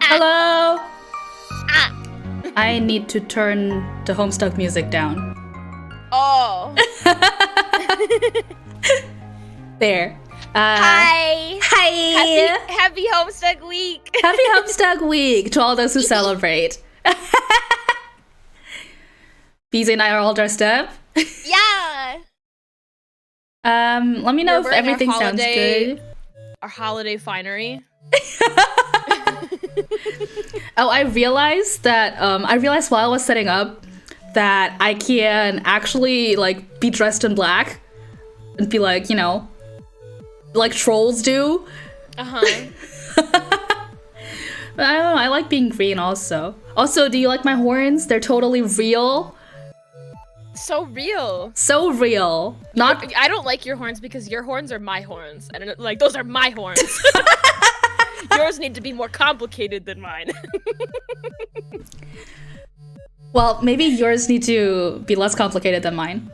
Hello! Ah. I need to turn the Homestuck music down. Oh. There. Hi. Hi! Happy Homestuck Week. Happy Homestuck Week to all those who celebrate. Beezy and I are all dressed up. Yeah. Let me know We're if everything sounds good. Our holiday finery. Oh, I realized while I was setting up that I can actually like be dressed in black and be like, you know, like trolls do. Uh-huh. But I don't know, I like being green also. Also, do you like my horns? They're totally real. So real. So real. Not I don't like your horns because your horns are my horns. And like those are my horns. Yours need to be more complicated than mine. well, maybe yours need to be less complicated than mine.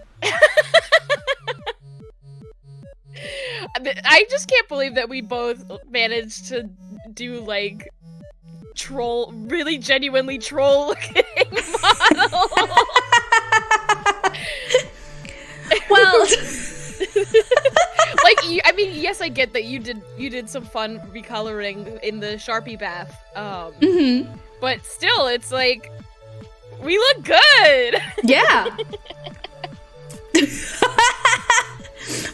I just can't believe that we both managed to do like really genuinely troll looking model. Well, like I mean, yes, I get that you did some fun recoloring in the Sharpie bath. But still, it's like we look good. Yeah.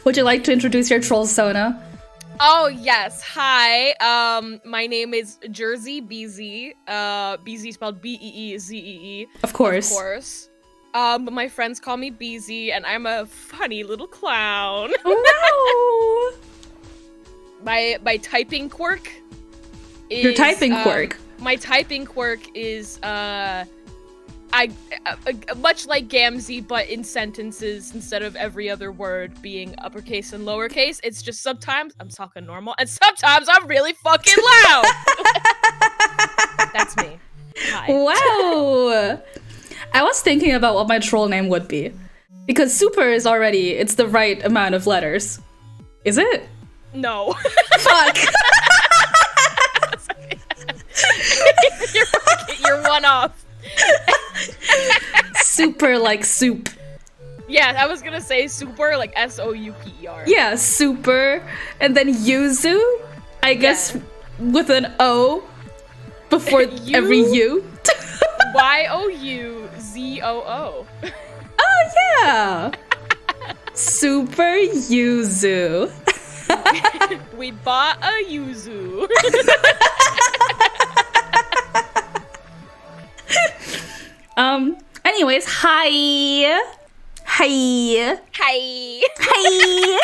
Would you like to introduce your troll Sona? Oh yes, hi. My name is Jersey Beezy. Beezy spelled B-E-E-Z-E-E. Of course. Of course. But my friends call me Beezy, and I'm a funny little clown. Oh no! My typing quirk is... Your typing quirk? My typing quirk is, much like Gamzee, but in sentences, instead of every other word being uppercase and lowercase, it's just sometimes I'm talking normal, and sometimes I'm really fucking loud! That's me. Hi. Wow! I was thinking about what my troll name would be. Because super is already, it's the right amount of letters. Is it? No. Fuck! You're one off. Super like soup. Yeah, I was gonna say super, like S-O-U-P-E-R. Yeah, super. And then yuzu, I guess with an O before every U. Y-O-U-Z-O-O. Oh yeah! Super yuzu. We bought a yuzu. Anyways, hi. Hi. Hi. Hi.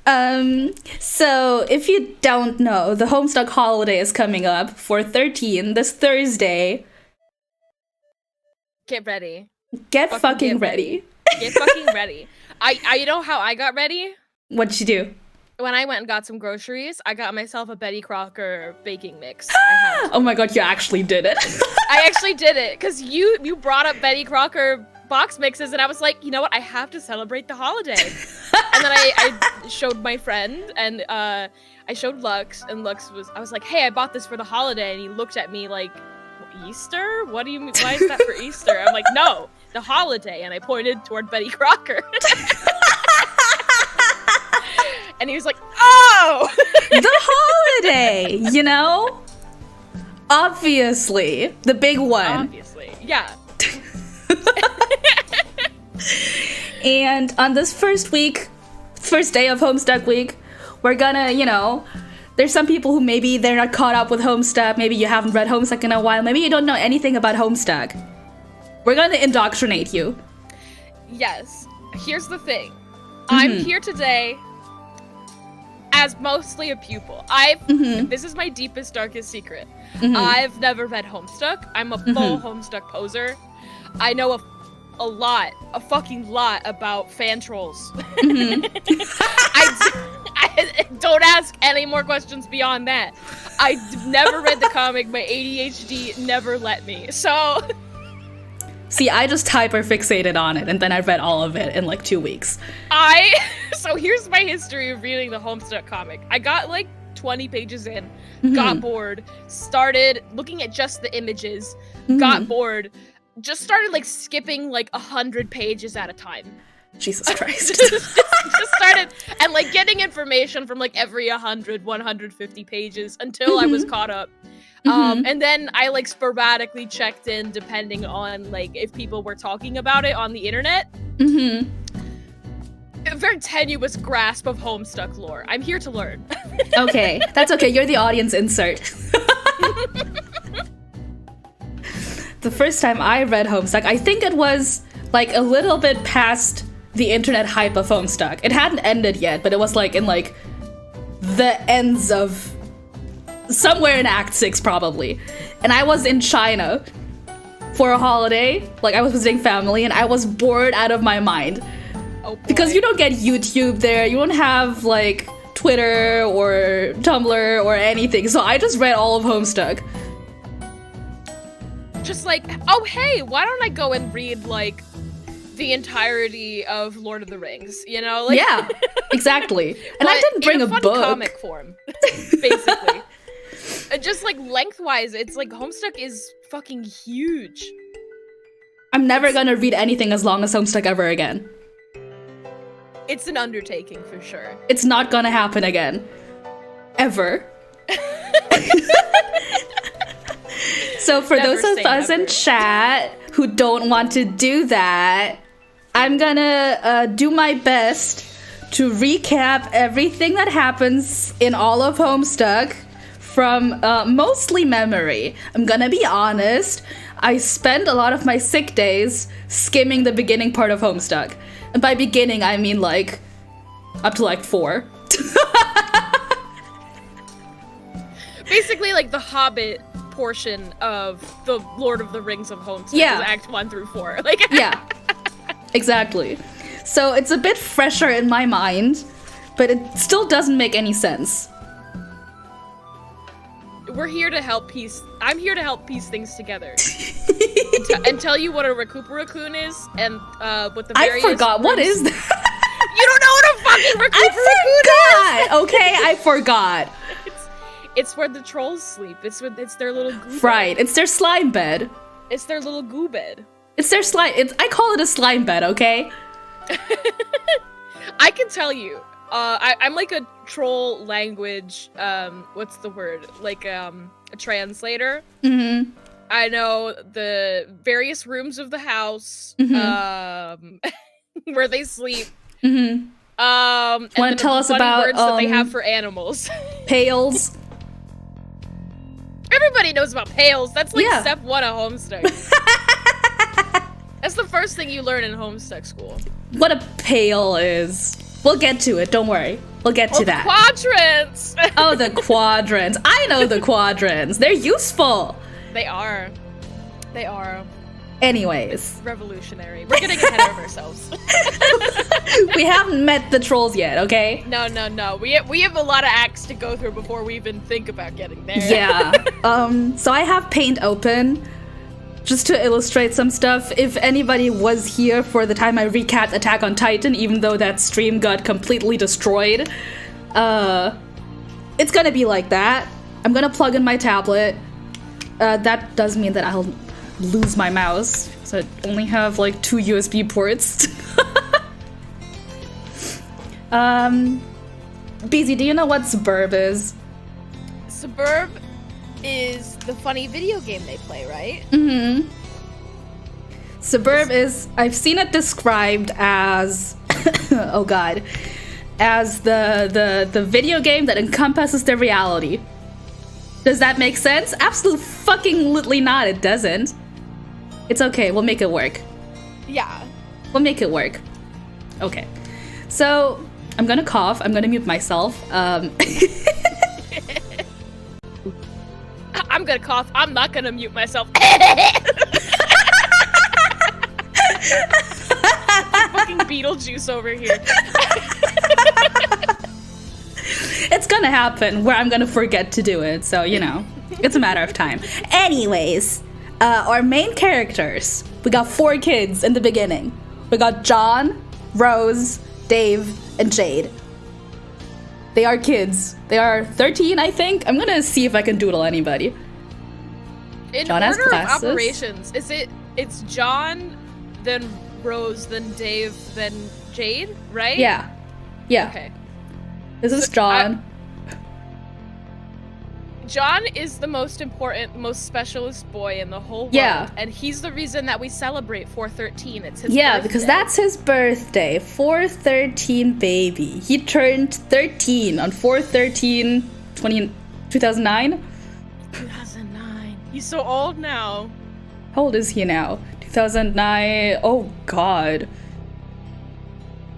Hi. So if you don't know, the Homestuck holiday is coming up for 13 this Thursday. Get ready. Get fucking ready. Get fucking ready. You know how I got ready? What'd you do? When I went and got some groceries, I got myself a Betty Crocker baking mix. Oh my god, you actually did it. I actually did it, because you brought up Betty Crocker box mixes, and I was like, you know what, I have to celebrate the holiday. And then I showed my friend, and I showed Lux, and I was like, hey, I bought this for the holiday, and he looked at me like, Easter? What do you mean, why is that for Easter? I'm like, no, the holiday, and I pointed toward Betty Crocker. And he was like, oh! The holiday, you know? Obviously. The big one. Obviously, yeah. And on this first day of Homestuck Week, we're gonna, you know, there's some people who maybe they're not caught up with Homestuck, maybe you haven't read Homestuck in a while, maybe you don't know anything about Homestuck. We're gonna indoctrinate you. Yes. Here's the thing. I'm here today as mostly a pupil. This is my deepest, darkest secret. I've never read Homestuck. I'm a full Homestuck poser. I know a fucking lot about fan trolls. I don't ask any more questions beyond that. I've never read the comic. My ADHD never let me. So See, I just hyper-fixated on it, and then I read all of it in like 2 weeks. So here's my history of reading the Homestuck comic. I got like 20 pages in, Mm-hmm. got bored, started looking at just the images, Mm-hmm. got bored, just started like skipping like 100 pages at a time. Jesus Christ. just started and like getting information from like every 100, 150 pages until I was caught up. And then I like sporadically checked in depending on like if people were talking about it on the internet. Mm-hmm. A very tenuous grasp of Homestuck lore. I'm here to learn. Okay, that's okay. You're the audience insert. The first time I read Homestuck, I think it was like a little bit past the internet hype of Homestuck. It hadn't ended yet, but it was like in like the ends of somewhere in Act 6 probably. And I was in China for a holiday. Like I was visiting family and I was bored out of my mind. Oh boy. Because you don't get YouTube there. You don't have like Twitter or Tumblr or anything. So I just read all of Homestuck. Just like, oh hey, why don't I go and read like the entirety of Lord of the Rings, you know? Like, yeah, exactly. And I didn't bring in a fun book. comic form, basically. Just like lengthwise, it's like Homestuck is fucking huge. I'm never gonna read anything as long as Homestuck ever again. It's an undertaking for sure. It's not gonna happen again. Ever. So for Never those of say us in never. chat who don't want to do that, I'm gonna do my best to recap everything that happens in all of Homestuck from mostly memory. I'm gonna be honest, I spend a lot of my sick days skimming the beginning part of Homestuck. And by beginning, I mean like up to like 4. Basically like the Hobbit portion of the Lord of the Rings of Homestuck. Yeah. Is Act 1 through 4. Like Yeah, exactly. So it's a bit fresher in my mind, but it still doesn't make any sense. We're here to help piece. I'm here to help piece things together, and tell you what a Recuperacoon is, and what the various. I forgot. What is that? You don't know what a fucking Recuperacoon I forgot. Okay, I forgot. It's where the trolls sleep. It's their little goo Right, bed. it's their slime bed. It's their little goo bed. It's their slime. I call it a slime bed. Okay. I can tell you. I'm like a troll language. What's the word? Like a translator. Mm-hmm. I know the various rooms of the house. Where they sleep. Mm-hmm. And Want to tell us about words that they have for animals? pails? Everybody knows about pails. That's like Yeah. step 1 of Homestuck. That's the first thing you learn in Homestuck school. What a pail is. We'll get to it. Don't worry. We'll get to that. Quadrants. Oh, the quadrants. I know the quadrants. They're useful. They are. They are Anyways, revolutionary. We're getting ahead of ourselves. we haven't met the trolls yet, okay? No. We have a lot of acts to go through before we even think about getting there. Yeah. So I have Paint open just to illustrate some stuff. If anybody was here for the time I recapped Attack on Titan, even though that stream got completely destroyed, it's gonna be like that. I'm gonna plug in my tablet. That does mean that I'll lose my mouse, so I only have like 2 USB ports. BZ, do you know what Suburb is? Suburb is the funny video game they play, right? Mm-hmm. Suburb is, I've seen it described as, oh god, as the video game that encompasses the reality. Does that make sense? Absolutely fucking literally not, it doesn't. It's okay, we'll make it work. Yeah. We'll make it work. Okay. So, I'm gonna cough, I'm gonna mute myself. I'm gonna cough. I'm not gonna mute myself. Fucking Beetlejuice over here. It's gonna happen where I'm gonna forget to do it, so, you know, it's a matter of time. Anyways, our main characters, we got 4 kids in the beginning. We got John, Rose, Dave, and Jade. they are kids. They are 13, I think. I'm gonna see if I can doodle anybody. In John has order of glasses. operations, it's John, then Rose, then Dave, then Jade, right? Yeah. Yeah. Okay. This is John. John is the most important, most specialist boy in the whole world. Yeah. And he's the reason that we celebrate 413. It's his Yeah, birthday. because that's his birthday. 413 baby. He turned 13 on 4/13, 2009. 2009. He's so old now. How old is he now? 2009. Oh, God.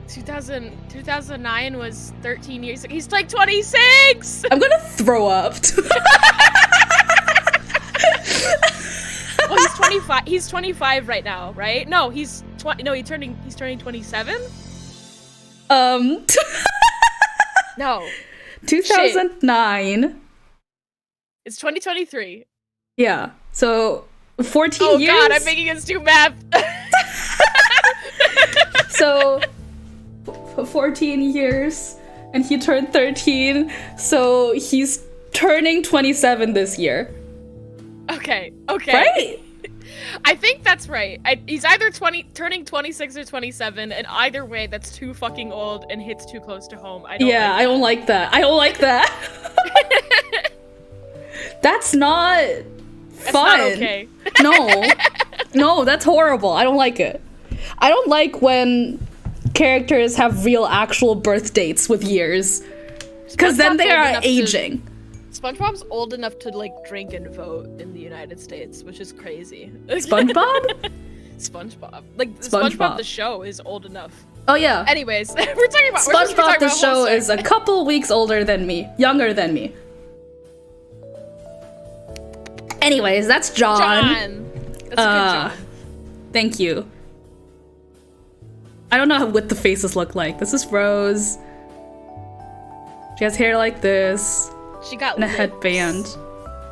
2009 was 13 years ago. He's like 26! I'm gonna throw up. Well, he's 25. He's 25 right now, right? No, he's 20. No, he's turning 27? No. 2009. Shit. It's 2023. Yeah. So 14 years. Oh God, I'm making us do math. So 14 years, and he turned 13. So he's turning 27 this year. Okay. Right? I think that's right. He's either turning 26 or 27, and either way, that's too fucking old and hits too close to home. I don't like that. I don't like that. That's not That's fun. not okay. No, that's horrible. I don't like it. I don't like when characters have real actual birth dates with years, because then they are aging. SpongeBob's old enough to like drink and vote in the United States, which is crazy. SpongeBob? SpongeBob. Like SpongeBob. SpongeBob the show is old enough. Oh yeah. Anyways, we're talking about SpongeBob the show is a couple weeks older than me, younger than me. Anyways, that's John. That's a good John. Thank you. I don't know what the faces look like. This is Rose. She has hair like this. She got and a lips. headband.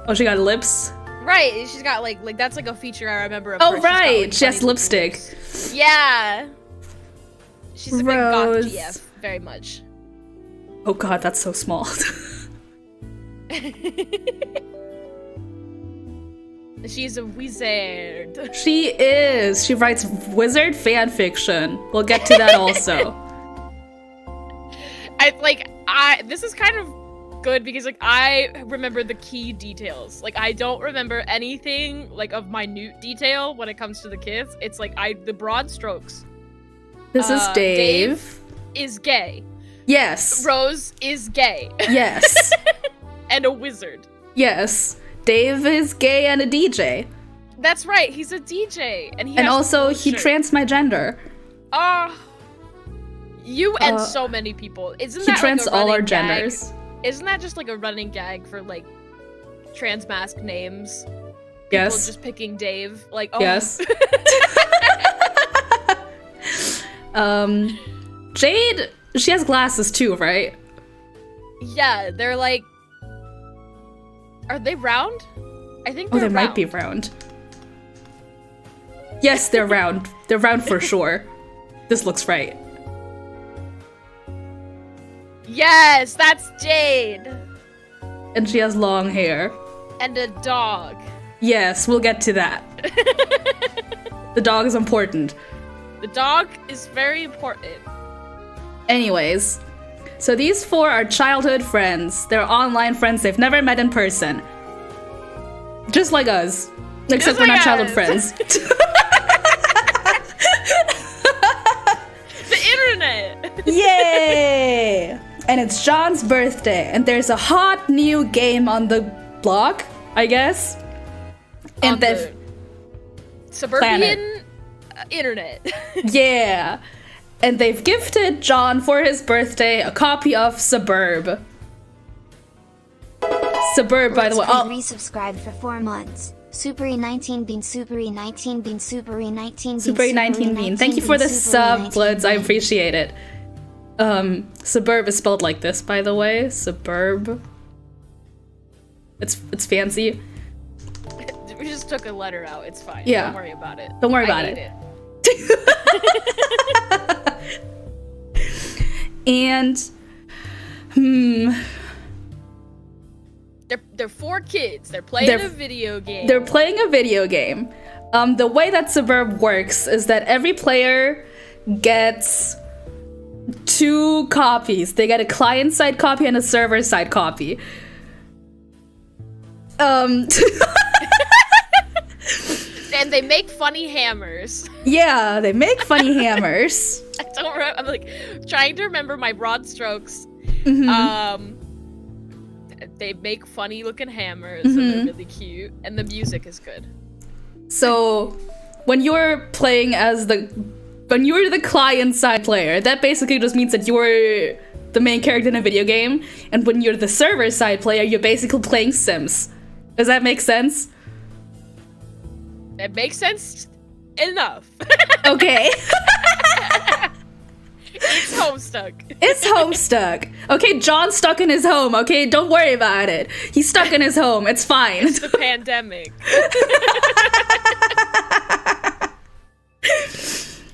Oh, she got lips? Right, she's got like that's like a feature I remember of Oh, her. right. She's She got, has lipstick. lips. Yeah. She's a big goth Rose. GF, very much. Oh god, that's so small. She's a wizard. She is. She writes wizard fan fiction. We'll get to that also. This is kind of good because like I remember the key details. Like I don't remember anything like of minute detail when it comes to the kids. It's like the broad strokes. This is Dave. Dave is gay. Yes. Rose is gay. Yes. And a wizard. Yes. Dave is gay and a DJ. That's right. He's a DJ, and he trans my gender. You and so many people. Isn't he that trans like a all our running genders? Gag? Isn't that just like a running gag for like trans mask names? Yes. People just picking Dave. Like, oh. Yes. Jade, she has glasses too, right? Yeah, they're like. Are they round? I think they're they round. might be round. Yes, they're round. They're round for sure. This looks right. Yes, that's Jade. And she has long hair. And a dog. Yes, we'll get to that. The dog is important. The dog is very important. Anyways, so these four are childhood friends. They're online friends they've never met in person. Just like us. Except we're not childhood friends. The internet! Yay! And it's John's birthday, and there's a hot new game on the block, I guess. And the suburban internet. Yeah. And they've gifted John for his birthday a copy of Suburb. Suburb, by the way. Oh. Resubscribed for 4 months. Supery19 Bean, Supery19 Bean, Supery19 Bean, Supery19 Bean. Thank you for the sub, Bloods. I appreciate it. Suburb is spelled like this, by the way. Suburb. It's fancy. We just took a letter out. It's fine. Yeah. Don't worry about it. Don't worry about it. And They're 4 kids. They're playing a video game. They're playing a video game. The way that Suburb works is that every player gets 2 copies. They get a client-side copy and a server-side copy. And they make funny hammers. Yeah, they make funny hammers. I don't remember. I'm like trying to remember my broad strokes. They make funny looking hammers and they're really cute, and the music is good. So when you're playing when you're the client side player, that basically just means that you're the main character in a video game, and when you're the server side player, you're basically playing Sims. Does that make sense? It makes sense enough. Okay. It's Homestuck. It's Homestuck. Okay, John's stuck in his home, okay? Don't worry about it. He's stuck in his home. It's fine. It's the pandemic.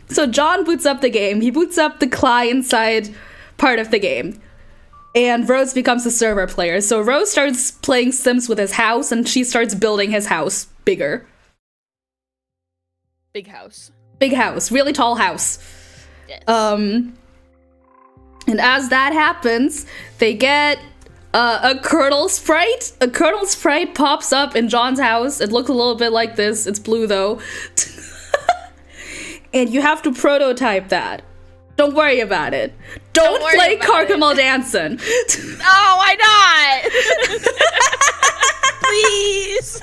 So John boots up the game. He boots up the client side part of the game. And Rose becomes the server player. So Rose starts playing Sims with his house, and she starts building his house bigger. Big house. Big house. Really tall house. Yes. And as that happens, they get a kernel sprite. A kernel sprite pops up in John's house. It looks a little bit like this. It's blue, though. And you have to prototype that. Don't worry about it. Don't play Carcamal Dancing. Oh, why not? Please.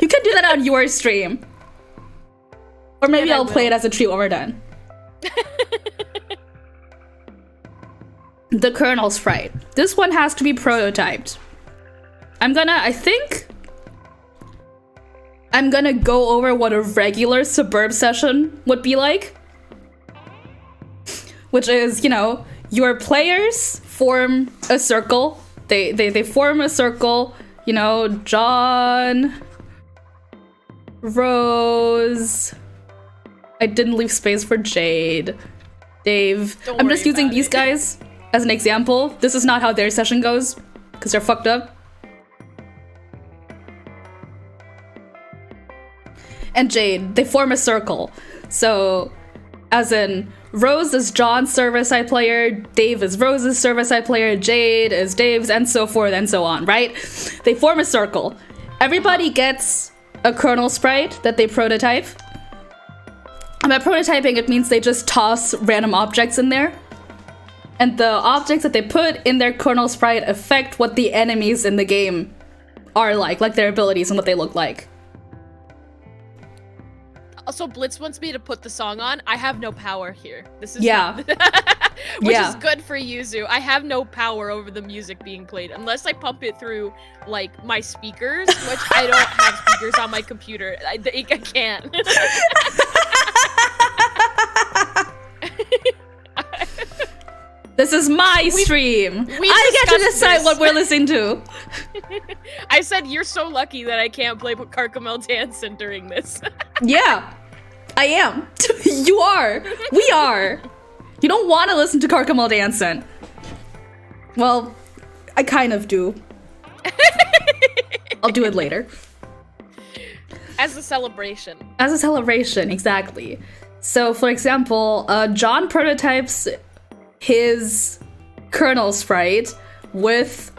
You can do that on your stream. Or maybe And I I'll play will. it as a treat when we're done. The kernel sprite. This one has to be prototyped. I think I'm gonna go over what a regular Suburb session would be like. Which is, your players form a circle. They form a circle, John, Rose. I didn't leave space for Jade, Dave. I'm just using these guys as an example. This is not how their session goes, because they're fucked up. And Jade, they form a circle. So, as in, Rose is John's server-side player, Dave is Rose's server-side player, Jade is Dave's, and so forth and so on, right? They form a circle. Everybody gets a kernel sprite that they prototype. And by prototyping, it means they just toss random objects in there. And the objects that they put in their kernel sprite affect what the enemies in the game are like their abilities and what they look like. Also, Blitz wants me to put the song on. I have no power here. This is which is good for Yuzu. I have no power over the music being played unless I pump it through my speakers, which I don't have speakers on my computer. I can't. This is my stream. I get to decide what we're listening to. I said you're so lucky that I can't play Carcamal Dancing during this. Yeah, I am. You are. We are. You don't want to listen to Carcamal Dancing. Well, I kind of do. I'll do it later. As a celebration. As a celebration, exactly. So, for example, John prototypes his kernel sprite with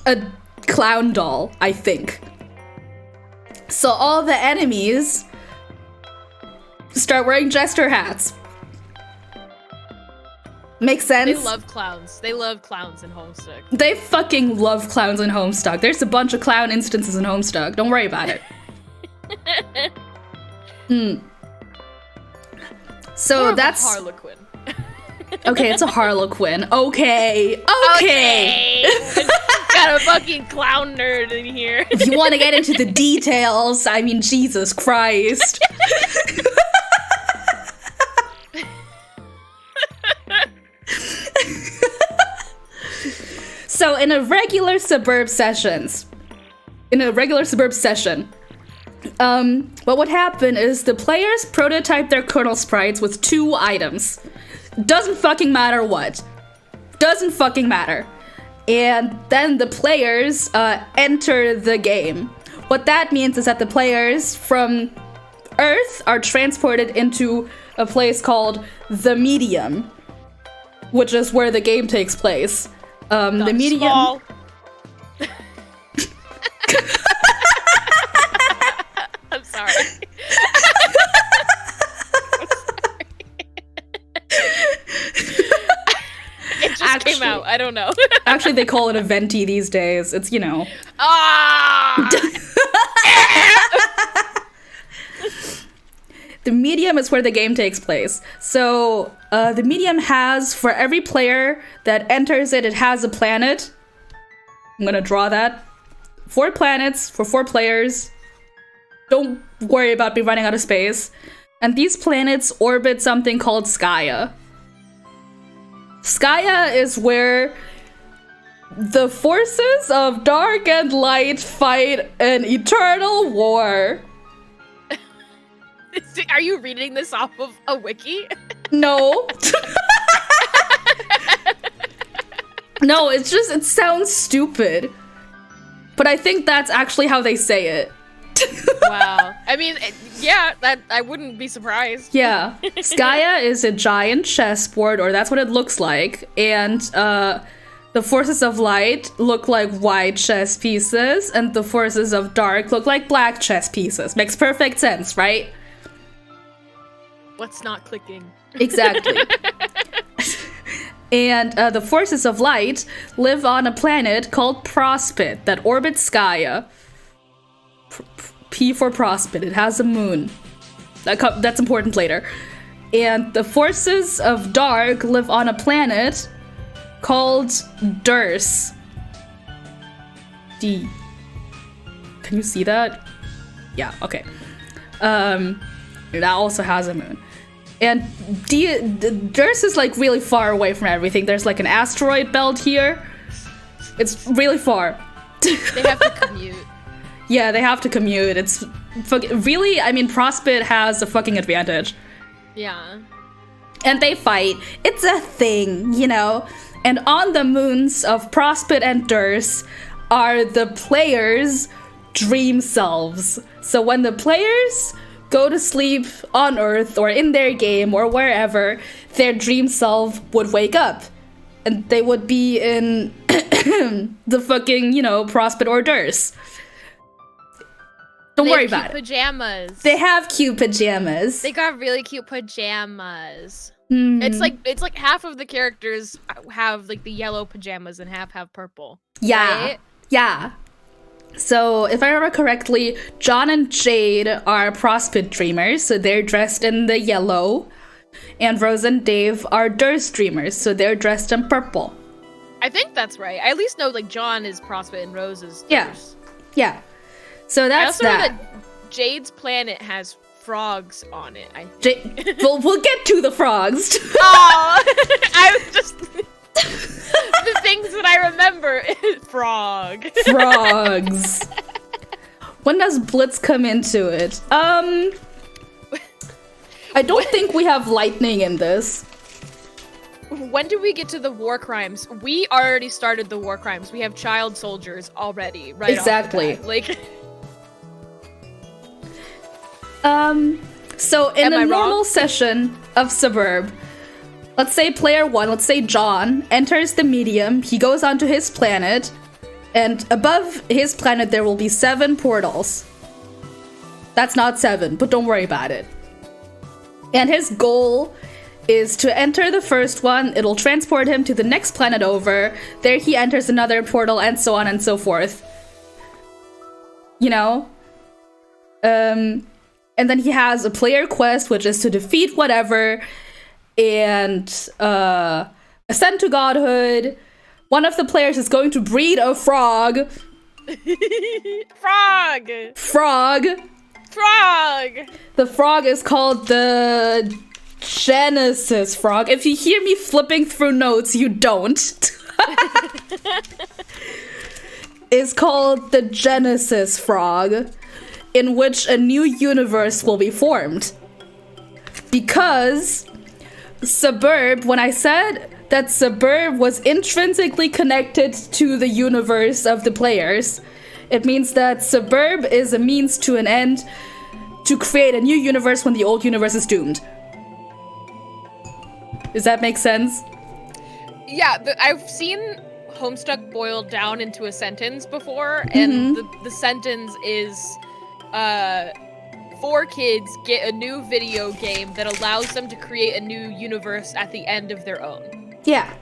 a clown doll, I think. So all the enemies start wearing jester hats. Makes sense? They love clowns. They love clowns in Homestuck. They fucking love clowns in Homestuck. There's a bunch of clown instances in Homestuck. Don't worry about it. So More that's... of a Harlequin. Okay, it's a Harlequin. Okay. Got a fucking clown nerd in here. If you want to get into the details, I mean, Jesus Christ. So in a regular Suburb session, what would happen is the players prototype their kernel sprites with 2 items. Doesn't fucking matter what. Doesn't fucking matter. And then the players enter the game. What that means is that the players from Earth are transported into a place called the Medium, which is where the game takes place. The Medium. Small. I'm sorry. It just came out. I don't know. Actually, they call it a venti these days. It's, Ah! The Medium is where the game takes place. So, the Medium has, for every player that enters it, it has a planet. I'm gonna draw that. 4 planets for 4 players. Don't worry about me running out of space. And these planets orbit something called Skya. Skya is where the forces of dark and light fight an eternal war. Are you reading this off of a wiki? No. No, it sounds stupid. But I think that's actually how they say it. Wow. I mean, yeah, I wouldn't be surprised. Yeah. Skya is a giant chessboard, or that's what it looks like. And the forces of light look like white chess pieces, and the forces of dark look like black chess pieces. Makes perfect sense, right? What's not clicking? Exactly. And the forces of light live on a planet called Prospit that orbits Skya. P for Prospit. It has a moon. That's important later. And the forces of dark live on a planet called Durs. D. Can you see that? Yeah, okay. That also has a moon. And Durs is like really far away from everything. There's like an asteroid belt here. It's really far. They have to commute. Yeah, they have to commute. It's really, I mean, Prospit has a fucking advantage. Yeah. And they fight. It's a thing, And on the moons of Prospit and Durs are the players' dream selves. So when the players go to sleep on Earth or in their game or wherever, their dream self would wake up. And they would be in the fucking, Prospit or Durs. Don't worry about it. Pajamas. They have cute pajamas. They got really cute pajamas. It's like half of the characters have like the yellow pajamas and half have purple. Yeah. Right? Yeah. So, if I remember correctly, John and Jade are Prospit dreamers, so they're dressed in the yellow. And Rose and Dave are Durs dreamers, so they're dressed in purple. I think that's right. I at least know like John is Prospit and Rose is Durs. Yeah. Yeah. So that's I also know that Jade's planet has frogs on it, I think. We'll get to the frogs. Oh, I was just... the things that I remember is frog. Frogs. When does Blitz come into it? I don't think we have lightning in this. When do we get to the war crimes? We already started the war crimes. We have child soldiers already, right? Exactly. Off the bat. Like... So in a normal session of Suburb, let's say player 1, let's say John, enters the Medium, he goes onto his planet, and above his planet there will be 7 portals. That's not 7, but don't worry about it. And his goal is to enter the first one, it'll transport him to the next planet over, there he enters another portal, and so on and so forth. And then he has a player quest, which is to defeat whatever, and ascend to godhood. One of the players is going to breed a frog. Frog! Frog! Frog! The frog is called the Genesis frog. If you hear me flipping through notes, you don't. It's called the Genesis frog, in which a new universe will be formed. Because Suburb, when I said that Suburb was intrinsically connected to the universe of the players. It means that Suburb is a means to an end to create a new universe when the old universe is doomed. Does that make sense? Yeah, I've seen Homestuck boiled down into a sentence before, and the sentence is, 4 kids get a new video game that allows them to create a new universe at the end of their own. Yeah.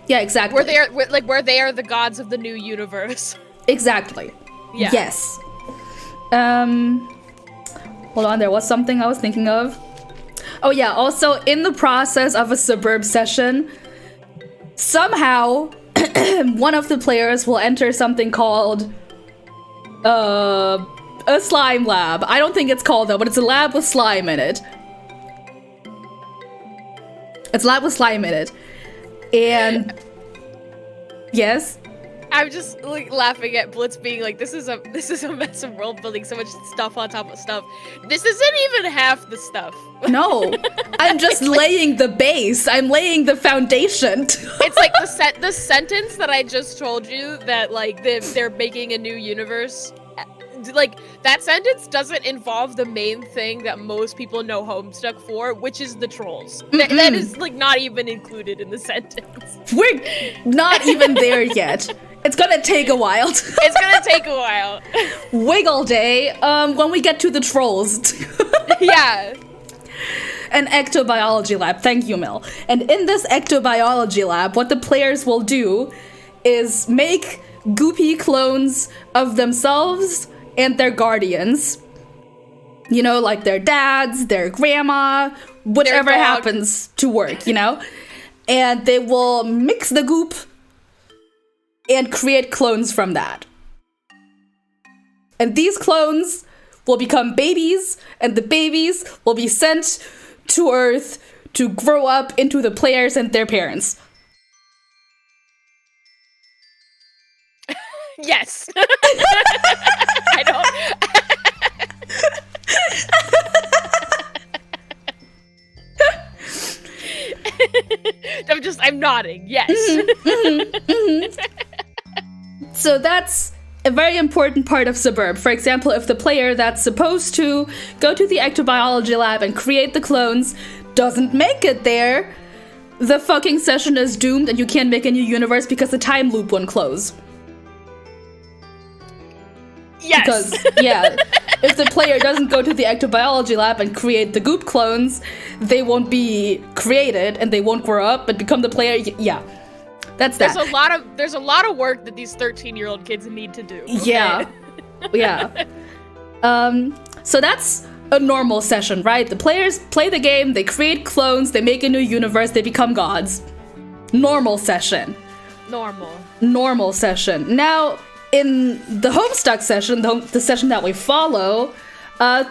Yeah, exactly. Where they are the gods of the new universe. Exactly. Yeah. Yes. Hold on, there was something I was thinking of. Oh yeah, also in the process of a Suburb session, somehow one of the players will enter something called a slime lab. I don't think it's called that, but it's a lab with slime in it. It's a lab with slime in it. And yes? I'm just like laughing at Blitz being like, this is a mess of world building, so much stuff on top of stuff. This isn't even half the stuff. No, I'm just laying the base. I'm laying the foundation. It's like the sentence that I just told you that like they're making a new universe. Like that sentence doesn't involve the main thing that most people know Homestuck for, which is the trolls. That is like not even included in the sentence. We're not even there yet. It's gonna take a while. It's gonna take a while. Wiggle day, when we get to the trolls. Yeah. An ectobiology lab. Thank you, Mel. And in this ectobiology lab, what the players will do is make goopy clones of themselves and their guardians. You know, like their dads, their grandma, whatever happens to work, you know? And they will mix the goop and create clones from that. And these clones will become babies, and the babies will be sent to Earth to grow up into the players and their parents. Yes. I don't. I'm nodding. Yes. So that's a very important part of Suburb. For example, if the player that's supposed to go to the ectobiology lab and create the clones doesn't make it there, the fucking session is doomed and you can't make a new universe because the time loop won't close. Yes. Because, yeah, if the player doesn't go to the ectobiology lab and create the goop clones, they won't be created and they won't grow up and become the player. Yeah, that's that. There's a lot of work that these 13-year-old kids need to do. Okay? Yeah, yeah. So that's a normal session, right? The players play the game, they create clones, they make a new universe, they become gods. Normal session. Normal session. Now, in the Homestuck session, the session that we follow,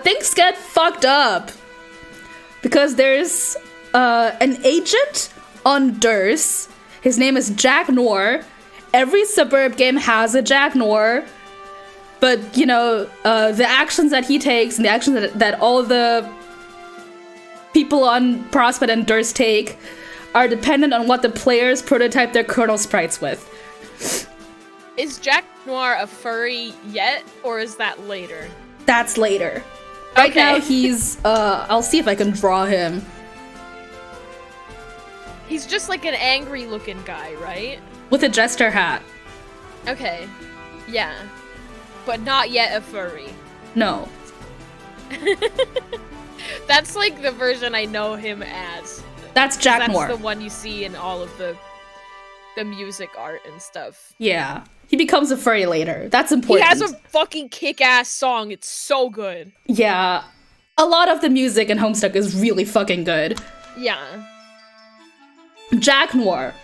things get fucked up. Because there's an agent on Durst. His name is Jack Noir. Every Suburb game has a Jack Noir. But, you know, the actions that he takes and the actions that all the people on Prospect and Durst take are dependent on what the players prototype their kernel sprites with. Is Jack Noir a furry yet, or is that later? That's later. Right now he's, I'll see if I can draw him. He's just like an angry looking guy, right? With a jester hat. Okay. Yeah. But not yet a furry. No. That's like the version I know him as. That's Jack Noir. That's the one you see in all of the music art and stuff. Yeah. He becomes a furry later. That's important. He has a fucking kick-ass song. It's so good. Yeah. A lot of the music in Homestuck is really fucking good. Yeah. Jack Noir.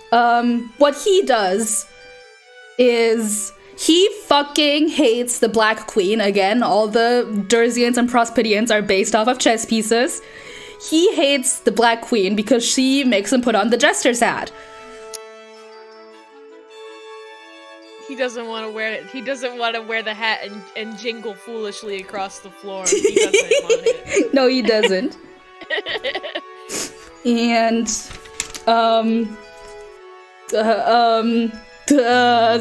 What he does is he fucking hates the Black Queen. Again, all the Dursians and Prospedians are based off of chess pieces. He hates the Black Queen because she makes him put on the jester's hat. He doesn't want to wear it. He doesn't want to wear the hat and jingle foolishly across the floor. He doesn't want it. No, he doesn't. And um, um, uh,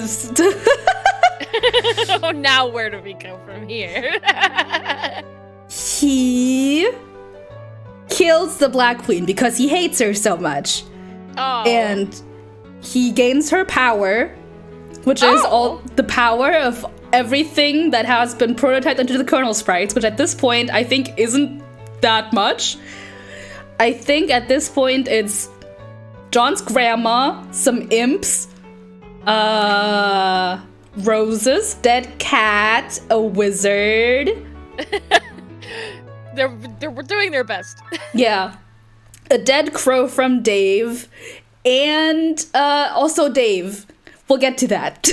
Oh, now where do we go from here? he kills the Black Queen because he hates her so much. Oh. And he gains her power, which is all the power of everything that has been prototyped into the kernel sprites, which at this point I think isn't that much. I think at this point it's John's grandma, some imps, roses, dead cat, a wizard. They're doing their best. Yeah. A dead crow from Dave. And also Dave. We'll get to that.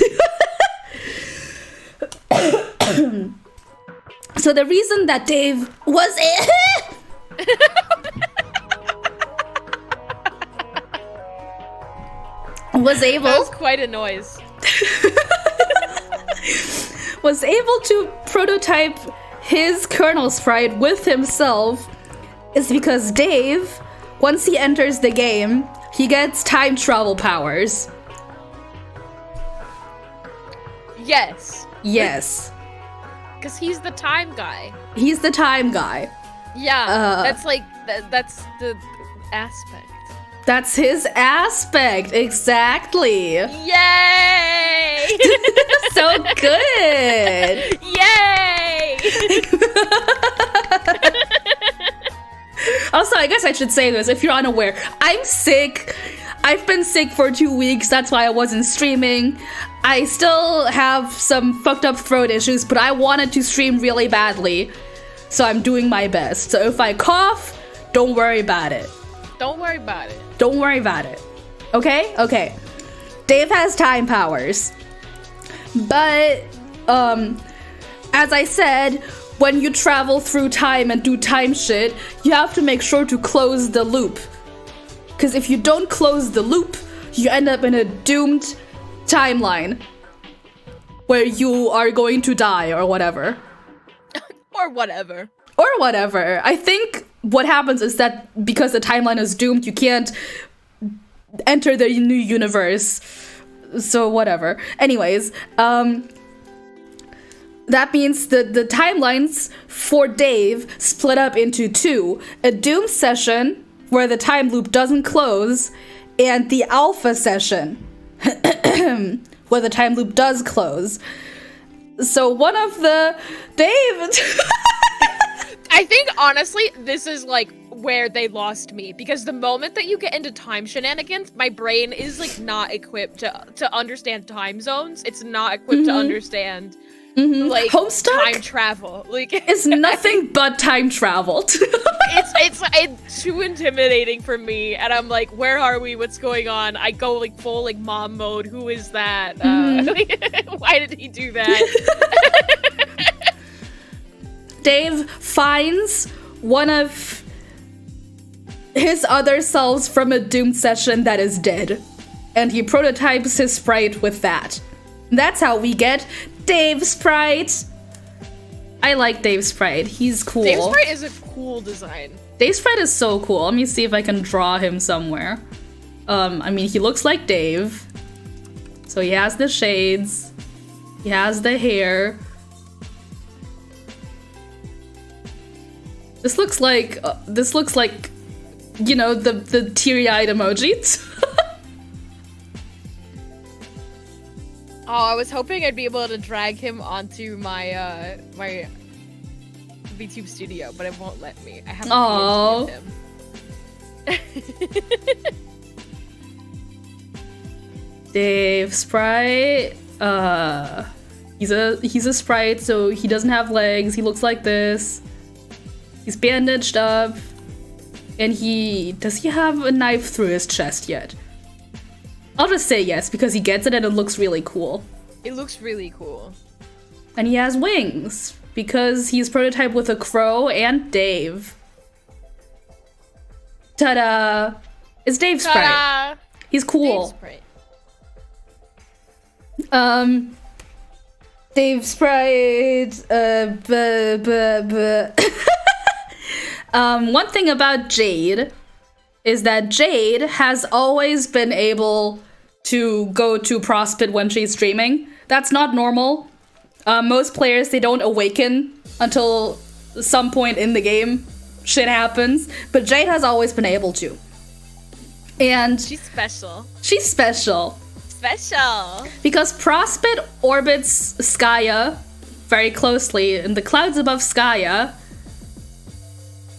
So the reason that Dave was able That was quite a noise. was able to prototype his kernel sprite with himself is because Dave, once he enters the game, he gets time travel powers. Yes. Yes. Because he's the time guy. He's the time guy. Yeah, that's like, that's the aspect. That's his aspect, exactly. Yay! So good. Yay! Also, I guess I should say this if you're unaware. I'm sick. I've been sick for 2 weeks. That's why I wasn't streaming. I still have some fucked up throat issues, but I wanted to stream really badly. So I'm doing my best. So if I cough, don't worry about it. Don't worry about it. Don't worry about it. Okay? Okay. Dave has time powers. But, as I said, when you travel through time and do time shit, you have to make sure to close the loop. Because if you don't close the loop, you end up in a doomed timeline where you are going to die or whatever. Or whatever. Or whatever. I think what happens is that because the timeline is doomed, you can't enter the new universe. So whatever. Anyways, that means the timelines for Dave split up into two. A doom session where the time loop doesn't close, and the alpha session where the time loop does close. So one of the Dave I think, honestly, this is, like, where they lost me. Because the moment that you get into time shenanigans, my brain is, like, not equipped to understand time zones. It's not equipped to understand, like, Homestuck time travel. Like, is nothing but time travel. it's too intimidating for me. And I'm like, where are we? What's going on? I go, like, full, like, mom mode. Who is that? Why did he do that? Dave finds one of his other selves from a doomed session that is dead, and he prototypes his sprite with that. That's how we get Dave's sprite. I like Dave's sprite. He's cool. Dave's sprite is a cool design. Dave's sprite is so cool. Let me see if I can draw him somewhere. I mean, he looks like Dave. So he has the shades. He has the hair. This looks like, you know, the teary-eyed emoji. Oh, I was hoping I'd be able to drag him onto my my VTube studio, but it won't let me. I have a PNG of him. Dave sprite. He's a sprite, so he doesn't have legs. He looks like this. He's bandaged up. And does he have a knife through his chest yet? I'll just say yes, because he gets it and it looks really cool. It looks really cool. And he has wings, because he's prototyped with a crow and Dave. Ta-da! It's Dave's sprite. He's cool. Dave's sprite. Dave's sprite, one thing about Jade is that Jade has always been able to go to Prospit when she's dreaming. That's not normal. Most players, they don't awaken until some point in the game. Shit happens. But Jade has always been able to. And She's special. she's special. Special. Because Prospit orbits Skaya very closely. In the clouds above Skaya,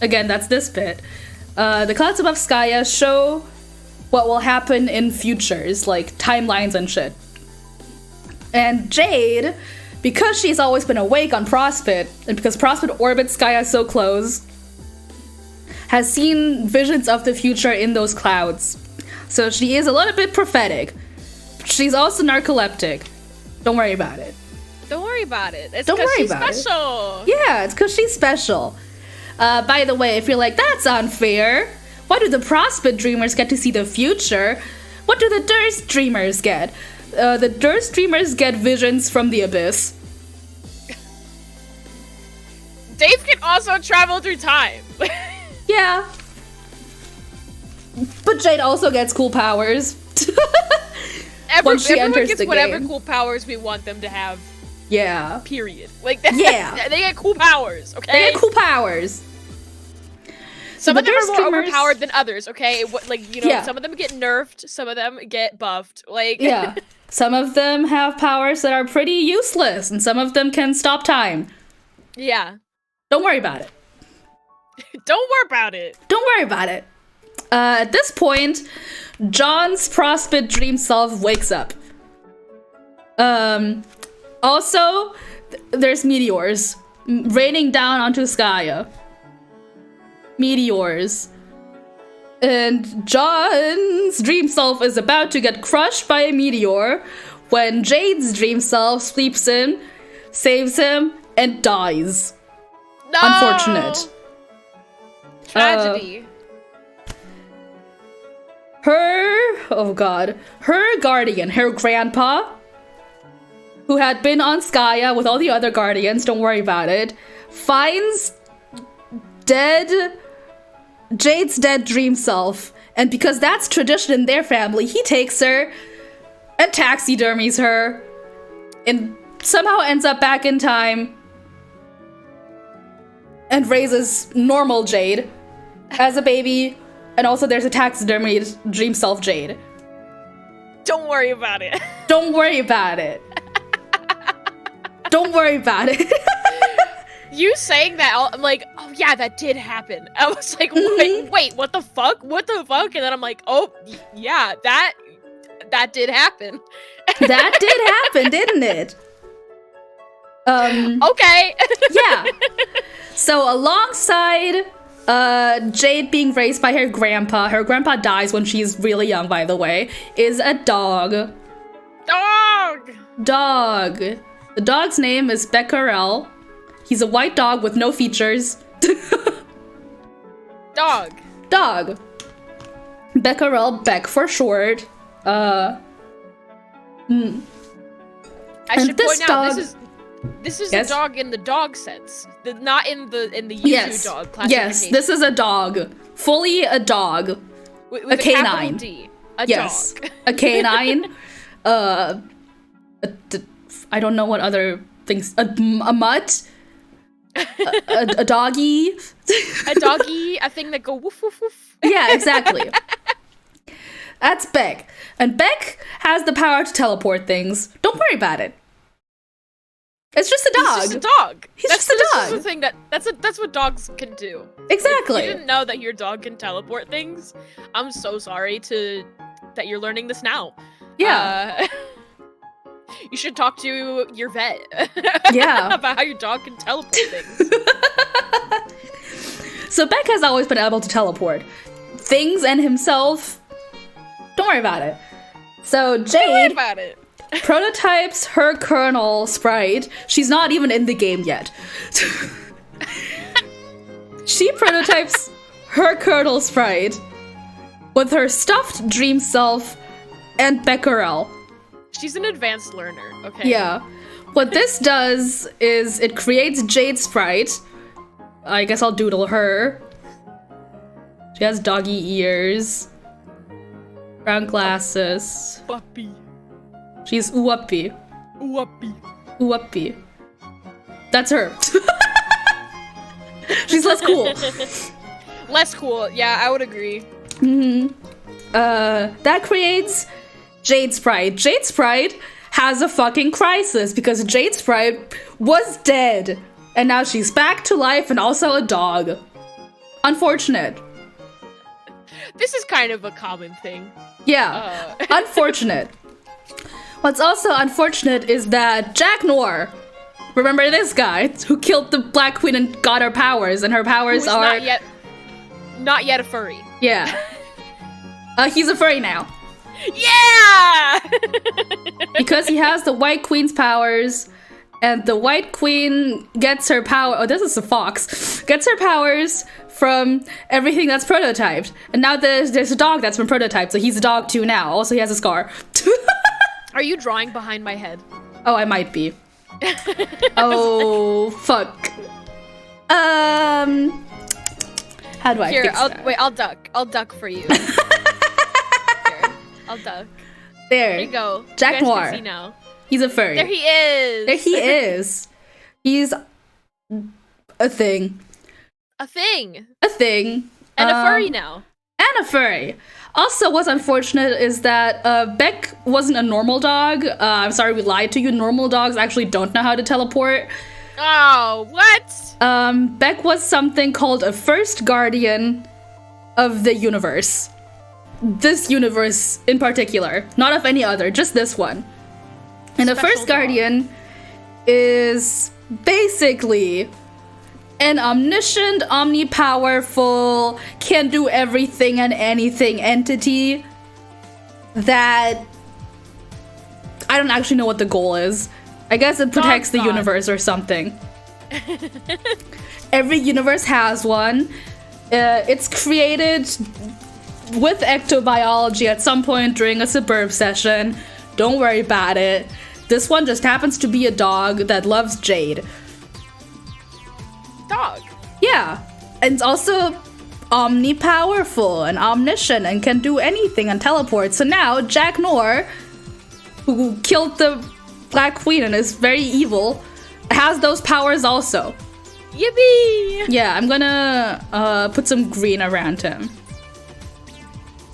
again, that's this bit. The clouds above Skaya show what will happen in futures, like timelines and shit. And Jade, because she's always been awake on Prospit, and because Prospit orbits Skaya so close, has seen visions of the future in those clouds. So she is a little bit prophetic. She's also narcoleptic. Don't worry about it. Don't worry about it. It's Don't because worry she's about it. special. Yeah, it's because she's special. By the way, if you're like, that's unfair, why do the Prospit dreamers get to see the future? What do the Durst dreamers get? The Durst dreamers get visions from the abyss. Dave can also travel through time. Yeah. But Jade also gets cool powers. Once she Everyone enters gets the whatever game. cool powers we want them to have. Yeah. Period. Like that. Yeah. They get cool powers. Okay. They get cool powers. Some the of them are Durst more dreamers- overpowered than others. Okay. Like Yeah. some of them get nerfed. Some of them get buffed. Like Yeah. Some of them have powers that are pretty useless, and some of them can stop time. yeah. Don't worry about it. Don't worry about it. Don't worry about it. At this point, John's Prospit dream self wakes up. Also, there's meteors raining down onto Skaya. Meteors. And John's dream self is about to get crushed by a meteor when Jade's dream self sleeps in, saves him, and dies. No. Unfortunate. Tragedy. Her guardian, her grandpa, who had been on Skaya with all the other guardians, don't worry about it, finds Jade's dead dream self, and because that's tradition in their family, he takes her and taxidermies her, and somehow ends up back in time and raises normal Jade as a baby. And also there's a taxidermied dream self Jade. Don't worry about it. Don't worry about it. Don't worry about it. You saying that, I'm like, oh yeah, that did happen. I was like, wait, what the fuck? What the fuck? And then I'm like, oh yeah, that did happen. That did happen, didn't it? Okay. Yeah. So alongside Jade being raised by her grandpa dies when she's really young, by the way, is a dog. Dog. The dog's name is Becquerel. He's a white dog with no features. Dog. Becquerel, Beck for short. I And should this point out dog- this is Yes? a dog in the dog sense, not in the Yuzu dog classification. Yes, this is a dog. Fully a dog. With a capital canine. D. A Yes. dog. A canine. I don't know what other things. A mutt. A doggy. A doggy, a thing that go woof woof woof. Yeah, exactly. That's Beck. And Beck has the power to teleport things. Don't worry about it. It's just a dog. He's just a dog. He's just a This is dog. the thing that's what dogs can do. Exactly. If you didn't know that your dog can teleport things, I'm so sorry that you're learning this now. Yeah. You should talk to your vet. Yeah. About how your dog can teleport things. So Beck has always been able to teleport things and himself. Don't worry about it. So Don't worry Jade about it. prototypes her Colonel sprite. She's not even in the game yet. She prototypes her Colonel sprite with her stuffed dream self and Becquerel. She's an advanced learner, okay? Yeah. What this does is it creates Jade sprite. I guess I'll doodle her. She has doggy ears. Brown glasses. Puppy. She's Uwapi. Whoopee. Uwapi. That's her. She's less cool. Less cool. Yeah, I would agree. That creates Jade Sprite. Jade Sprite has a fucking crisis because Jade Sprite was dead. And now she's back to life and also a dog. Unfortunate. This is kind of a common thing. Yeah, unfortunate. What's also unfortunate is that Jack Noir, remember this guy who killed the Black Queen and got her powers, and her powers are not yet a furry. Yeah. He's a furry now. Yeah! Because he has the White Queen's powers, and the White Queen gets her power. Oh, this is a fox. Gets her powers from everything that's prototyped. And now there's a dog that's been prototyped, so he's a dog too now. Also, he has a scar. Are you drawing behind my head? Oh, I might be. Oh, fuck. How do I fix that? Wait, I'll duck. I'll duck for you. Here, I'll duck. There. There you go. Jack you guys Noir. can see now. He's a furry. There he is. There he is. He's a thing. A thing. A thing. And a furry now. And a furry. Also, what's unfortunate is that Beck wasn't a normal dog. I'm sorry we lied to you. Normal dogs actually don't know how to teleport. Oh, what? Beck was something called a first guardian of the universe. This universe in particular. Not of any other, just this one. And the first guardian is basically an omniscient, omnipowerful, can do everything and anything entity that I don't actually know what the goal is. I guess it protects the universe or something. Every universe has one. It's created with ectobiology at some point during a suburb session. Don't worry about it. This one just happens to be a dog that loves Jade. Dog. Yeah. And it's also omnipowerful and omniscient and can do anything and teleport. So now Jack Noir, who killed the Black Queen and is very evil, has those powers also. Yippee! Yeah, I'm gonna put some green around him.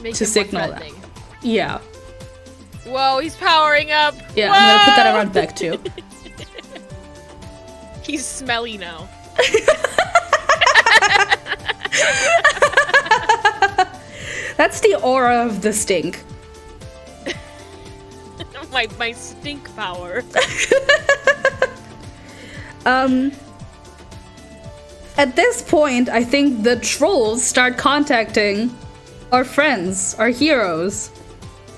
Make to him more signal that. threatening. Yeah. Whoa, he's powering up. Yeah, Whoa! I'm gonna put that around Beck too. He's smelly now. That's the aura of the stink. my stink power. At this point, I think the trolls start contacting our friends, our heroes.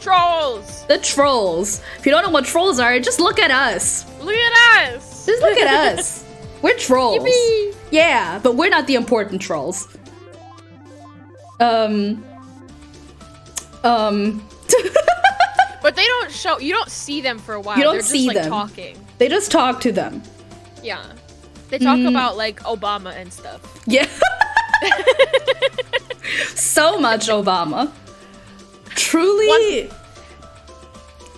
Trolls! The trolls. If you don't know what trolls are, just look at us. Look at us! Just look at us. We're trolls. Yippee! Yeah, but we're not the important trolls. But they don't show. You don't see them for a while. You don't They're just, see like, them. talking. They just talk to them. Yeah. They talk about, like, Obama and stuff. Yeah. So much Obama. Truly.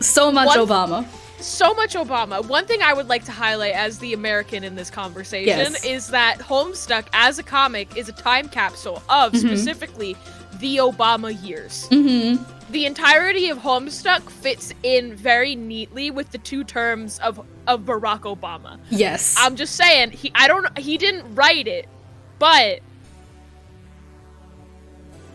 So much Obama. So much Obama. One thing I would like to highlight as the American in this conversation is that Homestuck as a comic is a time capsule of specifically the Obama years. The entirety of Homestuck fits in very neatly with the two terms of Barack Obama. Yes. I'm just saying, he didn't write it, but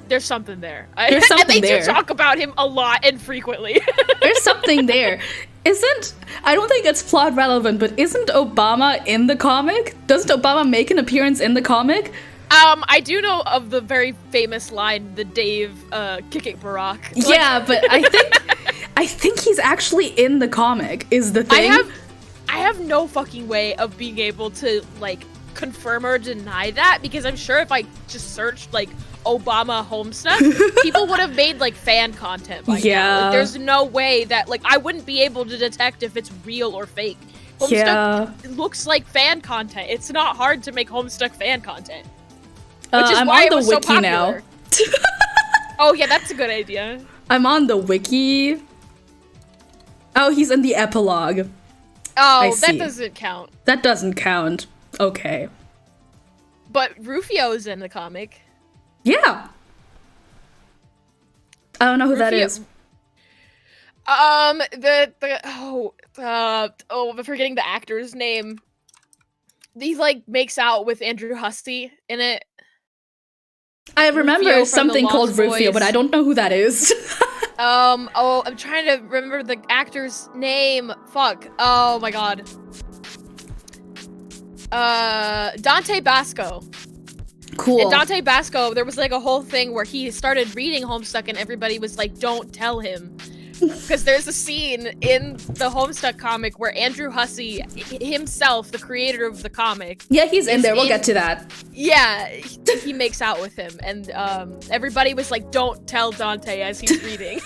there's something there. There's something and they there. do talk about him a lot and frequently. There's something there. I don't think it's plot relevant, but isn't Obama in the comic? Doesn't Obama make an appearance in the comic? I do know of the very famous line, the Dave kicking Barack. Yeah, but I think he's actually in the comic, is the thing. I have no fucking way of being able to, like, confirm or deny that, because I'm sure if I just searched, like, Obama Homestuck, people would have made, like, fan content by now. Like, there's no way that, like, I wouldn't be able to detect if it's real or fake. Homestuck looks like fan content. It's not hard to make Homestuck fan content. Which is I'm why on it the was wiki so now. popular. Oh yeah, that's a good idea. I'm on the wiki. Oh, he's in the epilogue. Oh, see. that doesn't count. That doesn't count. Okay. But Rufio's in the comic. Yeah. I don't know who that is. I'm forgetting the actor's name. He like makes out with Andrew Husty in it. I remember Rufio from something the called Lost Rufio, Boys. but I don't know who that is. I'm trying to remember the actor's name. Fuck. Oh my god. Dante Basco. Cool. And Dante Basco, there was like a whole thing where he started reading Homestuck and everybody was like, don't tell him. Because there's a scene in the Homestuck comic where Andrew Hussie himself, the creator of the comic. Yeah, he's in there. We'll get to that. Yeah, he makes out with him. And everybody was like, don't tell Dante as he's reading.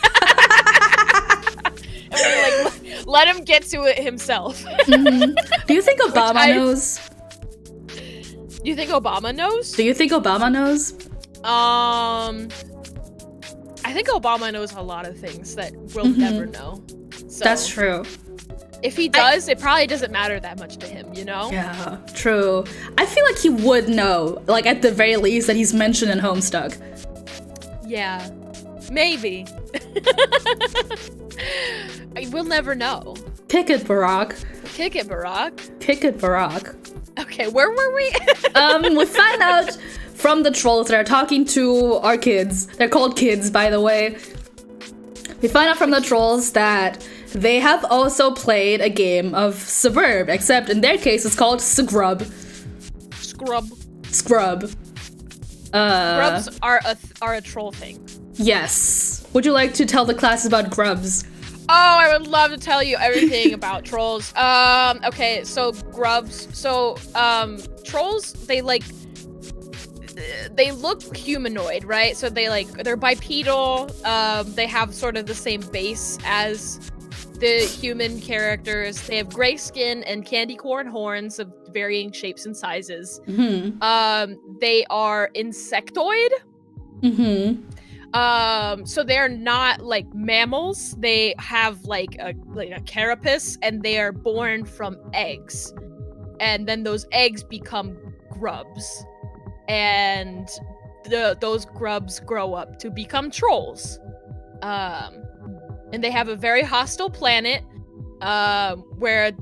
And we're like, let him get to it himself. Do you think Obama knows? Do you think Obama knows? Do you think Obama knows? I think Obama knows a lot of things that we'll never know. So That's true. If he does, it probably doesn't matter that much to him, you know? Yeah, true. I feel like he would know, like at the very least, that he's mentioned in Homestuck. Yeah. Maybe. We'll never know. Pick it, Barack. Kick it, Barack. Pick it, Barack. Okay, where were we? We find out from the trolls that are talking to our kids. They're called kids, by the way. We find out from the trolls that they have also played a game of Suburb, except in their case it's called Scrub. Scrub. Scrub. Grubs are a troll thing. Yes. Would you like to tell the class about grubs? Oh, I would love to tell you everything about trolls. Okay, so grubs. So, trolls, they look humanoid, right? So they're bipedal. They have sort of the same base as the human characters. They have gray skin and candy corn horns of varying shapes and sizes. They are insectoid. So they're not like mammals. They have like a carapace, and they are born from eggs, and then those eggs become grubs, and those grubs grow up to become trolls. And they have a very hostile planet, where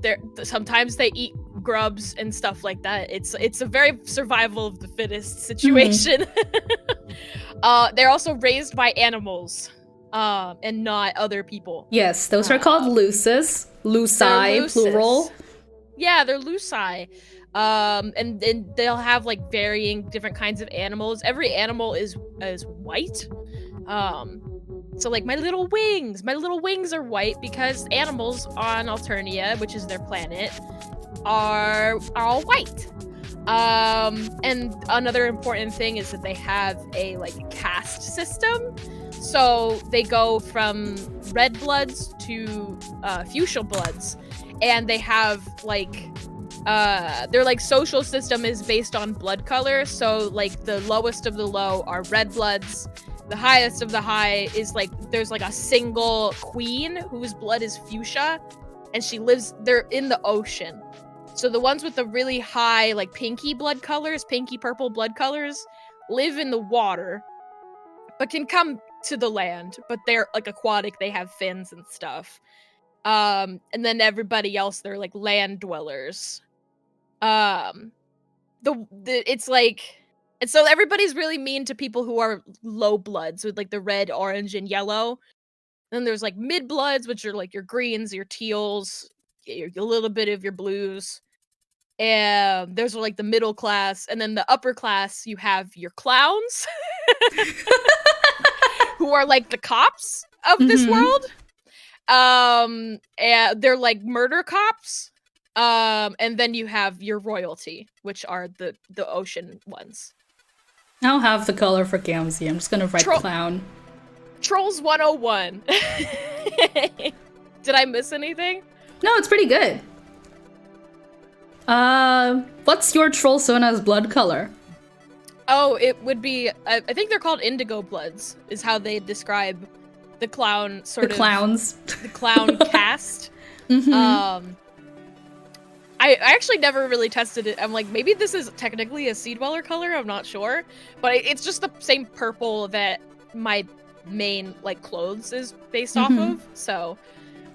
sometimes they eat grubs and stuff like that. It's a very survival of the fittest situation. They're also raised by animals, and not other people. Yes, those are called luces. Luci, plural. Yeah, they're luci. And they'll have like varying different kinds of animals. Every animal is white. So like my little wings are white because animals on Alternia, which is their planet, are all white. And another important thing is that they have a like caste system. So they go from red bloods to fuchsia bloods, and they have like their like social system is based on blood color. So like the lowest of the low are red bloods. The highest of the high is like there's like a single queen whose blood is fuchsia, and they're in the ocean. So the ones with the really high like pinky purple blood colors live in the water, but can come to the land, but they're like aquatic, they have fins and stuff. And then everybody else, they're like land dwellers. It's like, and so everybody's really mean to people who are low bloods with like the red, orange, and yellow. Then there's like mid bloods, which are like your greens, your teals, a little bit of your blues. And there's like the middle class, and then the upper class, you have your clowns, who are like the cops of this world. And they're like murder cops. And then you have your royalty, which are the ocean ones. I don't have the color for Gamzee. I'm just gonna write clown. Trolls 101. Did I miss anything? No, it's pretty good. What's your troll Sona's blood color? Oh, it would be. I think they're called indigo bloods. Is how they describe the clown The clowns. the clown cast. I actually never really tested it. I'm like, maybe this is technically a Sea Dweller color. I'm not sure, but it's just the same purple that my main like clothes is based off of. So,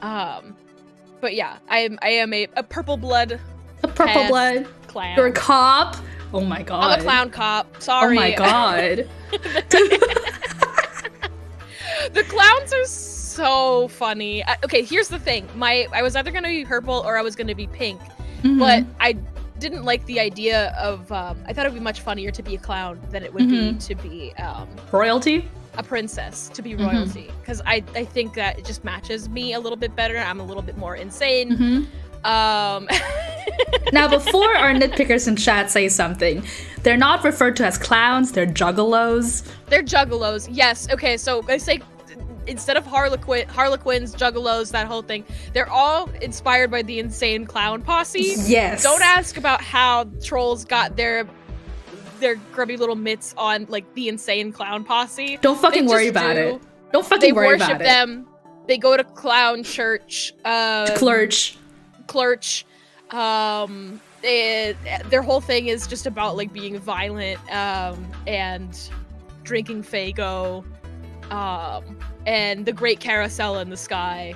but yeah, I am a purple blood. A purple blood clown. You're a cop. Oh my god. I'm a clown cop. Sorry. Oh my god. The clowns are so funny. Okay, here's the thing. I was either gonna be purple or I was gonna be pink, but I didn't like the idea of. I thought it would be much funnier to be a clown than it would be to be royalty. A princess, to be royalty, because I think that it just matches me a little bit better. I'm a little bit more insane. Now, before our nitpickers in chat say something, they're not referred to as clowns, they're juggalos. They're juggalos, yes. Okay, so I say instead of harlequins, juggalos, that whole thing, they're all inspired by the insane clown posse. Yes. Don't ask about how trolls got their grubby little mitts on like the insane clown posse. Don't fucking worry about it. Don't fucking worry about it. They worship them. They go to clown church. Clurch. Their whole thing is just about like being violent and drinking Faygo and the great carousel in the sky.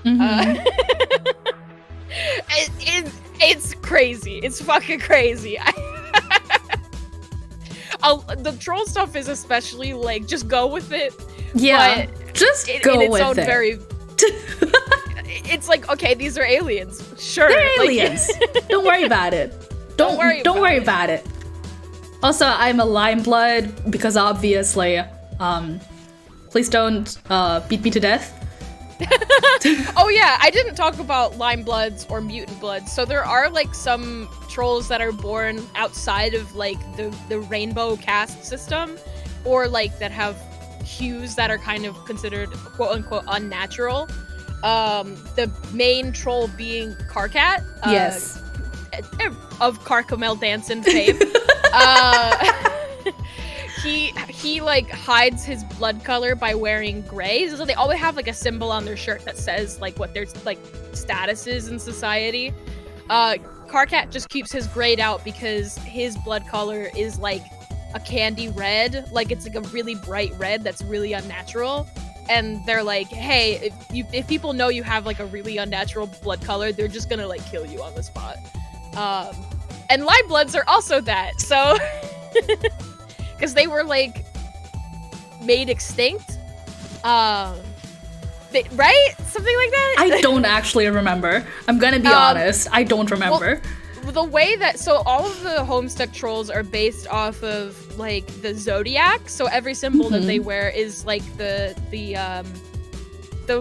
It's crazy. It's fucking crazy. The troll stuff is especially like just go with it. Yeah, but just go with it. It's like, okay, these are aliens. Sure, they're aliens. Don't worry about it. Don't worry about it. Also, I'm a lime blood because obviously, please don't beat me to death. Oh yeah, I didn't talk about lime bloods or mutant bloods. So there are like some trolls that are born outside of like the rainbow caste system, or like that have hues that are kind of considered quote unquote unnatural. The main troll being Karkat. Yes. Of Carcamel Danson fame. He like hides his blood color by wearing gray. So they always have like a symbol on their shirt that says like what their like status is in society. Karkat just keeps his grayed out because his blood color is like a candy red. Like it's like a really bright red that's really unnatural. And they're like, hey, if people know you have like a really unnatural blood color, they're just gonna like kill you on the spot. And lime bloods are also that. So because they were like made extinct, right? Something like that. I don't actually remember. I'm gonna be honest. I don't remember. Well, the way that all of the Homestuck trolls are based off of like the zodiac. So every symbol that they wear is like the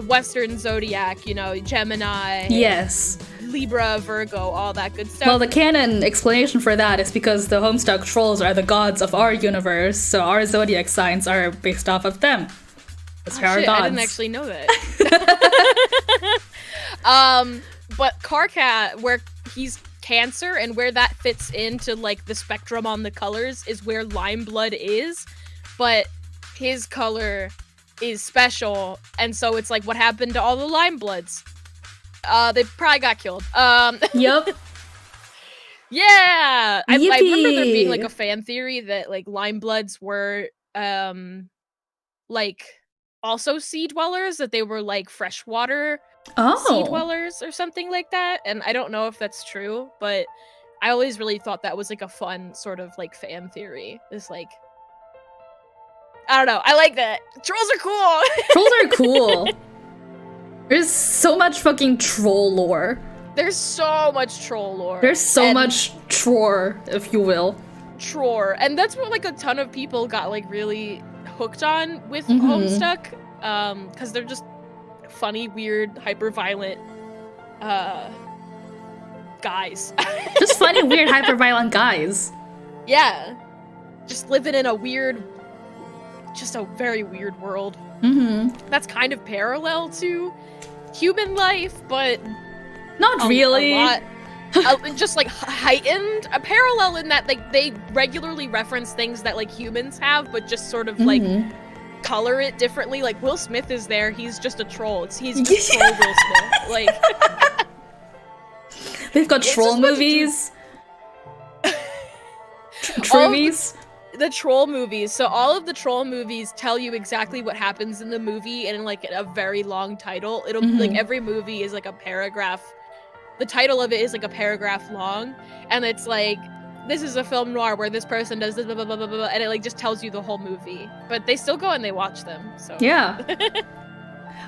Western zodiac. You know, Gemini. Yes. Libra, Virgo, all that good stuff. Well, the canon explanation for that is because the Homestuck trolls are the gods of our universe, so our zodiac signs are based off of them. That's our gods. I didn't actually know that. But Karkat, where he's Cancer, and where that fits into like the spectrum on the colors is where lime blood is, but his color is special, and so it's like what happened to all the lime bloods. They probably got killed. Yep. Yeah. I remember there being like a fan theory that like lime bloods were like also sea dwellers, that they were like freshwater sea dwellers or something like that. And I don't know if that's true, but I always really thought that was like a fun sort of like fan theory. It's like, I don't know. I like that. Trolls are cool. Trolls are cool. There's so much fucking troll lore. There's so much troll lore. There's so much troll, if you will. Troll. And that's what like a ton of people got like really hooked on with Homestuck. Because they're just funny, weird, hyper-violent guys. Just funny, weird, hyper-violent guys. Yeah. Just living in a very weird world. That's kind of parallel to human life, but not really. just like heightened a parallel in that like they regularly reference things that like humans have, but just sort of like color it differently. Like Will Smith is there; he's just a troll. He's just troll Will Smith. Like they've got troll movies. Troomies. The troll movies. So all of the troll movies tell you exactly what happens in the movie in like a very long title. It'll like every movie is like a paragraph. The title of it is like a paragraph long, and it's like, this is a film noir where this person does this, blah, blah, blah, blah, blah, and it like just tells you the whole movie. But they still go and they watch them. So yeah.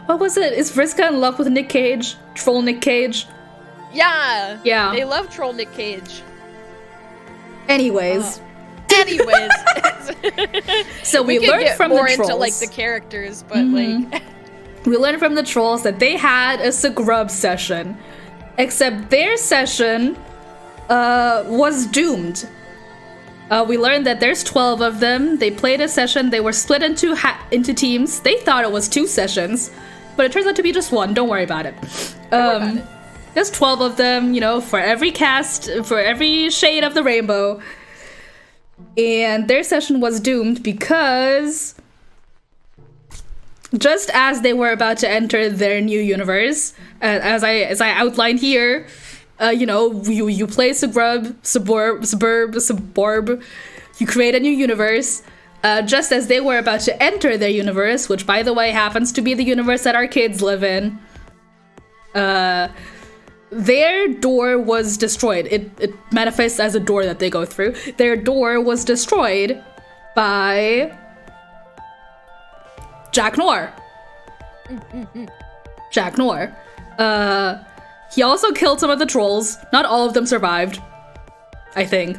What was it? Is Vriska in love with Nick Cage? Troll Nick Cage? Yeah. Yeah. They love troll Nick Cage. Anyways. So we learned from the trolls. Into like the characters, but like we learned from the trolls that they had a scrub session, except their session was doomed. We learned that there's 12 of them. They played a session. They were split into teams. They thought it was 2 sessions, but it turns out to be just 1. Don't worry about it. There's 12 of them, you know, for every cast, for every shade of the rainbow. And their session was doomed because just as they were about to enter their new universe, as I outlined here, you know, you play suburb, you create a new universe. Just as they were about to enter their universe, which by the way happens to be the universe that our kids live in, their door was destroyed. It manifests as a door that they go through. Their door was destroyed by Jack Noir. Jack Noir. He also killed some of the trolls. Not all of them survived, I think.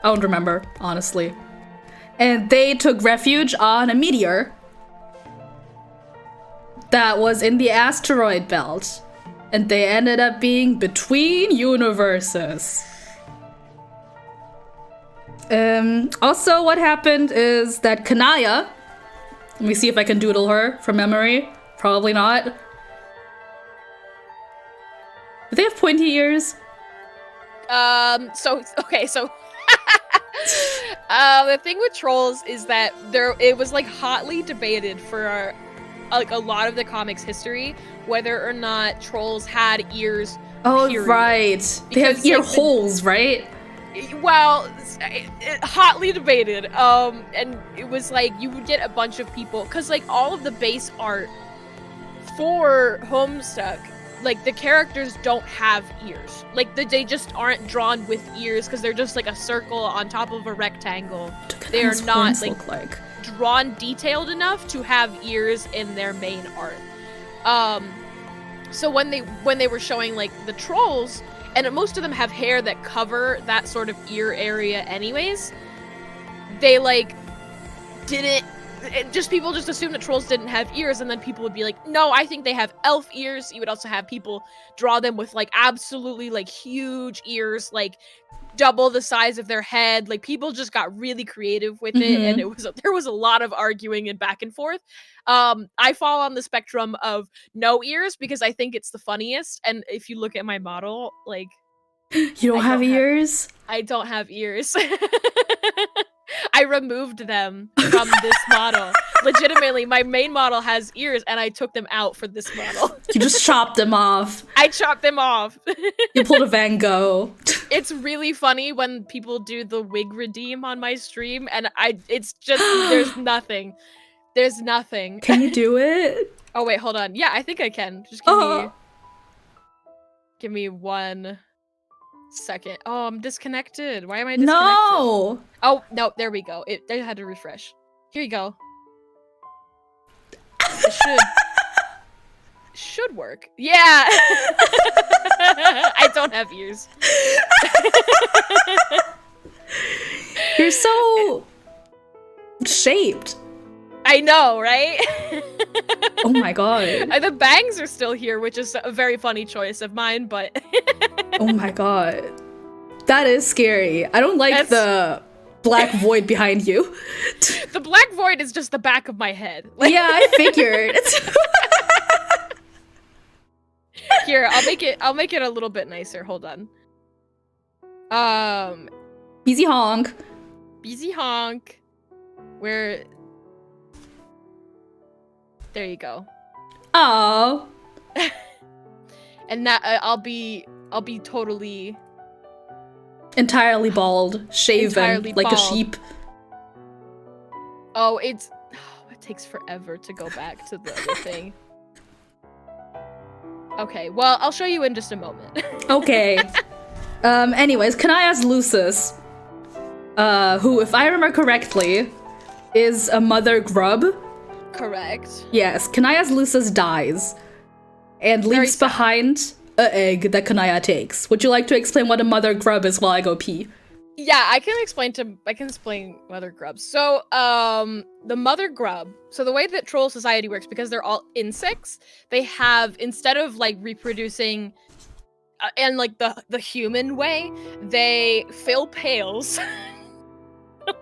I don't remember, honestly. And they took refuge on a meteor that was in the asteroid belt. And they ended up being between universes. Also, what happened is that Kanaya, let me see if I can doodle her from memory. Probably not. Do they have pointy ears? So the thing with trolls is that it was like hotly debated for like a lot of the comics history whether or not trolls had ears. Oh, period. Right. They have ear holes, right? Well, hotly debated. And it was like you would get a bunch of people because like all of the base art for Homestuck, like the characters don't have ears. Like they just aren't drawn with ears because they're just like a circle on top of a rectangle. They are not like drawn detailed enough to have ears in their main art. So when they were showing like the trolls, and most of them have hair that cover that sort of ear area anyways, they like didn't. People just assumed that trolls didn't have ears, and then people would be like, no, I think they have elf ears. You would also have people draw them with like absolutely like huge ears, like double the size of their head. Like people just got really creative with it, and there was a lot of arguing and back and forth. I fall on the spectrum of no ears because I think it's the funniest, and if you look at my model, like you don't have ears? I don't have ears. I removed them from this model. Legitimately, my main model has ears, and I took them out for this model. You just chopped them off. I chopped them off. You pulled a Van Gogh. It's really funny when people do the wig redeem on my stream, and it's just, there's nothing. There's nothing. Can you do it? Oh, wait, hold on. Yeah, I think I can. Just give me 1 second. Oh, I'm disconnected. Why am I disconnected? No! Oh, no, there we go. I had to refresh. Here you go. It should work. Yeah! I don't have ears. You're so shaped. I know, right? Oh my god. The bangs are still here, which is a very funny choice of mine, but... Oh my god. That is scary. I don't like the black void behind you. The black void is just the back of my head. Like... Yeah, I figured. Here, I'll make it a little bit nicer. Hold on. Easy honk. Busy honk. Where? There you go. Oh. And that I'll be totally Entirely bald, shaven, entirely like bald. a sheep. Oh, it takes forever to go back to the other thing. Okay, well, I'll show you in just a moment. Okay. Anyways, can I ask Lucis, who, if I remember correctly, is a mother grub? Correct. Yes. Kanaya Lucis dies and leaves behind an egg that Kanaya takes. Would you like to explain what a mother grub is while I go pee? Yeah, I can explain mother grubs. So, the mother grub. So the way that troll society works, because they're all insects, they have, instead of like reproducing in like the human way, they fill pails.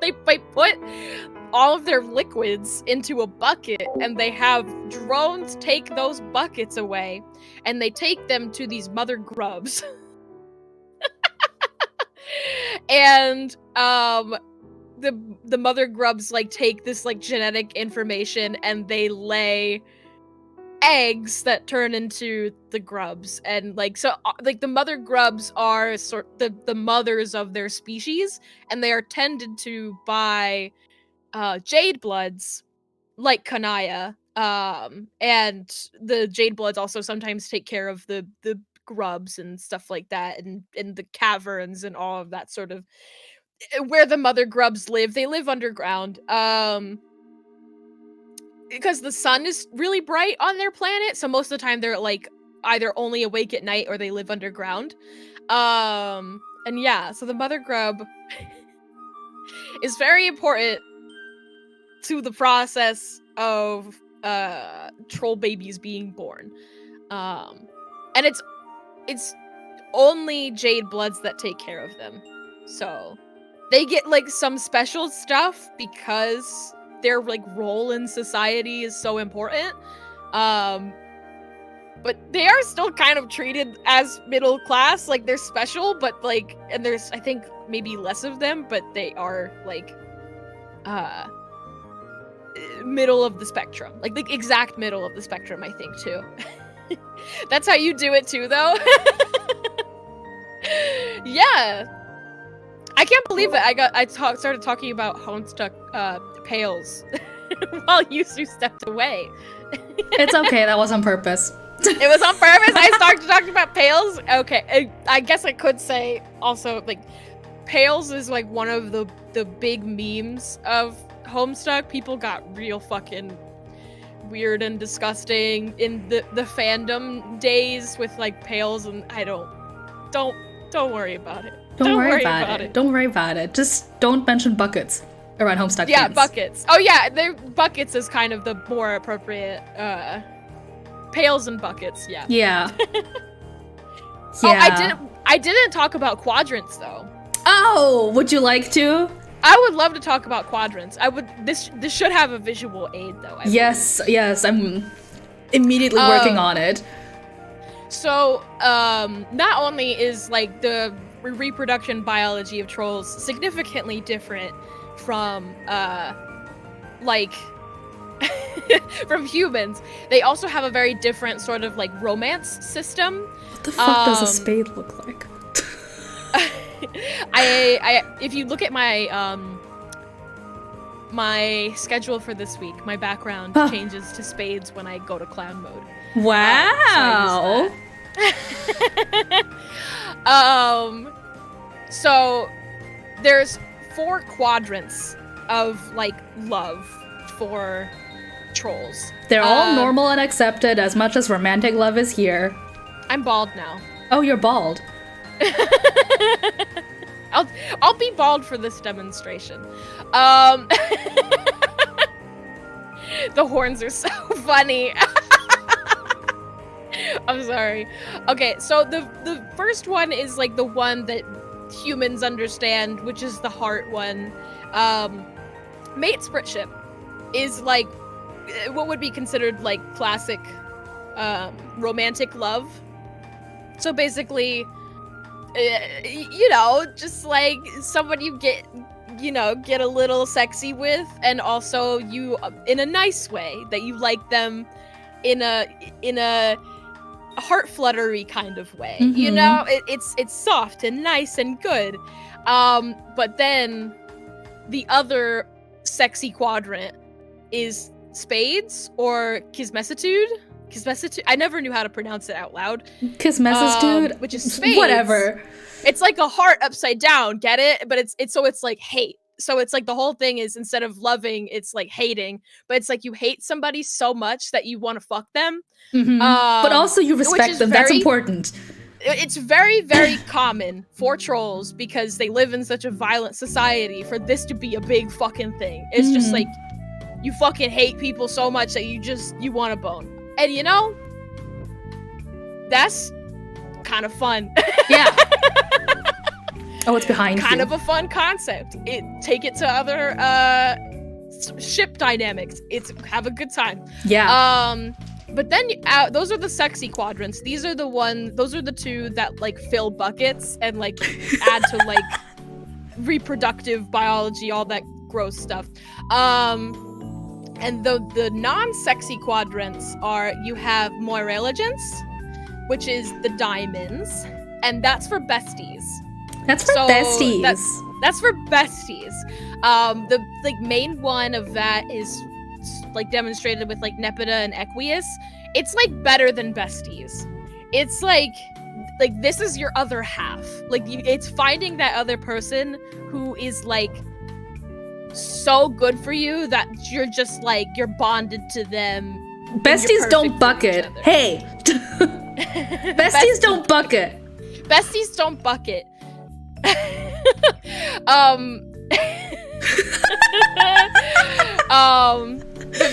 they put all of their liquids into a bucket, and they have drones take those buckets away, and they take them to these mother grubs. And the mother grubs like take this like genetic information, and they lay eggs that turn into the grubs. And like, so like the mother grubs are the mothers of their species, and they are tended to by jade bloods like Kanaya. And the jade bloods also sometimes take care of the grubs and stuff like that, and in the caverns and all of that sort of where the mother grubs live. They live underground. Because the sun is really bright on their planet, so most of the time they're like either only awake at night or they live underground. And yeah, so the mother grub is very important to the process of troll babies being born. And it's only jade bloods that take care of them. So they get like some special stuff because their like role in society is so important. But they are still kind of treated as middle class, like they're special, but like, and there's I think maybe less of them, but they are like middle of the spectrum, like the exact middle of the spectrum, I think too. That's how you do it too, though. Yeah, I can't believe it. I started talking about Homestuck pails while Yusu stepped away. It's okay, that was on purpose. It was on purpose. I started talking about pails. Okay, I guess I could say also like pails is like one of the big memes of Homestuck. People got real fucking weird and disgusting in the fandom days with like pails, and I don't worry about it. Don't worry about it. Don't worry about it. Just don't mention buckets around Homestuck. Yeah, fans. buckets. Oh yeah, buckets is kind of the more appropriate. Pails and buckets. Yeah. Yeah. Oh, I didn't talk about quadrants though. Oh, would you like to? I would love to talk about quadrants. I would. This should have a visual aid though. Yes, I'm immediately working on it. So, not only is like the reproduction biology of trolls significantly different from like from humans, they also have a very different sort of like romance system. What the fuck does a spade look like? I if you look at my my schedule for this week, my background changes to spades when I go to clown mode. Wow. So there's 4 quadrants of like love for trolls. They're all normal and accepted as much as romantic love is here. I'm bald now. Oh, you're bald. I'll be bald for this demonstration. The horns are so funny. I'm sorry. Okay, so the first one is like the one that humans understand, which is the heart one. Mate spritship is like what would be considered like classic romantic love. So basically, you know, just like someone you get, you know, get a little sexy with, and also you in a nice way, that you like them in a heart fluttery kind of way. You know, it's soft and nice and good. But then the other sexy quadrant is spades or kismesitude. I never knew how to pronounce it out loud. Kismesitude, which is spades. Whatever. It's like a heart upside down, get it? But it's like hate. So it's like the whole thing is, instead of loving, it's like hating. But it's like you hate somebody so much that you want to fuck them. But also you respect them. That's important. It's very, very common for trolls, because they live in such a violent society, for this to be a big fucking thing. It's just like, you fucking hate people so much that you want to bone. And you know, that's kind of fun. Yeah. Oh, it's behind you. Kind of a fun concept. Take it to other ship dynamics. Have a good time. Yeah. But then those are the sexy quadrants. Those are the two that like fill buckets and like add to like reproductive biology, all that gross stuff. And the non-sexy quadrants are, you have moirelligence, which is the diamonds, and that's for besties. That's for besties. That's for besties. The like main one of that is like demonstrated with like Nepeta and Equius. It's like better than besties. It's like this is your other half. Like it's finding that other person who is like so good for you that you're just like, you're bonded to them. Besties don't bucket. Hey. Besties don't bucket. Besties don't bucket.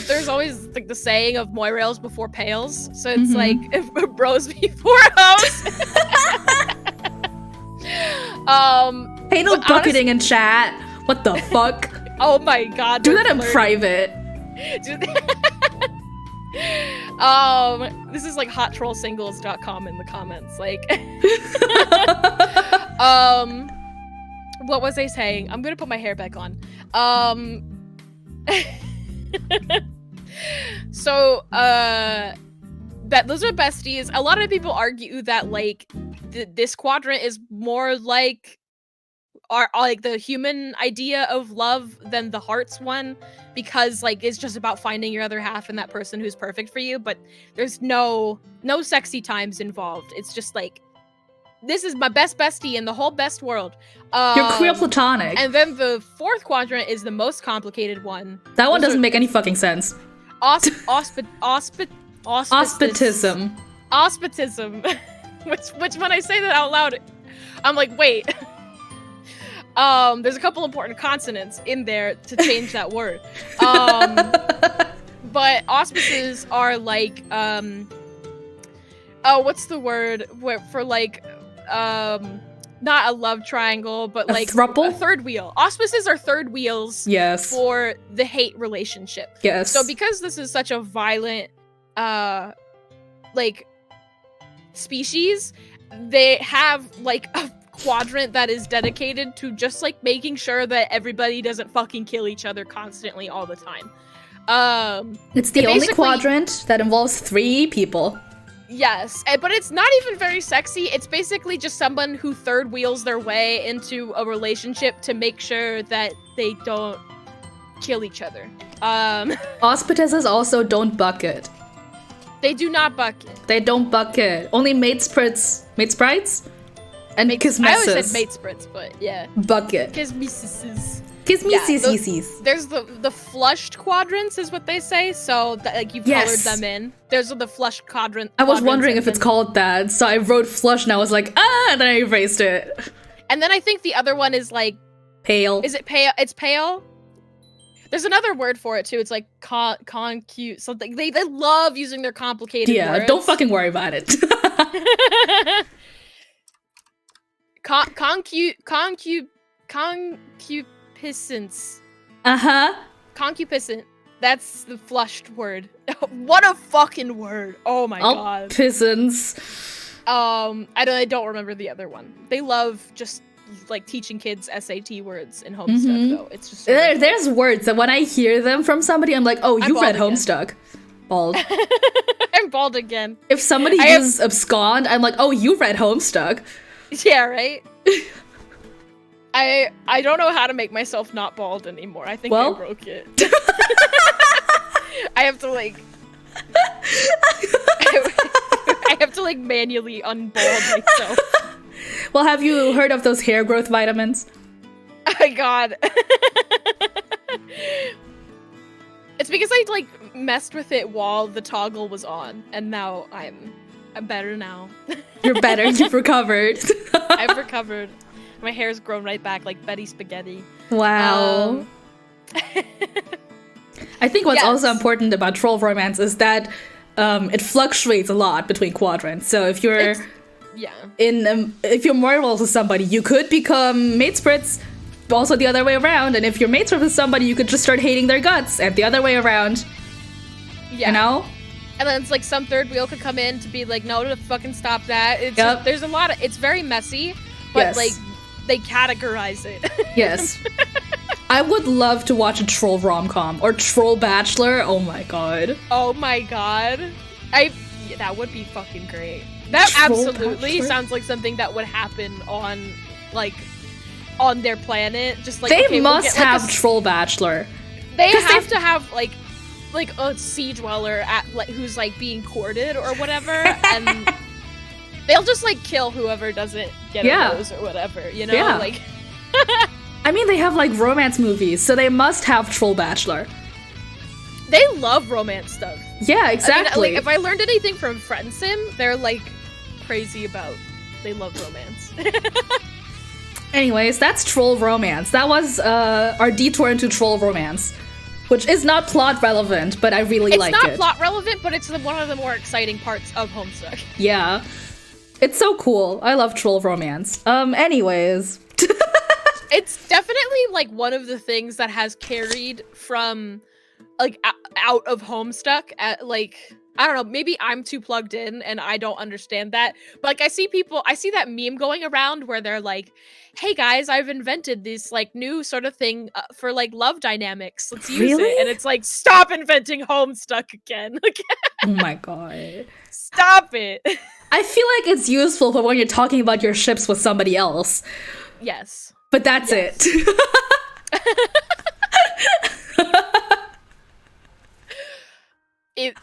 There's always like the saying of moirails before pails, so it's like bros before hoes. Hey, no bucketing in chat. What the fuck? Oh my god. Do that in private. This is like hottrollsingles.com in the comments. Like what was I saying? I'm gonna put my hair back on. So that those are besties. A lot of people argue that like this quadrant is more like like the human idea of love than the hearts one, because like it's just about finding your other half and that person who's perfect for you, but there's no sexy times involved. It's just like, this is my best bestie in the whole best world. You're queer platonic. And then the fourth quadrant is the most complicated one. That one doesn't make any fucking sense. Auspitism. Which when I say that out loud, I'm like, wait. There's a couple important consonants in there to change that word. But auspices are like, what's the word for like, not a love triangle, but like throuple? A third wheel. Auspices are third wheels. Yes. For the hate relationship. Yes. So because this is such a violent, like, species, they have like a quadrant that is dedicated to just like making sure that everybody doesn't fucking kill each other constantly all the time. It's the only quadrant that involves 3 people. Yes, but it's not even very sexy. It's basically just someone who third wheels their way into a relationship to make sure that they don't kill each other. Auspices also don't bucket. They do not bucket. They don't bucket. Only mate sprites and kismeses. I always said mate spritz, but yeah. Bucket. Kismeses. Kismeses. There's the flushed quadrants is what they say, so that, like, you've colored them in. There's the flushed quadrant. I was wondering if it's called that, so I wrote flush and I was like, and then I erased it. And then I think the other one is like... Pale. Is it pale? It's pale? There's another word for it too. It's like concute something. They love using their complicated words. Yeah, don't fucking worry about it. Concupiscence. Uh-huh. Concupiscent. That's the flushed word. What a fucking word. Oh my god. Peasants. I don't remember the other one. They love just like teaching kids SAT words in Homestuck though. It's just there's words that when I hear them from somebody, I'm like, oh, you read again. Homestuck. Bald. I'm bald again. If somebody uses abscond, I'm like, oh, you read Homestuck. Yeah, right? I don't know how to make myself not bald anymore. I think I broke it. I have to like I have to like manually unbald myself. Well, have you heard of those hair growth vitamins? Oh my god. It's because I like messed with it while the toggle was on, and now I'm better now. You're better. You've recovered. I've recovered. My hair's grown right back like Betty Spaghetti. Wow. I think what's also important about troll romance is that it fluctuates a lot between quadrants. So if you're if you're mortal to somebody, you could become mate sprits. Also the other way around, and if you're mates with somebody, you could just start hating their guts, and the other way around. Yeah. You know? And then it's like some third wheel could come in to be like, no, to fucking stop that. It's just, there's a lot of, it's very messy, but like, they categorize it. Yes. I would love to watch a troll rom-com, or troll bachelor, oh my god. Oh my god. That would be fucking great. That Troll absolutely bachelor? sounds like something that would happen on, like, on their planet. Just like they must have troll bachelor. They have to have like a sea dweller who's like being courted or whatever, and they'll just like kill whoever doesn't get a rose or whatever, you know? Yeah. Like I mean, they have like romance movies, so they must have troll bachelor. They love romance stuff. Yeah, exactly. I mean, like, if I learned anything from Friend Sim, they're like crazy about. They love romance. Anyways, that's troll romance. That was our detour into troll romance, which is not plot relevant, but I really like it. It's not plot relevant, but it's one of the more exciting parts of Homestuck. Yeah. It's so cool. I love troll romance. Anyways. It's definitely like one of the things that has carried from like out of Homestuck at like, I don't know, maybe I'm too plugged in and I don't understand that. But like I see that meme going around where they're like, hey guys, I've invented this like new sort of thing for like love dynamics. Let's use it. And it's like, stop inventing Homestuck again. Oh my god. Stop it. I feel like it's useful for when you're talking about your ships with somebody else. Yes. But that's it.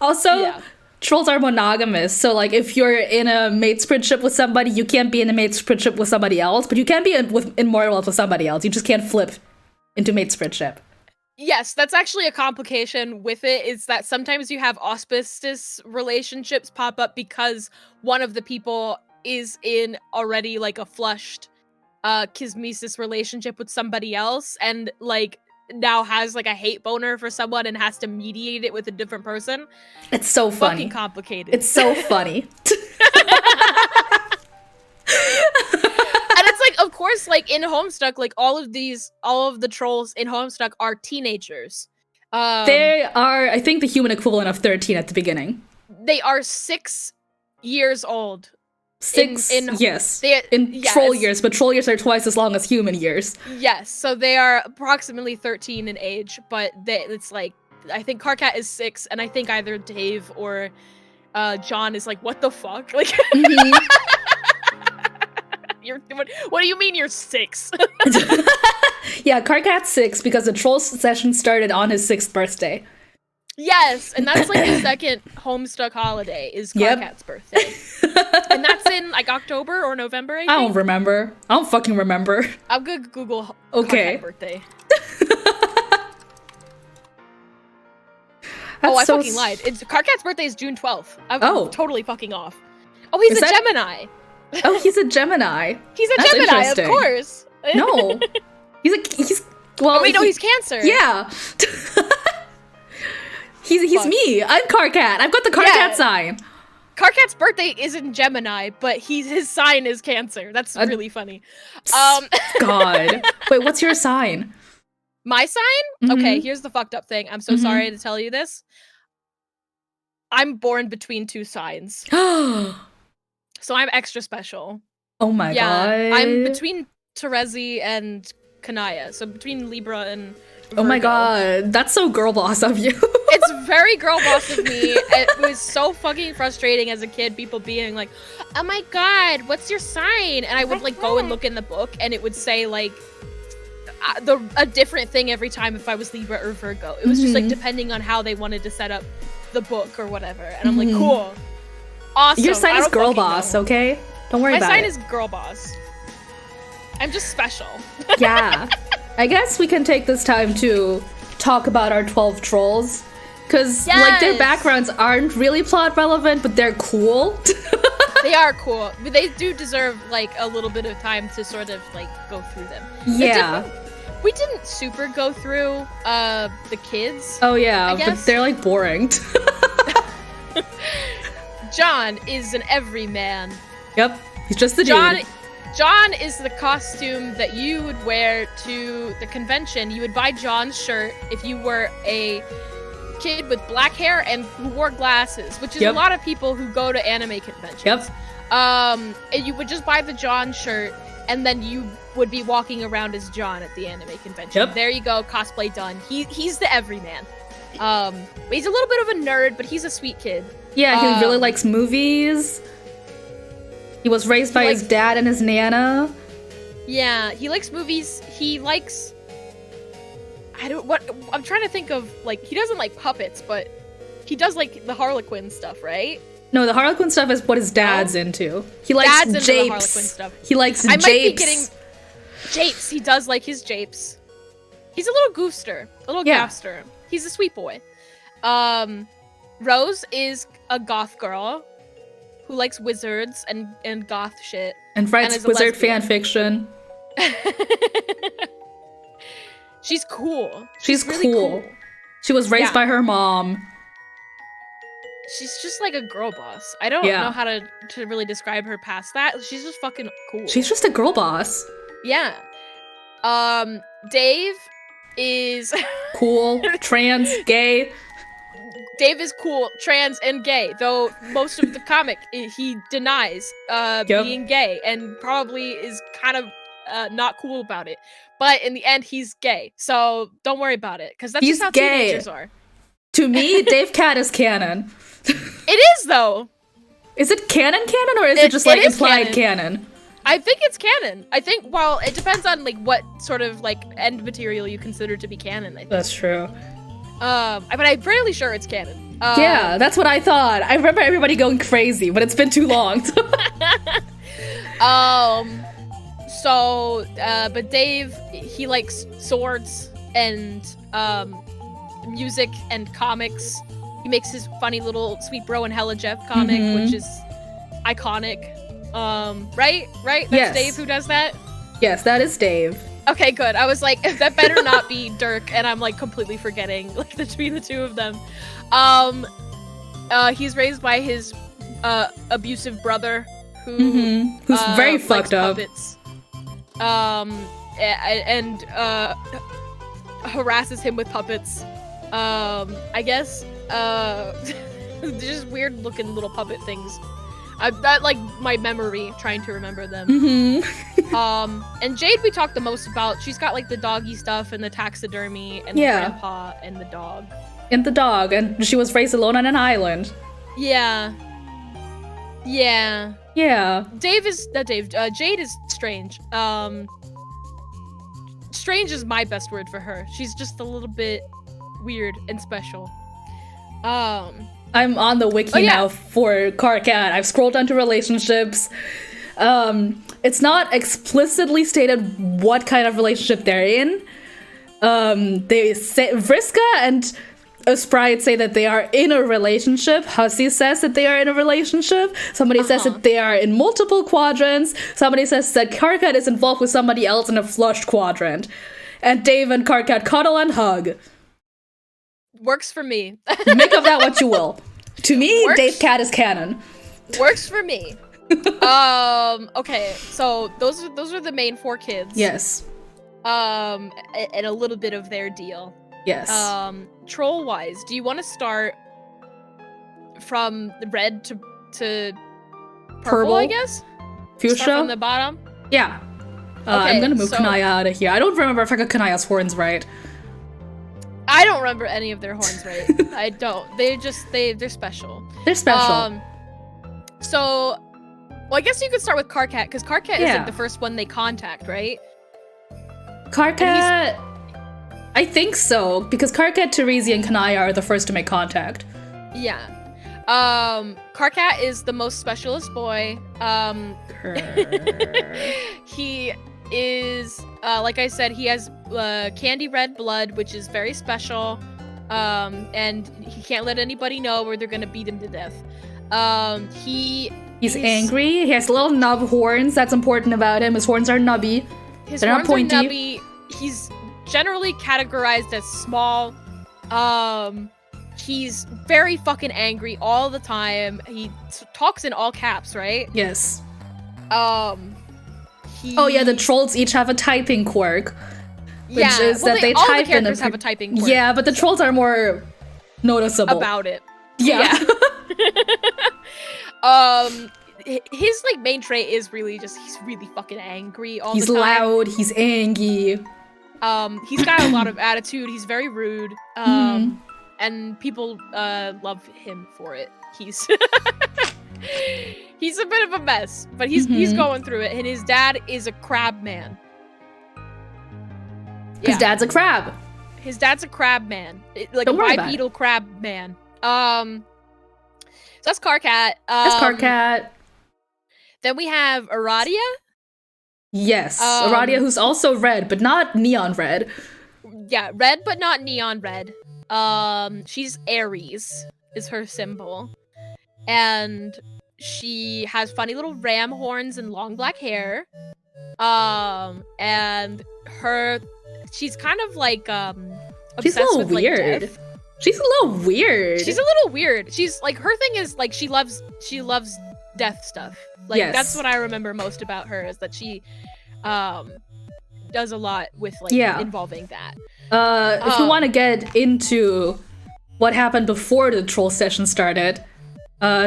Also, trolls are monogamous, so like if you're in a mate spritship with somebody, you can't be in a mate spritship with somebody else, but you can be in more love with somebody else. You just can't flip into mate spritship. Yes, that's actually a complication with it, is that sometimes you have auspicious relationships pop up because one of the people is in already like a flushed kismesis relationship with somebody else, and like now has like a hate boner for someone and has to mediate it with a different person. It's so funny. Fucking complicated. It's so funny. And it's like, of course, like in Homestuck, like all of the trolls in Homestuck are teenagers. They are, I think, the human equivalent of 13 at the beginning. They are 6 years old. Yes. Troll years, but troll years are twice as long as human years. Yes, so they are approximately 13 in age, but it's like, I think Carcat is 6, and I think either Dave or John is like, what the fuck? Like, what do you mean you're 6? Yeah, Carcat's 6 because the troll session started on his 6th birthday. Yes, and that's like the second Homestuck holiday is Carcat's birthday. And that's in like October or November, I think. I don't remember. I don't fucking remember. I'm gonna Google Carcat birthday. I fucking lied. Carcat's birthday is June 12th. I'm totally fucking off. Oh, he's a Gemini. Oh, he's a Gemini. He's a Gemini, of course. No. He's well, wait, no, he's Cancer. Yeah. He's me. I'm Carcat. I've got the Carcat sign. Carcat's birthday isn't Gemini, but his sign is Cancer. That's really funny. God. Wait, what's your sign? My sign? Okay, here's the fucked up thing. I'm so sorry to tell you this. I'm born between two signs. So I'm extra special. Oh my god. I'm between Terezi and Kanaya. So between Libra and Virgo. Oh my god. That's so girl boss of you. It's very girl boss of me. It was so fucking frustrating as a kid, people being like, oh my god, what's your sign? And I would like go and look in the book and it would say like a different thing every time if I was Libra or Virgo. It was just like depending on how they wanted to set up the book or whatever. And I'm like, cool. Awesome. Your sign is girl boss, okay? Don't worry about it. My sign is girl boss. I'm just special. Yeah. I guess we can take this time to talk about our 12 trolls. Because, like, their backgrounds aren't really plot relevant, but they're cool. They are cool. But they do deserve, like, a little bit of time to sort of, like, go through them. Yeah. We didn't super go through, the kids. Oh, yeah, but they're, like, boring. John is an everyman. Yep, he's just the dude. John is the costume that you would wear to the convention. You would buy John's shirt if you were a kid with black hair and who wore glasses, which is a lot of people who go to anime conventions. Yep. And you would just buy the John shirt, and then you would be walking around as John at the anime convention. Yep. There you go, cosplay done. He's the everyman. He's a little bit of a nerd, but he's a sweet kid. Yeah, he really likes movies. He was raised by his dad and his nana. Yeah, he likes movies. He likes... I'm trying to think of, like, he doesn't like puppets, but he does like the Harlequin stuff, right? No, the Harlequin stuff is what his dad's into. He likes Dad's into the japes. Harlequin stuff. He likes japes. I might be getting japes. He does like his japes. He's a little goofster, a little gaffster. He's a sweet boy. Rose is a goth girl who likes wizards and goth shit. And writes wizard fan fiction. She's cool. She's really cool. She was raised by her mom. She's just like a girl boss. I don't know how to really describe her past that. She's just fucking cool. She's just a girl boss. Yeah. Dave is cool, trans, gay. Dave is cool, trans, and gay, though most of the comic he denies being gay and probably is kind of not cool about it. But in the end, he's gay, so don't worry about it, because that's just how teenagers are. To me, Dave Cat is canon. It is, though. Is it canon, or is it just like implied canon? I think it's canon. I think, well, it depends on like what sort of like end material you consider to be canon. I think. That's true. But I'm fairly sure it's canon. Yeah, that's what I thought. I remember everybody going crazy, but it's been too long. But Dave, he likes swords and music and comics. He makes his funny little Sweet Bro and Hella Jeff comic, which is iconic. Right? That's Dave who does that? Yes, that is Dave. Okay, good. I was like, that better not be Dirk, and I'm like completely forgetting like between the two of them. He's raised by his abusive brother who's very fucked up. Puppets, and harasses him with puppets. I guess just weird looking little puppet things. That like my memory trying to remember them. And Jade we talked the most about. She's got like the doggy stuff and the taxidermy and the grandpa and the dog. And she was raised alone on an island. Yeah. Jade is strange. Strange is my best word for her. She's just a little bit weird and special. I'm on the wiki now for Karkat. I've scrolled down to relationships. It's not explicitly stated what kind of relationship they're in. They say Vriska and Sprite say that they are in a relationship. Hussey says that they are in a relationship. Somebody says that they are in multiple quadrants. Somebody says that Karkat is involved with somebody else in a flushed quadrant. And Dave and Karkat cuddle and hug. Works for me. Make of that what you will. To me, Dave Cat is canon. Works for me. Okay, so those are the main four kids. Yes. and a little bit of their deal. Yes. Troll wise, do you want to start from red to purple, I guess? Fuchsia? Start from the bottom? Yeah. Okay, I'm gonna move Kanaya out of here. I don't remember if I got Kanaya's horns right. I don't remember any of their horns right. I don't. They're special. They're special. So, well, I guess you could start with Karkat, because Karkat is like the first one they contact, right? Karkat... I think so, because Karkat, Teresi, and Kanaya are the first to make contact. Yeah. Karkat is the most specialist boy. He is, like I said, he has candy red blood, which is very special. And he can't let anybody know or they're gonna beat him to death. He's angry. He has little nub horns. That's important about him. His horns are nubby. They're not pointy. Are nubby. He's generally categorized as small. He's very fucking angry all the time. He talks in all caps, right? Yes. Oh yeah, the trolls each have a typing quirk. Which is that they all type the characters have a typing quirk. Yeah, but the trolls are more noticeable about it. Yeah. His like main trait is really just he's really fucking angry all the time. He's loud, he's angry. He's got a lot of attitude, he's very rude. And people love him for it. He's he's a bit of a mess, but he's going through it, and his dad is a crab man. Yeah. His dad's a crab. His dad's a crab man. Like a bipedal crab man. So that's Karkat. That's Karkat. Then we have Aradia. Yes, Aradia, who's also red, but not neon red. Yeah, red, but not neon red. She's Aries, is her symbol. And she has funny little ram horns and long black hair. And she's kind of like, she's a little with, weird. Like, she's a little weird. She's a little weird. She's like, her thing is like, she loves death stuff. Like, that's what I remember most about her, is that she, does a lot with like involving that. If you want to get into what happened before the troll session started,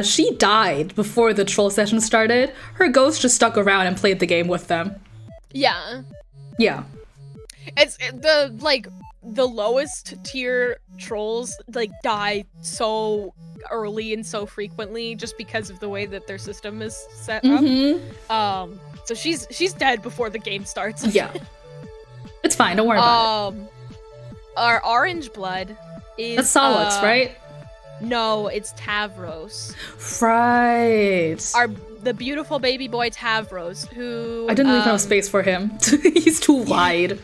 she died before the troll session started. Her ghost just stuck around and played the game with them. Yeah. Yeah. It's the lowest tier trolls like die so early and so frequently just because of the way that their system is set up. So she's dead before the game starts. Yeah. It's fine, don't worry about it. Our orange blood is that's Solix, right? No, it's Tavros. Right. The beautiful baby boy Tavros, who I didn't leave enough space for him. He's too wide.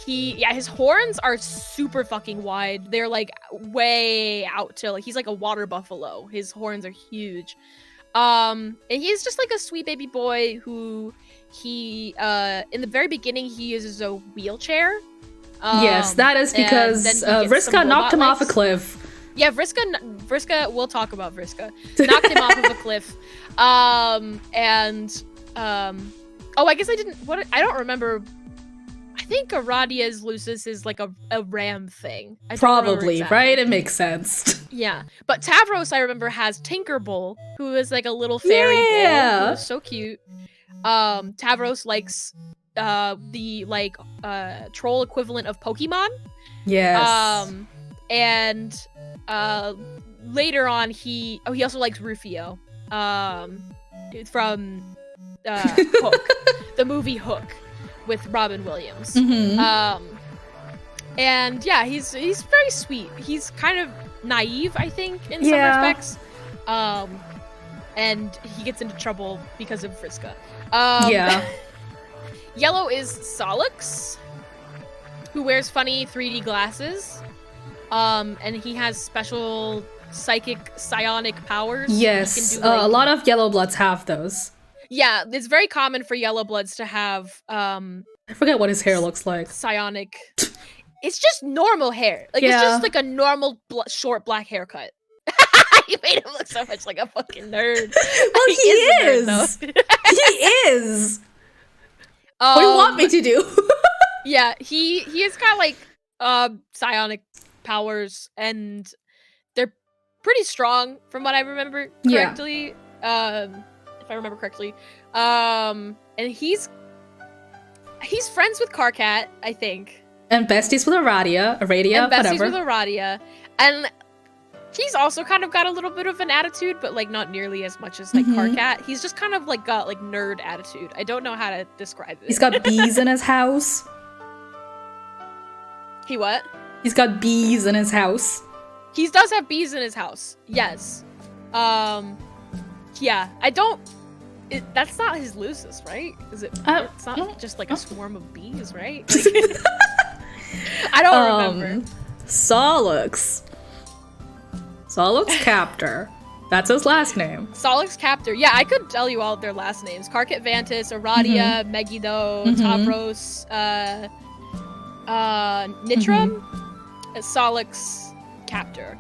His horns are super fucking wide. They're like way out to like he's like a water buffalo. His horns are huge. And he's just like a sweet baby boy who he in the very beginning he uses a wheelchair. Yes, that is because Vriska knocked him off a cliff. Yeah, Vriska, we'll talk about Vriska. Knocked him off of a cliff. I guess I don't remember. I think Aradia's Lucis is like a ram thing. Probably, exactly. Right? It makes sense. Yeah. But Tavros, I remember, has Tinkerbull, who is like a little fairy bull. Who's so cute. Tavros likes the like troll equivalent of Pokemon. Yes. And later on he also likes Rufio. From Hook. The movie Hook. With Robin Williams. And yeah, he's very sweet. He's kind of naive, I think, in some respects. And he gets into trouble because of Vriska. Yellow is Solix, who wears funny 3D glasses. And he has special psychic psionic powers. Yes, he can do, like, a lot of yellow bloods have those. Yeah, it's very common for yellow bloods to have I forget what his hair looks like. Psionic. It's just normal hair. Like it's just like a normal short black haircut. You made him look so much like a fucking nerd. Well, he is. He is. What do you want me to do? Yeah, he has got like psionic powers, and they're pretty strong from what I remember Yeah. correctly. If I remember correctly. And he's friends with Karkat, I think. And besties with Aradia, And besties whatever. with Aradia. And he's also kind of got a little bit of an attitude, but like not nearly as much as like Karkat. He's just kind of like got like nerd attitude. I don't know how to describe it. He's got bees in his house. He what? He's got bees in his house. He does have bees in his house. Yes. Yeah. I don't. That's not his Lucis, right? Is it? It's not just like a swarm of bees, right? Like, I don't remember. Solux Captor. That's his last name. Solix Captor. Yeah, I could tell you all of their last names. Karkat Vantis, Aradia, Megiddo, Tavros, Nitram, Solix Captor.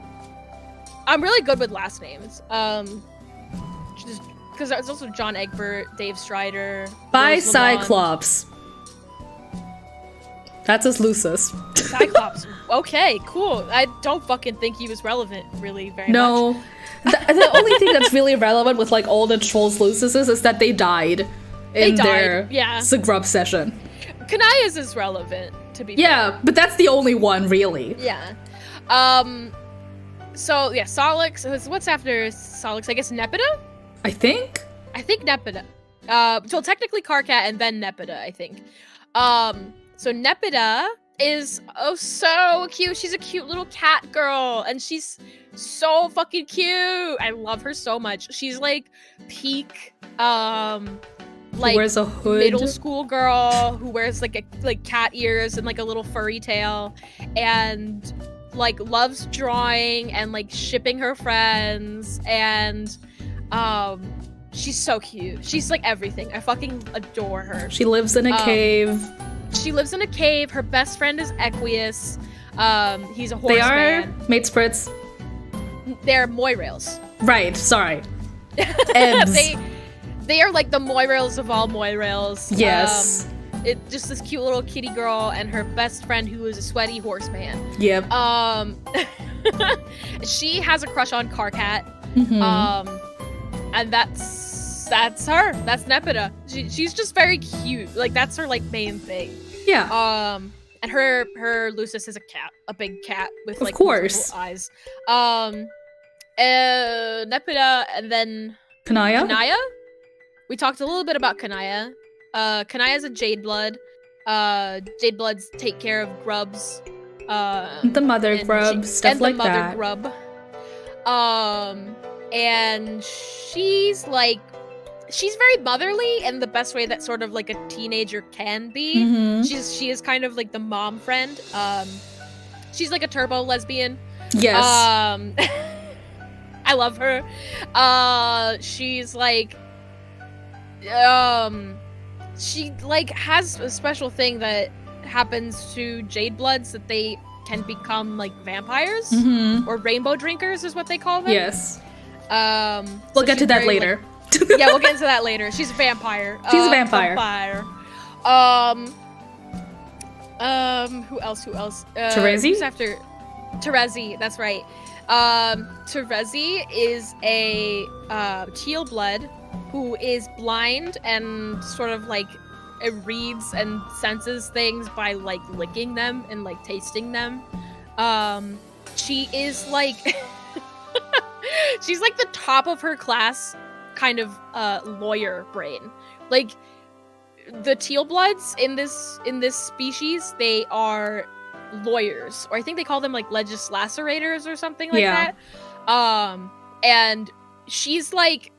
I'm really good with last names. Just because there's also John Egbert, Dave Strider. By Rose Lamont. Cyclops. That's his Lucis. Cyclops. Okay, cool. I don't fucking think he was relevant really very much. No. The only thing that's really relevant with like all the trolls Lucises is that they died in their Sigrub session. Kanaya's is relevant, to be Yeah, fair. but that's the only one, really. Yeah. So, yeah, Solix. What's after Solix? I guess Nepeta? I think Nepeta. So technically Karkat and then Nepeta, I think. So Nepeta is so cute. She's a cute little cat girl, and she's so fucking cute. I love her so much. She's like peak like wears a hood. middle school girl who wears like cat ears and like a little furry tail, and like loves drawing and like shipping her friends, and she's so cute. She's like everything. I fucking adore her. She lives in a cave. She lives in a cave. Her best friend is Equius. He's a horseman. They are mate spritz. They're Moirails. Right, sorry. Ebs. They are like the Moirails of all Moirails. Yes. It's just this cute little kitty girl and her best friend who is a sweaty horseman. Yep. She has a crush on Karkat. And that's her. That's Nepeta. She's just very cute. Like that's her like main thing. Yeah. And her Lucis is a cat, a big cat with like of course eyes. Nepeta, and then Kanaya. We talked a little bit about Kanaya. Kanaya's a Jade Blood. Jade Bloods take care of grubs. The mother grub, stuff like that. And the mother grub. And she's very motherly in the best way that sort of like a teenager can be. She is kind of like the mom friend. She's like a turbo lesbian. Yes. I love her. She's like she like has a special thing that happens to Jade Bloods that they can become like vampires or rainbow drinkers is what they call them. Yes. We'll get to that later. Yeah, we'll get into that later. She's a vampire. She's a vampire. Who else? Terezi? Who's after Terezi? That's right. Terezi is a teal blood who is blind and sort of like it reads and senses things by like licking them and like tasting them. She is like she's like the top of her class kind of lawyer brain. Like the teal bloods in this species, they are lawyers, or I think they call them like legislaturators or something like that. And she's like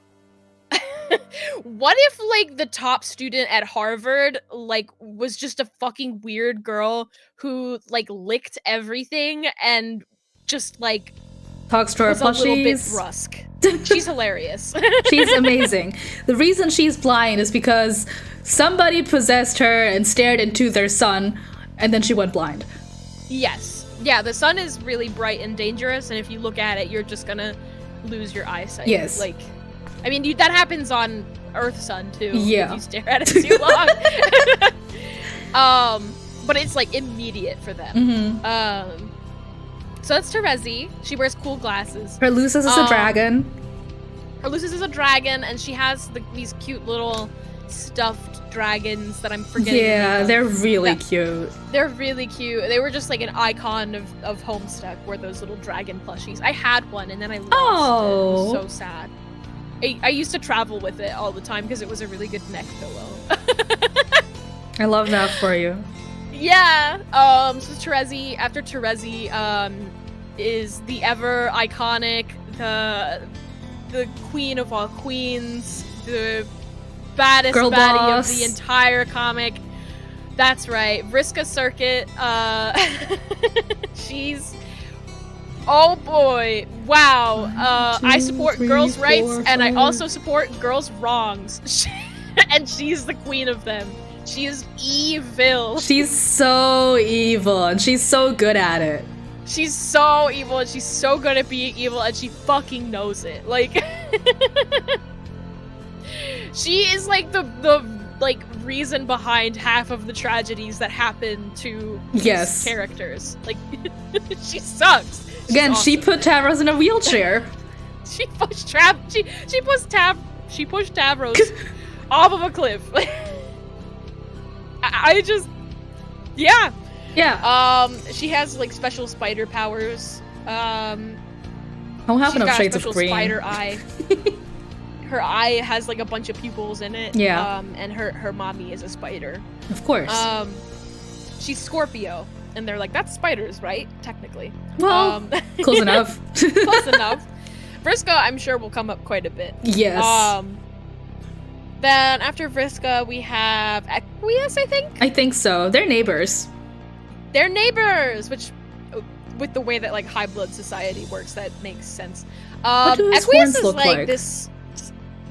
what if like the top student at Harvard like was just a fucking weird girl who like licked everything and just like talks to her was a little bit plushies. brusque. She's hilarious. She's amazing. The reason she's blind is because somebody possessed her and stared into their sun, and then she went blind. Yes. Yeah, the sun is really bright and dangerous, and if you look at it, you're just gonna lose your eyesight. Yes. Like, I mean, that happens on Earth Sun, too. Yeah. If you stare at it too long. but it's like immediate for them. Mm-hmm. So that's Terezi. She wears cool glasses. Her Lucis is a dragon. Her Lucis is a dragon, and she has these cute little stuffed dragons that I'm forgetting. Yeah, they're really cute. They're really cute. They were just like an icon of Homestuck, were those little dragon plushies. I had one, and then I lost it. It was so sad. I used to travel with it all the time because it was a really good neck pillow. I love that for you. Yeah. So Terezi, after Terezi, is the ever iconic, the queen of all queens, the baddest Girl baddie boss of the entire comic. That's right, Vriska Circuit. She's, oh boy, wow. I support girls' rights, and I also support girls' wrongs. And she's the queen of them. She is evil. She's so evil, and she's so good at it. She's so evil, and she's so good at being evil, and she fucking knows it. Like, she is like the like reason behind half of the tragedies that happen to these characters. Like, she sucks. Again, awesome. She put Tavros in a wheelchair. She pushed she pushed Tavros off of a cliff. I just, yeah. She has like special spider powers. What happened to Shades of Green? Spider eye. Her eye has like a bunch of pupils in it. Yeah. And her mommy is a spider. Of course. She's Scorpio, and they're like, that's spiders, right? Technically. Well, close enough. Close enough. Vriska, I'm sure, will come up quite a bit. Yes. Then after Vriska, we have Equius, I think? I think so. They're neighbors. They're neighbors, which, with the way that like high blood society works, that makes sense. What do his Equius horns is look like this.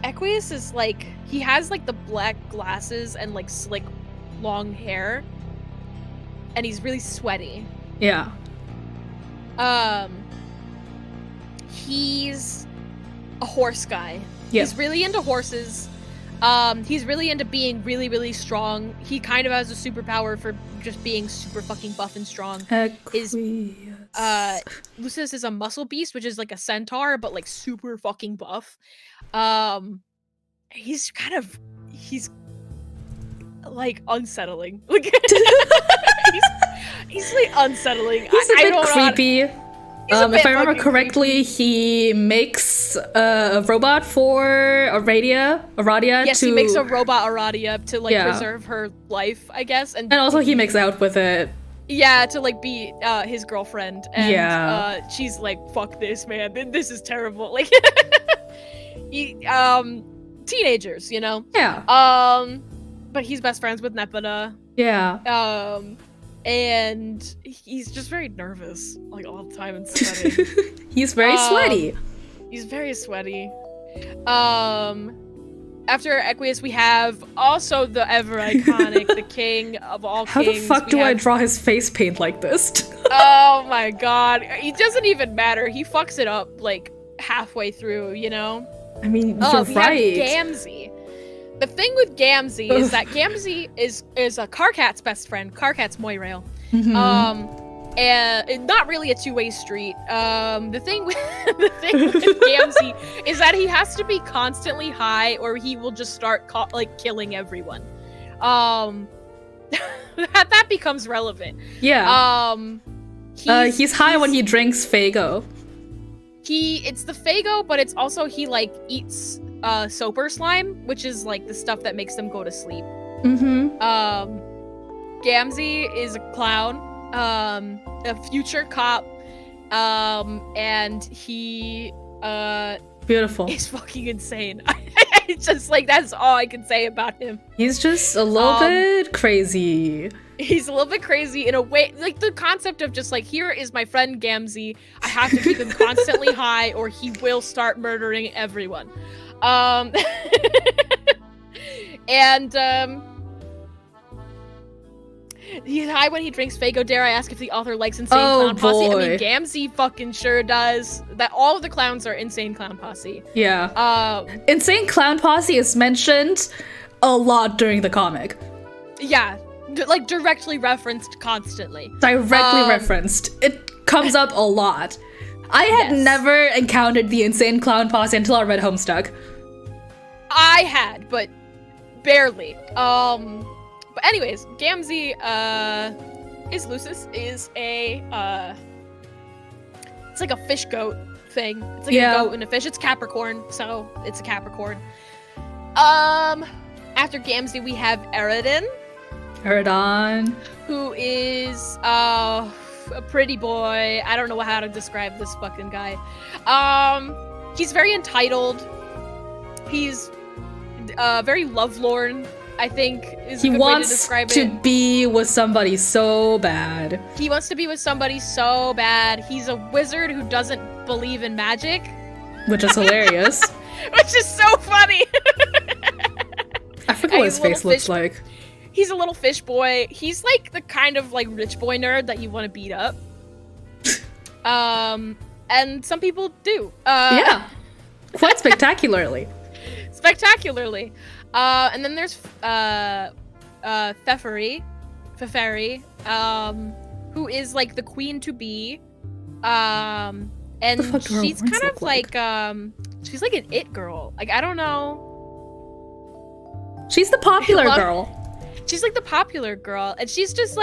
Equius is like, he has like the black glasses and like slick long hair, and he's really sweaty. Yeah. He's a horse guy. Yeah. He's really into horses. He's really into being really, really strong. He kind of has a superpower for just being super fucking buff and strong. His Lucis is a muscle beast, which is like a centaur, but like super fucking buff. He's like unsettling. Like he's like unsettling. He's a bit creepy. If I remember correctly, he makes a robot for Aradia. Yes, he makes a robot Aradia to like preserve her life, I guess, and also he makes out with it. Yeah, to like be his girlfriend, and she's like, "Fuck this, man! This is terrible." Like, teenagers, you know. Yeah. But he's best friends with Nepeta. Yeah. And he's just very nervous, like all the time, and sweating. He's very sweaty. He's very sweaty. After Equius, we have also the ever iconic, the king of all kings. How the fuck do I draw his face paint like this? Oh my god. It doesn't even matter. He fucks it up, like, halfway through, you know? I mean, you're right. Gamzee. The thing with Gamzee is that Gamzee is a Karkat's best friend. Karkat's Moirail. And not really a two-way street. The thing with Gamzee is that he has to be constantly high, or he will just start killing everyone. That becomes relevant. Yeah. He's high when he drinks Faygo. It's the Faygo, but it's also he like eats Soper slime, which is like the stuff that makes them go to sleep. Gamzee is a clown, a future cop, and he beautiful. He's fucking insane. It's just like, that's all I can say about him. He's just a little bit crazy. He's a little bit crazy in a way, like the concept of just like, here is my friend Gamzee. I have to keep him constantly high, or he will start murdering everyone. He's high when he drinks Faygo. Dare I ask if the author likes Insane Clown Posse? I mean, Gamzee fucking sure does. That all of the clowns are Insane Clown Posse. Yeah. Insane Clown Posse is mentioned a lot during the comic. Yeah. like directly referenced constantly. Directly referenced. It comes up a lot. I had never encountered the insane clown posse until I read Homestuck. I had, but barely. But anyways, Gamzee, is Lucis, is a, it's like a fish goat thing. It's like a goat and a fish. It's Capricorn, so it's a Capricorn. After Gamzee, we have Eridan. Who is, a pretty boy. I don't know how to describe this fucking guy. He's very entitled. He's, very lovelorn, I think, is a good way to describe it. He wants to be with somebody so bad. He wants to be with somebody so bad. He's a wizard who doesn't believe in magic. Which is hilarious. Which is so funny. I forget what his face looks like. He's a little fish boy. He's like the kind of like rich boy nerd that you want to beat up. And some people do. Yeah. Quite spectacularly. Spectacularly. And then there's Theferi, who is like the queen to be. And she's kind of like she's like an it girl. Like, I don't know. She's the popular girl. She's like the popular girl, and she's just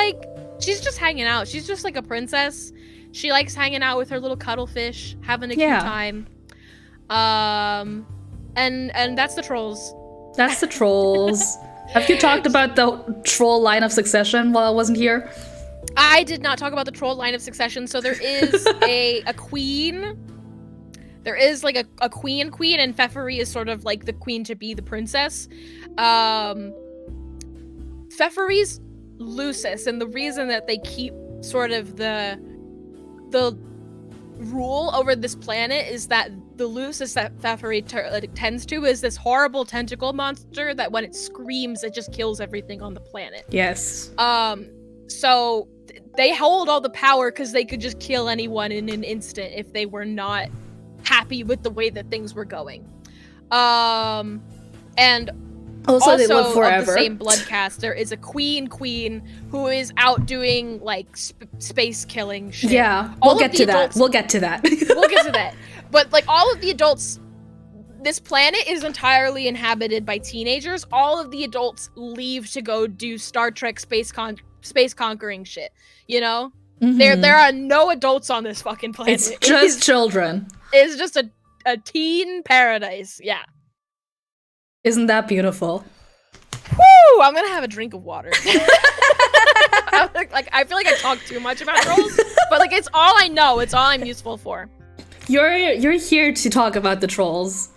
hanging out. She's just like a princess. She likes hanging out with her little cuttlefish, having a cute time. And that's the trolls. That's the trolls. Have you talked about the troll line of succession while I wasn't here? I did not talk about the troll line of succession. So there is a queen. There is like a queen, and Theferi is sort of like the queen to be the princess. Theferi's Lucis, and the reason that they keep sort of the rule over this planet is that the Lucis that Theferi tends to is this horrible tentacle monster that when it screams, it just kills everything on the planet. Yes. So they hold all the power because they could just kill anyone in an instant if they were not happy with the way that things were going. And also they live forever. Of the same blood cast, there is a queen who is out doing like space killing shit. Yeah, we'll get to that. We'll get to that. But like all of the adults, this planet is entirely inhabited by teenagers. All of the adults leave to go do Star Trek space conquering shit. You know, there are no adults on this fucking planet. It's just children. It's just a teen paradise. Yeah. Isn't that beautiful? Woo! I'm gonna have a drink of water. I feel like I talk too much about trolls, but like it's all I know. It's all I'm useful for. You're here to talk about the trolls.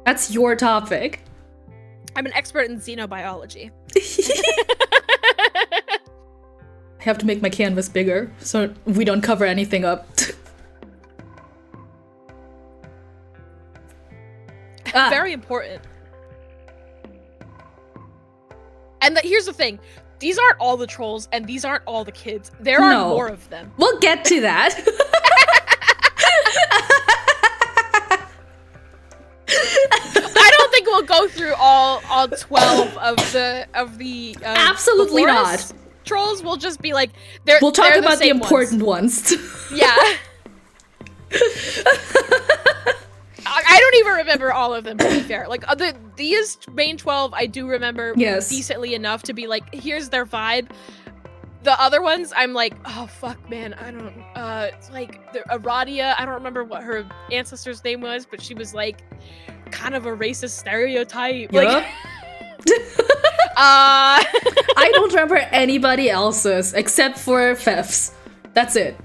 That's your topic. I'm an expert in xenobiology. I have to make my canvas bigger so we don't cover anything up. Very important. And here's the thing. These aren't all the trolls, and these aren't all the kids. There are more of them. We'll get to that. I don't think we'll go through all 12 of the absolutely not. Trolls will just be like we'll talk they're about the important ones. Yeah. I don't even remember all of them, to be fair. Like, these main 12, I do remember decently enough to be like, here's their vibe. The other ones, I'm like, oh, fuck, man, I don't, it's like, Aradia, I don't remember what her ancestor's name was, but she was, like, kind of a racist stereotype. Yep. Like, I don't remember anybody else's, except for Fef's. That's it.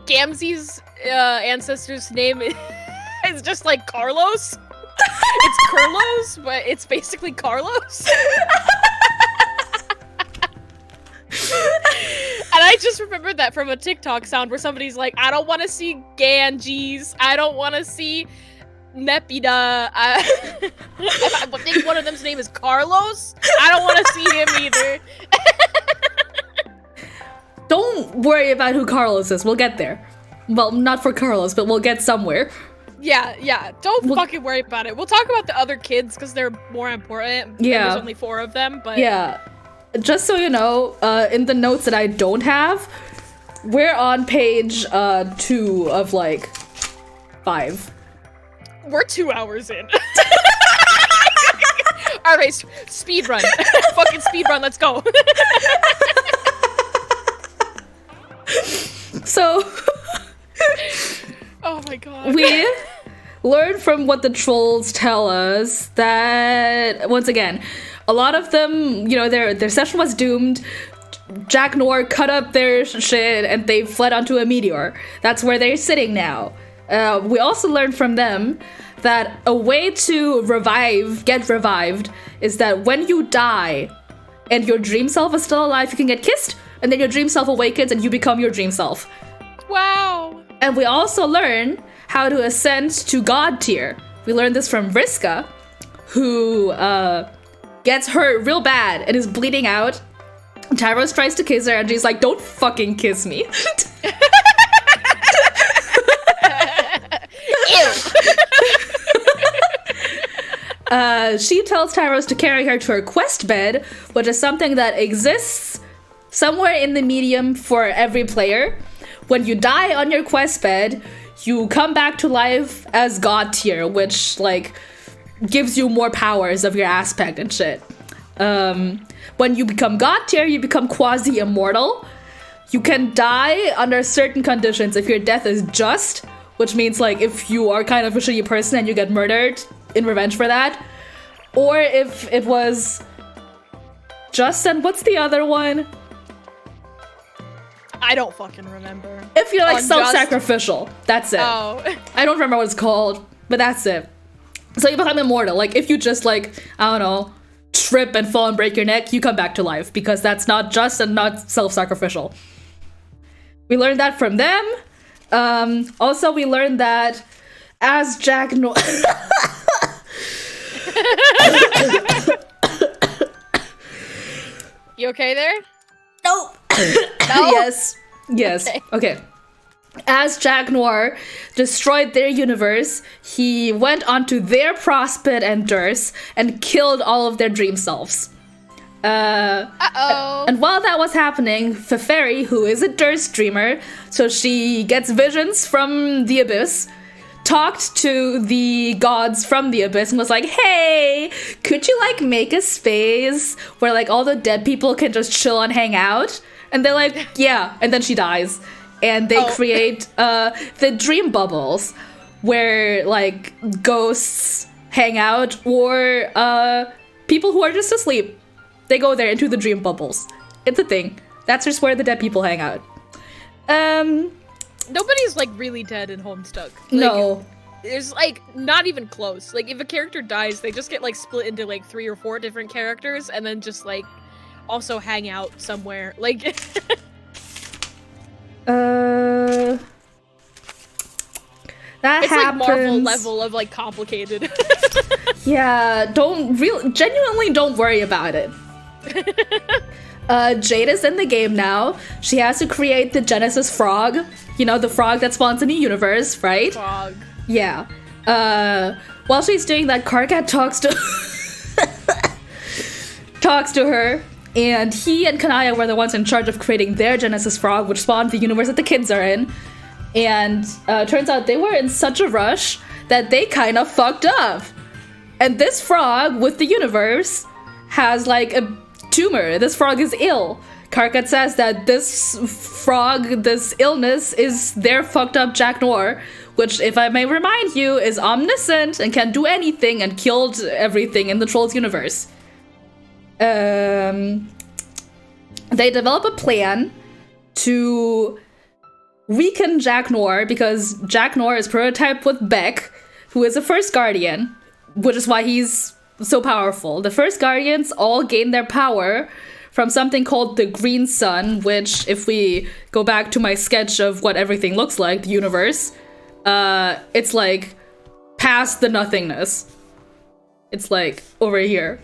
Gamzee's ancestor's name is just like Carlos. It's Carlos, but it's basically Carlos. And I just remembered that from a TikTok sound where somebody's like, I don't want to see Ganges. I don't want to see Nepida. I think one of them's name is Carlos. I don't want to see him either. Don't worry about who Carlos is. We'll get there. Well, not for Carlos, but we'll get somewhere. Yeah. Don't fucking worry about it. We'll talk about the other kids because they're more important. Yeah. There's only 4 of them, but yeah. Just so you know, in the notes that I don't have, we're on page 2 of like 5. we're 2 hours in. All right, speed run. Fucking speed run. Let's go. So, oh my god. we learn from what the trolls tell us that, once again, a lot of them, you know, their session was doomed. Jack Noir cut up their shit and they fled onto a meteor. That's where they're sitting now. We also learned from them that a way to get revived, is that when you die and your dream self is still alive, you can get kissed, and then your dream self awakens and you become your dream self. Wow. And we also learn how to ascend to God tier. We learned this from Vriska, who gets hurt real bad and is bleeding out. Tyros tries to kiss her and she's like, don't fucking kiss me. She tells Tyros to carry her to her quest bed, which is something that exists somewhere in the medium for every player. When you die on your quest bed, you come back to life as God tier, which like gives you more powers of your aspect and shit. When you become God tier, you become quasi-immortal. You can die under certain conditions if your death is just, which means like if you are kind of a shitty person and you get murdered in revenge for that. Or if it was just, and what's the other one? I don't fucking remember. If you're like Unjust. Self-sacrificial, that's it. Oh. I don't remember what it's called, but that's it. So you become immortal. Like if you just like, I don't know, trip and fall and break your neck, you come back to life because that's not just and not self-sacrificial. We learned that from them. Also, we learned that as Jack Noir... You okay there? No. Yes. Okay. As Jack Noir destroyed their universe, he went onto their Prospect and Durst and killed all of their dream selves. Uh-oh. And while that was happening, Feferi, who is a Durst dreamer, so she gets visions from the abyss, talked to the gods from the abyss and was like, hey, could you like make a space where like all the dead people can just chill and hang out? And they're like, yeah. And then she dies. And they create the dream bubbles where like ghosts hang out or people who are just asleep. They go there into the dream bubbles. It's a thing. That's just where the dead people hang out. Nobody's like really dead in Homestuck. Like, no. There's like not even close. Like if a character dies, they just get like split into like 3 or 4 different characters and then just like also hang out somewhere. Like that it's happens. like Marvel level of like complicated. Yeah, genuinely don't worry about it. Jade is in the game now. She has to create the Genesis frog. You know, the frog that spawns in the universe, right? Frog. Yeah. While she's doing that, Karkat talks to her, and he and Kanaya were the ones in charge of creating their Genesis frog, which spawned the universe that the kids are in. And turns out they were in such a rush that they kind of fucked up. And this frog with the universe has like a tumor. This frog is ill. Karkat says that this frog, this illness, is their fucked up Jack Noir, which, if I may remind you, is omniscient and can do anything and killed everything in the Trolls universe. They develop a plan to weaken Jack Noir because Jack Noir is prototyped with Beck, who is a First Guardian, which is why he's so powerful. The First Guardians all gain their power from something called the Green Sun, which, if we go back to my sketch of what everything looks like, the universe, it's like past the nothingness. It's like over here.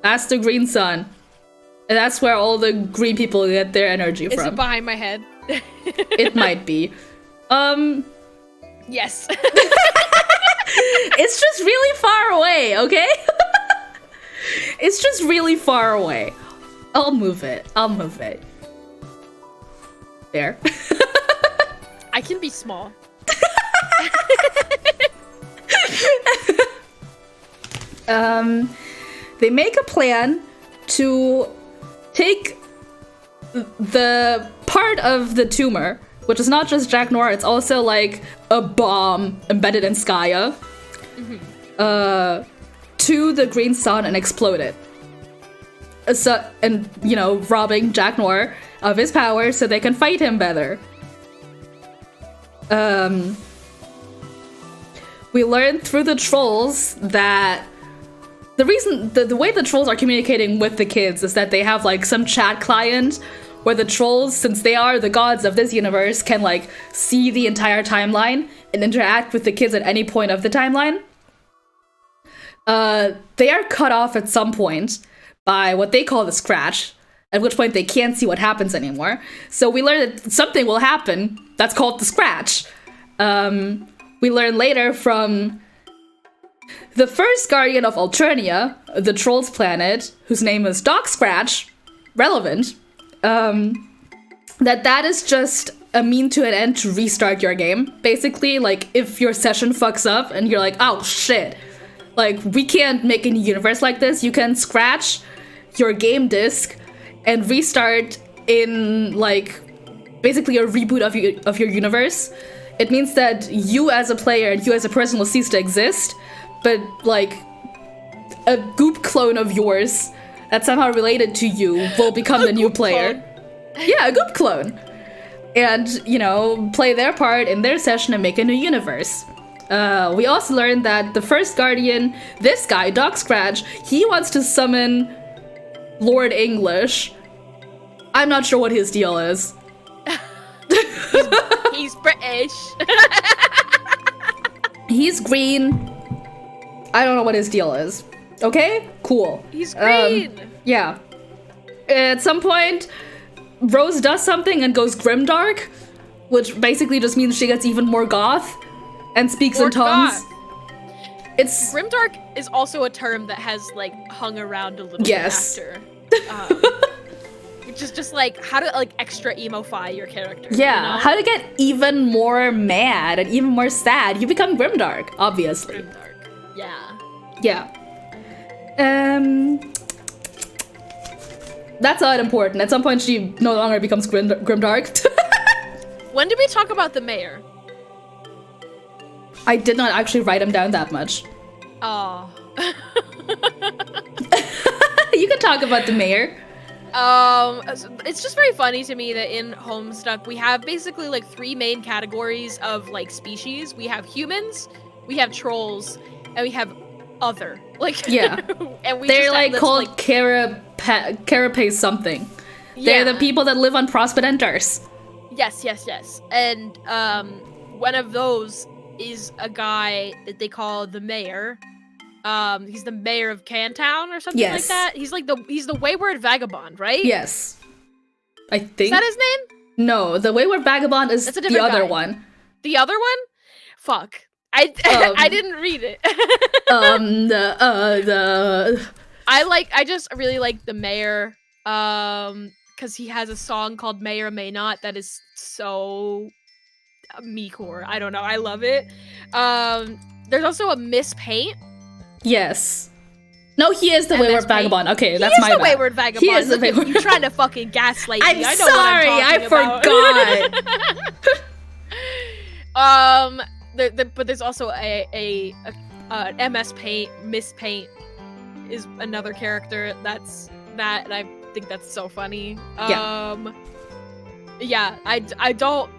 That's the Green Sun. And that's where all the green people get their energy from. Is it behind my head? It might be. Yes. It's just really far away, okay? It's just really far away. I'll move it. There. I can be small. They make a plan to take the part of the tumor, which is not just Jack Noir, it's also like a bomb embedded in Skya, to the Green Sun and explode it. So, and, robbing Jack Noir of his power so they can fight him better. We learned through the trolls that the reason, the way the trolls are communicating with the kids is that they have, like, some chat client where the trolls, since they are the gods of this universe, can, like, see the entire timeline and interact with the kids at any point of the timeline. They are cut off at some point by what they call the scratch, at which point they can't see what happens anymore. So we learn that something will happen that's called the scratch. We learn later from the first guardian of Alternia, the Trolls planet, whose name is Doc Scratch, relevant, that is just a mean to an end to restart your game. Basically, like, if your session fucks up and you're like, oh shit, like, we can't make a new universe like this, you can scratch your game disc and restart in, like, basically a reboot of your universe. It means that you as a player and you as a person will cease to exist, but, like, a goop clone of yours that's somehow related to you will become the new player. Clone. Yeah, a goop clone. And, play their part in their session and make a new universe. We also learned that the first guardian, this guy, Doc Scratch, he wants to summon Lord English. I'm not sure what his deal is. He's British. He's green. I don't know what his deal is. Okay? Cool. He's green. Yeah. At some point, Rose does something and goes grimdark, which basically just means she gets even more goth and speaks in tongues. It's grimdark is also a term that has, like, hung around a little bit after. Which is just like how to, like, extra emo-fy your character. Yeah, how to get even more mad and even more sad. You become grimdark, obviously. Grimdark. Yeah. Yeah. That's not important. At some point, she no longer becomes grimdark. When did we talk about the mayor? I did not actually write him down that much. Oh. You can talk about the mayor. It's just very funny to me that in Homestuck we have basically, like, 3 main categories of, like, species. We have humans, we have trolls, and we have other. Like, yeah. And we they're just like have called like, carapace something. Yeah. They're the people that live on Prospect Enters. Yes. And one of those is a guy that they call the mayor. He's the mayor of Cantown or something like that. He's the wayward vagabond, right? Yes. I think. Is that his name? No, the wayward vagabond is the other guy. one. The other one? Fuck. I didn't read it. I just really like the mayor, because he has a song called May or May Not that is so me-core. I don't know, I love it. There's also a Miss Paint. Yes. No, he is the wayward vagabond. Okay, that's my bad. He is the wayward vagabond. He is the wayward. You trying to fucking gaslight me. I'm I know sorry, what I forgot. But there's also a MS Paint. Miss Paint is another character and I think that's so funny. Yeah, I don't.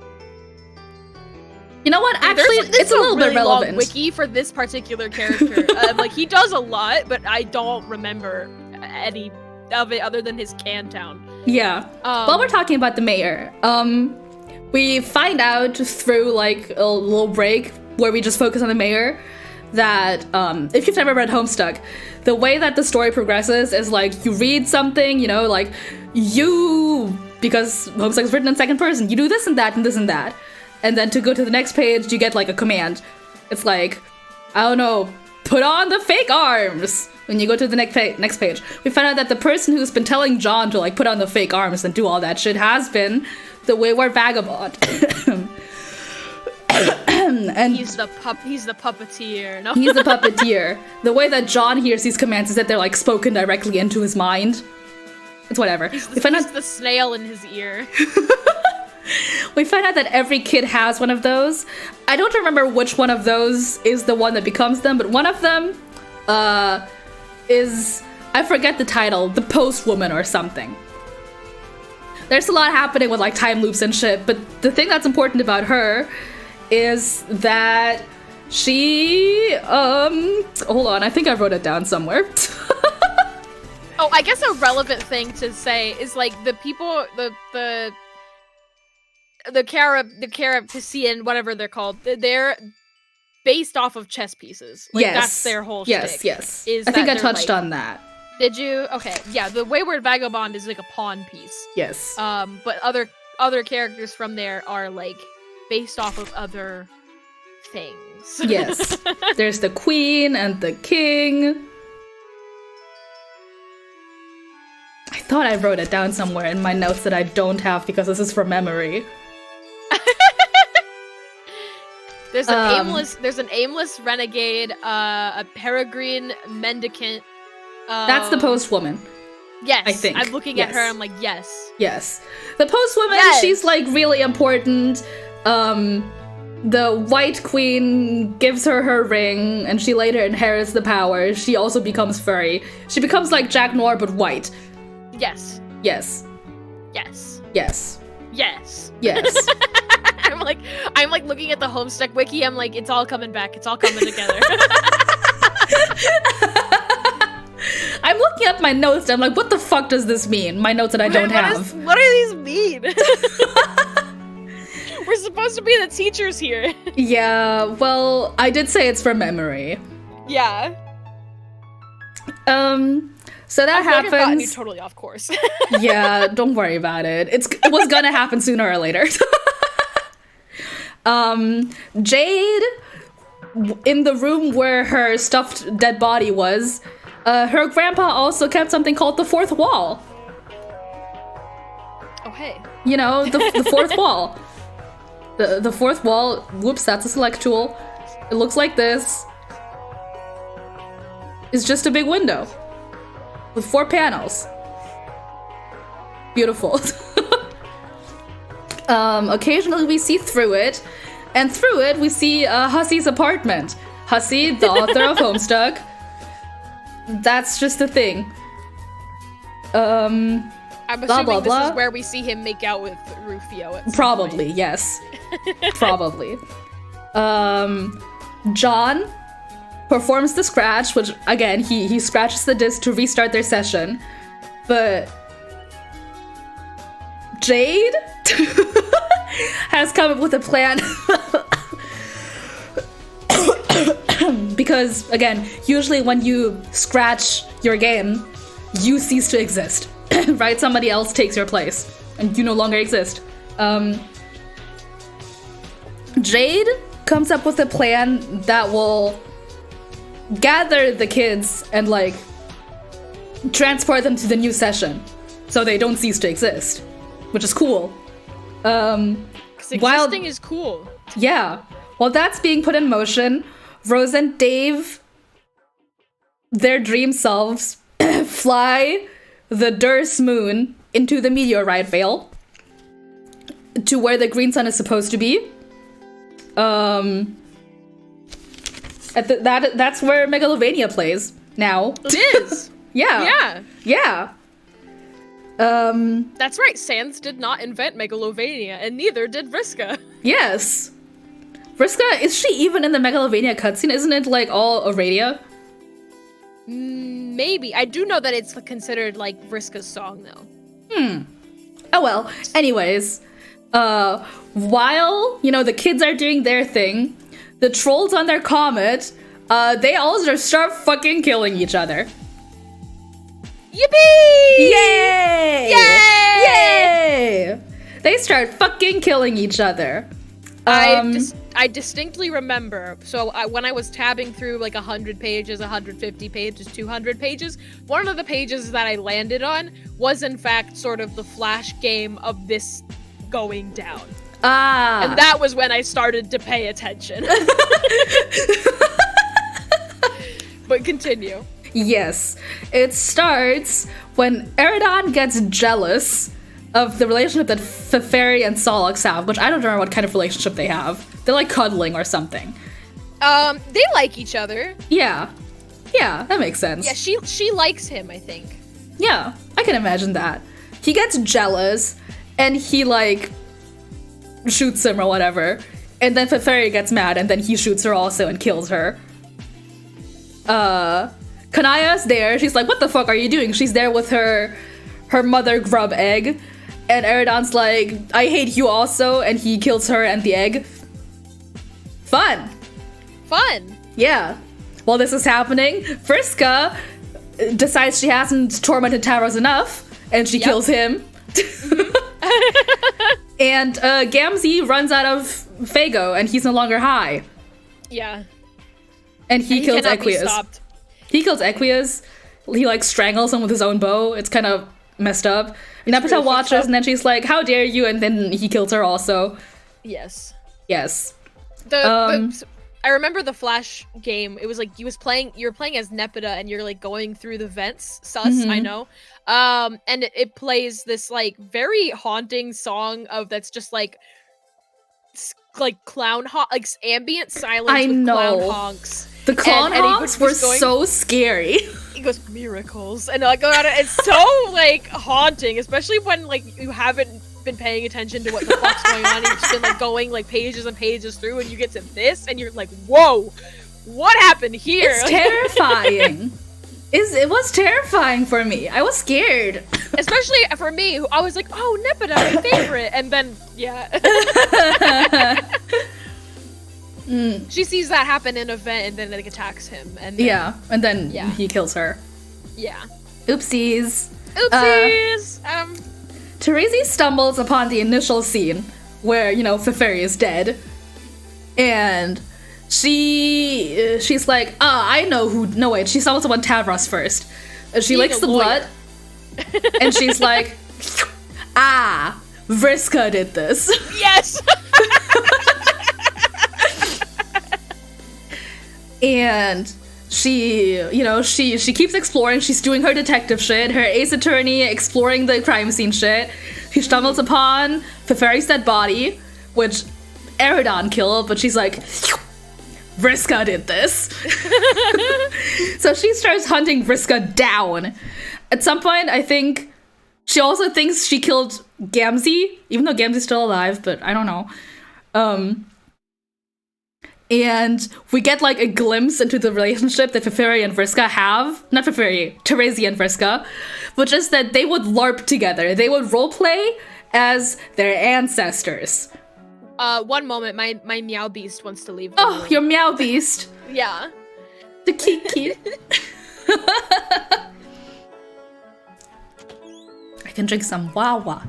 You know what? Actually, it's a little really bit relevant. Long wiki for this particular character. Like, he does a lot, but I don't remember any of it other than his Cantown. Yeah. While we're talking about the mayor, we find out through, like, a little break where we just focus on the mayor that if you've never read Homestuck, the way that the story progresses is, like, you read something, like, because Homestuck is written in second person, you do this and that and this and that. And then to go to the next page, you get like a command. It's like, I don't know, put on the fake arms. When you go to the next page, we find out that the person who's been telling John to like put on the fake arms and do all that shit has been the Wayward Vagabond. And he's the puppeteer. No, he's the puppeteer. The way that John hears these commands is that they're like spoken directly into his mind. It's whatever. He's the snail in his ear. We find out that every kid has one of those. I don't remember which one of those is the one that becomes them, but one of them is, I forget the title, the Postwoman or something. There's a lot happening with like time loops and shit, but the thing that's important about her is that she, hold on, I think I wrote it down somewhere. Oh, I guess a relevant thing to say is like the people, the Carapacian, whatever they're called, they're based off of chess pieces. Like, yes. That's their whole shtick. Yes. Is I think I that touched like, on that. Did you? Okay, yeah, the Wayward Vagabond is like a pawn piece. Yes. But other characters from there are like based off of other things. Yes. There's the queen and the king. I thought I wrote it down somewhere in my notes that I don't have because this is from memory. There's an aimless renegade, a peregrine mendicant. That's the Postwoman. Yes, I think. I'm looking at her. I'm like, yes. Yes, the Postwoman. Yes. She's like really important. The White Queen gives her ring, and she later inherits the power. She also becomes furry. She becomes like Jack Noir but white. Yes. Yes. Yes. Yes. Yes. Yes. I'm like looking at the Homestuck wiki. I'm like, it's all coming back. It's all coming together. I'm looking at my notes. I'm like, what the fuck does this mean? My notes that I don't have. What do these mean? We're supposed to be the teachers here. Yeah, well, I did say it's from memory. Yeah. So that happens. I've gotten you totally off course. Yeah, don't worry about it. It was gonna happen sooner or later. Jade, in the room where her stuffed dead body was, her grandpa also kept something called the fourth wall. Oh, hey. You know, the fourth wall. The fourth wall, whoops, that's a select tool. It looks like this. It's just a big window with 4 panels. Beautiful. Occasionally we see through it, and through it we see Hussey's apartment. Hussey, the author of Homestuck. That's just a thing. I'm assuming blah, blah. This is where we see him make out with Rufio at some Probably, point. yes. Probably. John performs the scratch, which, again, he scratches the disc to restart their session. But Jade has come up with a plan. Because, again, usually when you scratch your game, you cease to exist. Right? Somebody else takes your place, and you no longer exist. Jade comes up with a plan that will gather the kids and, like, transport them to the new session so they don't cease to exist, which is cool. 'Cause existing is cool. Yeah. While that's being put in motion, Rose and Dave, their dream selves, fly the Durst moon into the meteorite veil to where the green sun is supposed to be. That's where Megalovania plays now. It is. Yeah. Yeah. Yeah. That's right. Sans did not invent Megalovania, and neither did Vriska. Yes. Vriska, is she even in the Megalovania cutscene? Isn't it like all Aradia? Maybe. I do know that it's considered like Vriska's song, though. Oh well. Anyways, while, you know, the kids are doing their thing, the trolls on their comet, they all just start fucking killing each other. Yippee! Yay! Yay! Yay! They start fucking killing each other. I distinctly remember, so when I was tabbing through like 100 pages, 150 pages, 200 pages, one of the pages that I landed on was in fact sort of the flash game of this going down. And that was when I started to pay attention. But continue. Yes. It starts when Eridon gets jealous of the relationship that Feferi and Solix have, which I don't know what kind of relationship they have. They're like cuddling or something. They like each other. Yeah. Yeah, that makes sense. Yeah, she likes him, I think. Yeah, I can imagine that. He gets jealous, and he, like, shoots him or whatever. And then Feferi gets mad, and then he shoots her also and kills her. Kanaya's there. She's like, what the fuck are you doing? She's there with her mother grub egg. And Eridon's like, I hate you also, and he kills her and the egg. Fun. Yeah. While this is happening, Vriska decides she hasn't tormented Tavros enough, and she kills him. And Gamzee runs out of Fago, and he's no longer high. Yeah. And he kills Equius. He kills Equius. He, like, strangles him with his own bow. It's kind of messed up. Nepeta watches, and then she's like, how dare you? And then he kills her also. Yes. I remember the Flash game. It was like you were playing as Nepeta, and you're like going through the vents. I know. And it plays this like very haunting song that's just like clown like ambient silence with clown honks. The clown honks were so scary. He goes, miracles, and like it's so like haunting, especially when like you haven't been paying attention to what the fuck's going on. You've just been like going like pages and pages through, and you get to this, and you're like, whoa, what happened here? It's terrifying. It was terrifying for me. I was scared. Especially for me, who I was like, oh, Nepeta, my favorite, and then she sees that happen in a vent, and then like attacks him, and then, he kills her. Yeah. Oopsies. Terezi stumbles upon the initial scene where, Feferi is dead. And she's like, I know who. No, wait, she stumbles upon Tavros first. She licks the blood. And she's like, Vriska did this. Yes! And she keeps exploring. She's doing her detective shit, her ace attorney, exploring the crime scene shit. She stumbles upon Feferi's dead body, which Eridon killed, but she's like, Vriska did this. So she starts hunting Vriska down. At some point, I think she also thinks she killed Gamzee, even though Gamzee's still alive, but I don't know. And we get, like, a glimpse into the relationship that Feferi and Vriska have. Not Feferi, Terezi and Vriska. Which is that they would LARP together. They would roleplay as their ancestors. One moment, my Meow Beast wants to leave the room. Your Meow Beast. Yeah. The Kiki. I can drink some Wawa.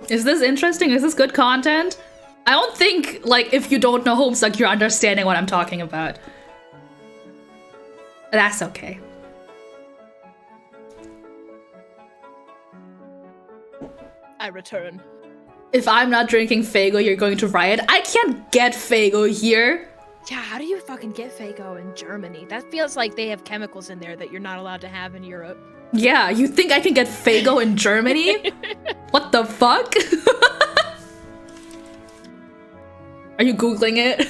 Is this interesting? Is this good content? I don't think, like, if you don't know Homestuck, you're understanding what I'm talking about. That's okay. I return. If I'm not drinking Fago, you're going to riot. I can't get Fago here. Yeah, how do you fucking get Fago in Germany? That feels like they have chemicals in there that you're not allowed to have in Europe. Yeah, you think I can get Fago in Germany? What the fuck? Are you Googling it?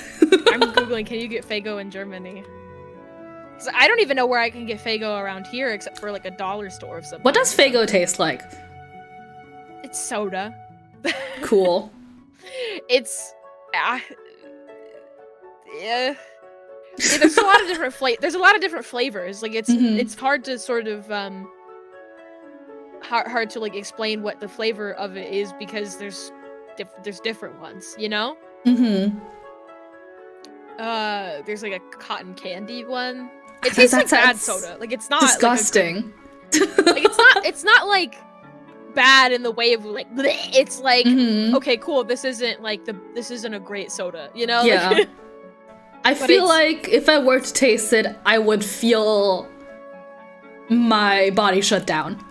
I'm Googling, can you get Fago in Germany? So I don't even know where I can get Fago around here except for like a dollar store of something. What does Fago taste like? It's soda. Cool. It's... yeah. There's a lot of different flavors. Like it's hard to sort of hard to like explain what the flavor of it is because there's different ones, you know? There's like a cotton candy one. It tastes like bad soda. Like it's not disgusting. Like it's not like bad in the way of like bleh. It's like okay, cool. This isn't a great soda, you know? Yeah. Like, I feel like if I were to taste it, I would feel my body shut down.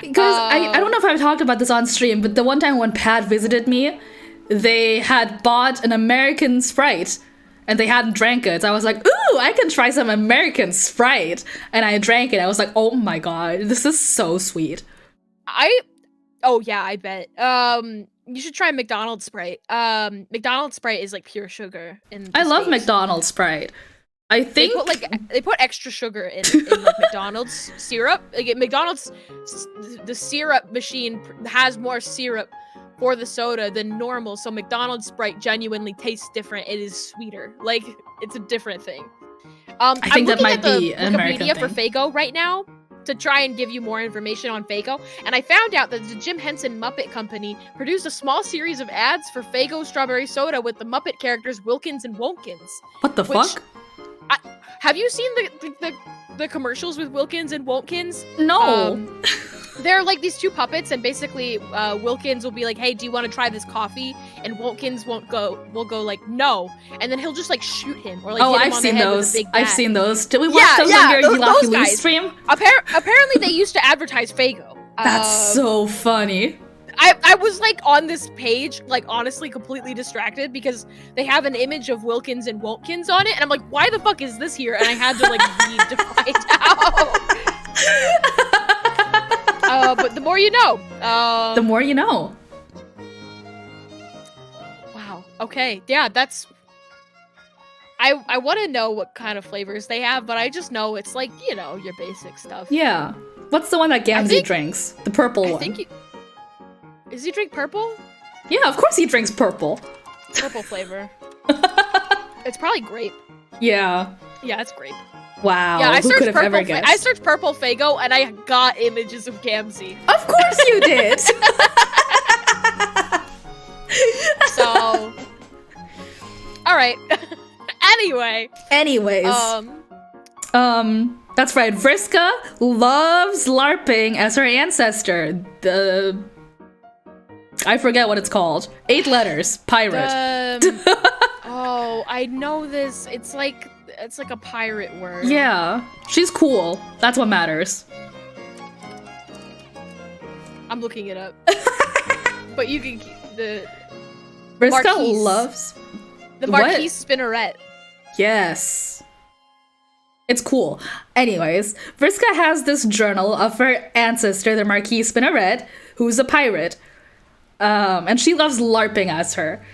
Because I don't know if I've talked about this on stream, but the one time when Pat visited me, they had bought an American Sprite and they hadn't drank it. So I was like, ooh, I can try some American Sprite. And I drank it. I was like, oh my god, this is so sweet. Oh yeah, I bet. You should try McDonald's Sprite. McDonald's Sprite is like pure sugar. I love McDonald's Sprite. I think they put extra sugar in like McDonald's syrup. Like at McDonald's, the syrup machine has more syrup for the soda than normal. So McDonald's Sprite genuinely tastes different. It is sweeter. Like it's a different thing. I think that might be an American thing. For Faygo right now to try and give you more information on Faygo, and I found out that the Jim Henson Muppet Company produced a small series of ads for Faygo strawberry soda with the Muppet characters Wilkins and Wonkins. What the fuck? Have you seen the commercials with Wilkins and Wonkins? No. They're like these two puppets, and basically Wilkins will be like, hey, do you want to try this coffee? And Wonkins will go like, no. And then he'll just like shoot him or like hit him I've on seen the head those. with a big bat. I've seen those. Did we watch those on your Lucky Lose stream? Apparently they used to advertise Faygo. That's so funny. I was like on this page, like honestly completely distracted because they have an image of Wilkins and Wonkins on it, and I'm like, why the fuck is this here? And I had to like read to find out. But the more you know. The more you know. Wow. Okay. Yeah, that's. I want to know what kind of flavors they have, but I just know it's like, you know, your basic stuff. Yeah. What's the one that Gamzee drinks? The purple one. Does he drink purple? Yeah, of course he drinks purple. Purple flavor. It's probably grape. Yeah. Yeah, it's grape. Wow. Yeah, who could have ever guessed? I searched purple Faygo and I got images of Gamzee. Of course you did. So, all right. Anyways. That's right. Vriska loves LARPing as her ancestor. I forget what it's called. 8 letters. Pirate. Oh, I know this. It's like a pirate word. Yeah. She's cool. That's what matters. I'm looking it up. But you can the Vriska Marquise. loves the Marquise Spinneret. Yes. It's cool. Anyways, Vriska has this journal of her ancestor, the Marquise Spinneret, who's a pirate. And she loves LARPing as her.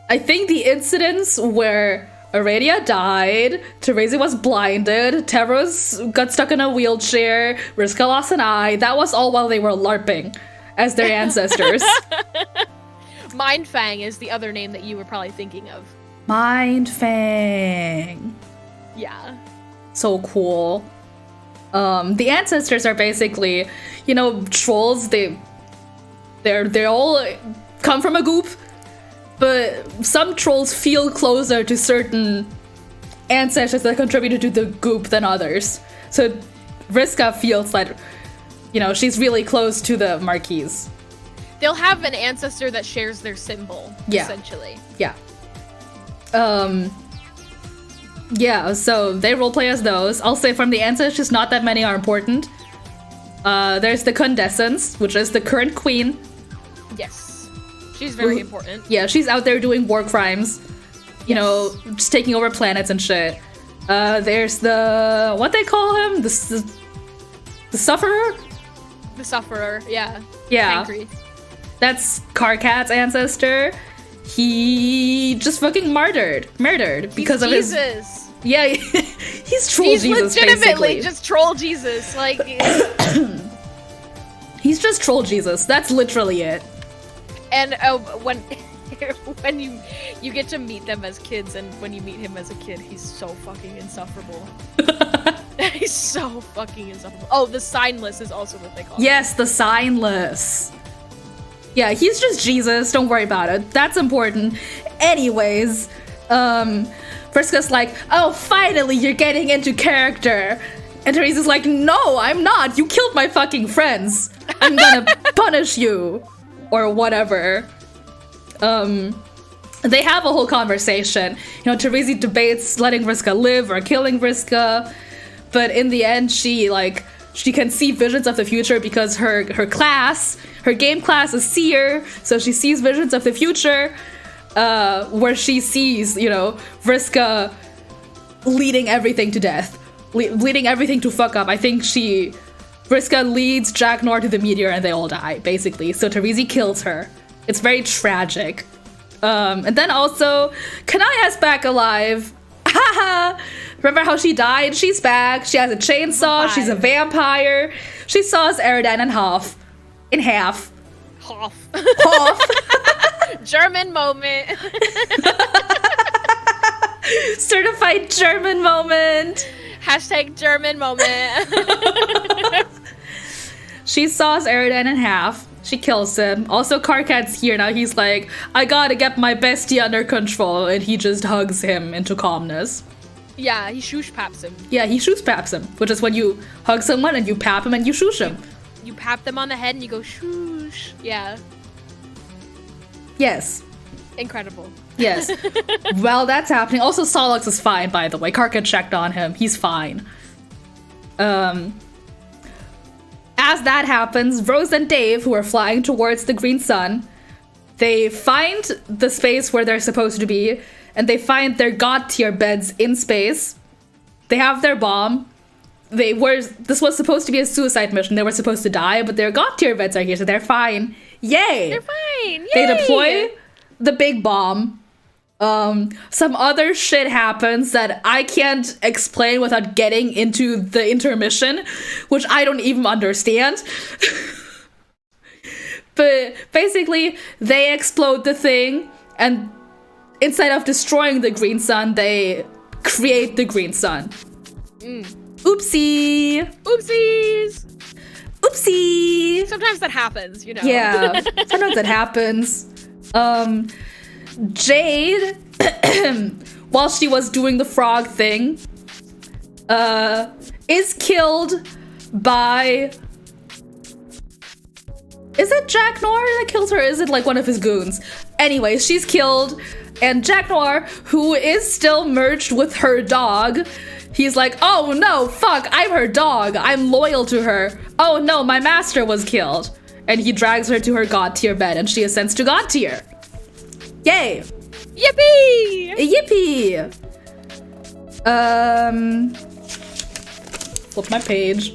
I think the incidents where Aradia died, Terezi was blinded, Tevros got stuck in a wheelchair, Vriska lost an eye, that was all while they were LARPing as their ancestors. Mindfang is the other name that you were probably thinking of. Mindfang. Yeah. So cool. The ancestors are basically, you know, trolls. They all come from a goop, but some trolls feel closer to certain ancestors that contributed to the goop than others. So Vriska feels like, you know, she's really close to the Marquise. They'll have an ancestor that shares their symbol, essentially. Yeah. Yeah, so they roleplay as those. I'll say from the ancestors, not that many are important. There's the Condescence, which is the current queen. Yes. She's very important. Yeah, she's out there doing war crimes. You know, just taking over planets and shit. There's the... what they call him? The Sufferer? The Sufferer, yeah. Yeah. Pancreas. That's Karkat's ancestor. He just fucking murdered because of his... Jesus. Yeah, he's troll Jesus, He's legitimately basically. just troll Jesus, like... He's just troll Jesus, that's literally it. And when you get to meet them as kids, and when you meet him as a kid, he's so fucking insufferable. He's so fucking insufferable. Oh, the Signless is also what they call him. Yes, the Signless. Yeah, he's just Jesus, don't worry about it. That's important. Anyways, Vriska's like, oh, finally you're getting into character. And Teresa's like, no, I'm not. You killed my fucking friends. I'm gonna punish you. Or whatever. They have a whole conversation. You know, Teresa debates letting Vriska live or killing Vriska. But in the end, she can see visions of the future because her game class is seer. So she sees visions of the future. Where she sees, you know, Vriska leading everything to death. Leading everything to fuck up. I think Vriska leads Jack Nor to the meteor and they all die, basically. So Terezi kills her. It's very tragic. And then also, Kanaya's back alive. Haha! Remember how she died? She's back. She has a chainsaw. She's a vampire. She saws Eridan in half. Half. German moment. Certified German moment. Hashtag German moment. She saws Eridan in half. She kills him. Also, Karkat's here now. He's like, I gotta get my bestie under control. And he just hugs him into calmness. Yeah, he shoosh-paps him. Yeah, he shoosh-paps him. Which is when you hug someone and you pap him and you shoosh him. You pap them on the head and you go shoosh. Yeah. Yes. Incredible. Yes. Well, that's happening. Also, Solix is fine, by the way. Karkat checked on him. He's fine. As that happens, Rose and Dave, who are flying towards the green sun, they find the space where they're supposed to be, and they find their god tier beds in space. They have their bomb. This was supposed to be a suicide mission. They were supposed to die, but their god tier beds are here, so they're fine. Yay! They're fine! Yay! They deploy the big bomb. Some other shit happens that I can't explain without getting into the intermission, which I don't even understand. But basically, they explode the thing, and instead of destroying the green sun, they create the green sun. Oopsie! Oopsies! Oopsie! Sometimes that happens, you know. Yeah, sometimes that happens. Jade, while she was doing the frog thing, is killed by... Is it Jack Noir that kills her? Or is it like one of his goons? Anyway, she's killed, and Jack Noir, who is still merged with her dog, he's like, oh no, fuck, I'm her dog. I'm loyal to her. Oh no, my master was killed. And he drags her to her god tier bed, and she ascends to god tier. Yay! Yippee! Yippee! Flip my page.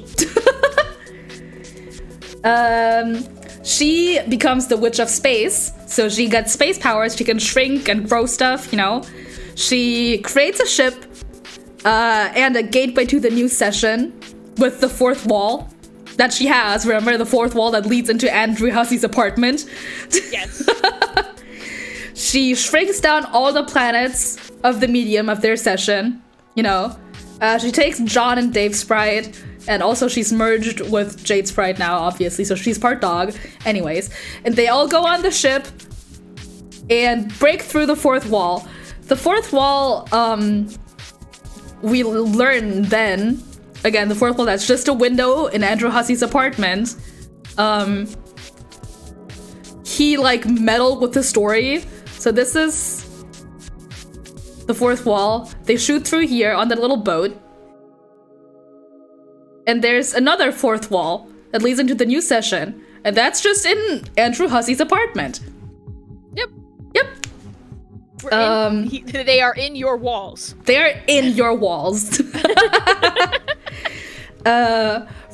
She becomes the Witch of Space, so she gets space powers. She can shrink and grow stuff, you know. She creates a ship and a gateway to the new session with the fourth wall that she has. Remember the fourth wall that leads into Andrew Hussey's apartment? Yes. She shrinks down all the planets of the medium of their session, you know. She takes John and Dave's sprite, and also she's merged with Jade's sprite now, obviously, so she's part dog. Anyways, and they all go on the ship and break through the fourth wall. The fourth wall, we learn then, again, the fourth wall, that's just a window in Andrew Hussey's apartment. He, like, meddled with the story. So this is the fourth wall. They shoot through here on the little boat. And there's another fourth wall that leads into the new session. And that's just in Andrew Hussey's apartment. Yep. Yep. They are in your walls. They are in your walls.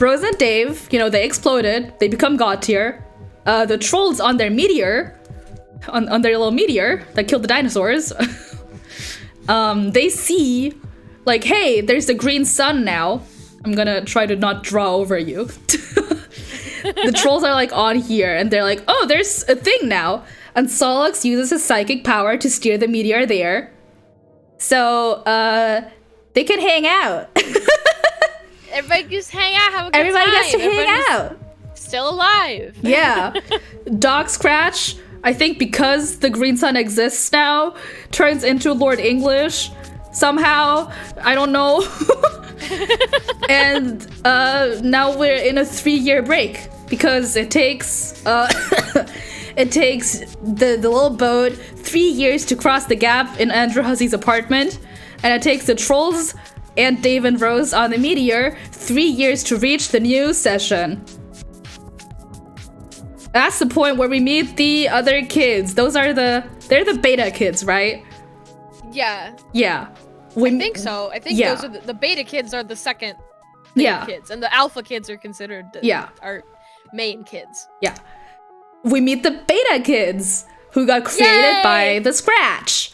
Rose and Dave, you know, they exploded. They become god tier. The trolls on their meteor, on their little meteor that killed the dinosaurs, they see, like, hey, there's the green sun now. I'm gonna try to not draw over you. The trolls are, like, on here, and they're like, oh, there's a thing now. And Solix uses his psychic power to steer the meteor there. So, they can hang out. Everybody just hang out, have a good Everybody time. gets to hang out. Still alive. Yeah. Dog Scratch I think because the Green Sun exists now, turns into Lord English somehow. I don't know. And now we're in a 3-year break because it takes it takes the little boat 3 years to cross the gap in Andrew Hussey's apartment, and it takes the trolls and Dave and Rose on the Meteor 3 years to reach the news session. That's the point where we meet the other kids. They're the beta kids, right? Yeah. Yeah. I think so. I think those are the beta kids are the second kids, and the alpha kids are considered our main kids. Yeah. We meet the beta kids who got created by the Scratch.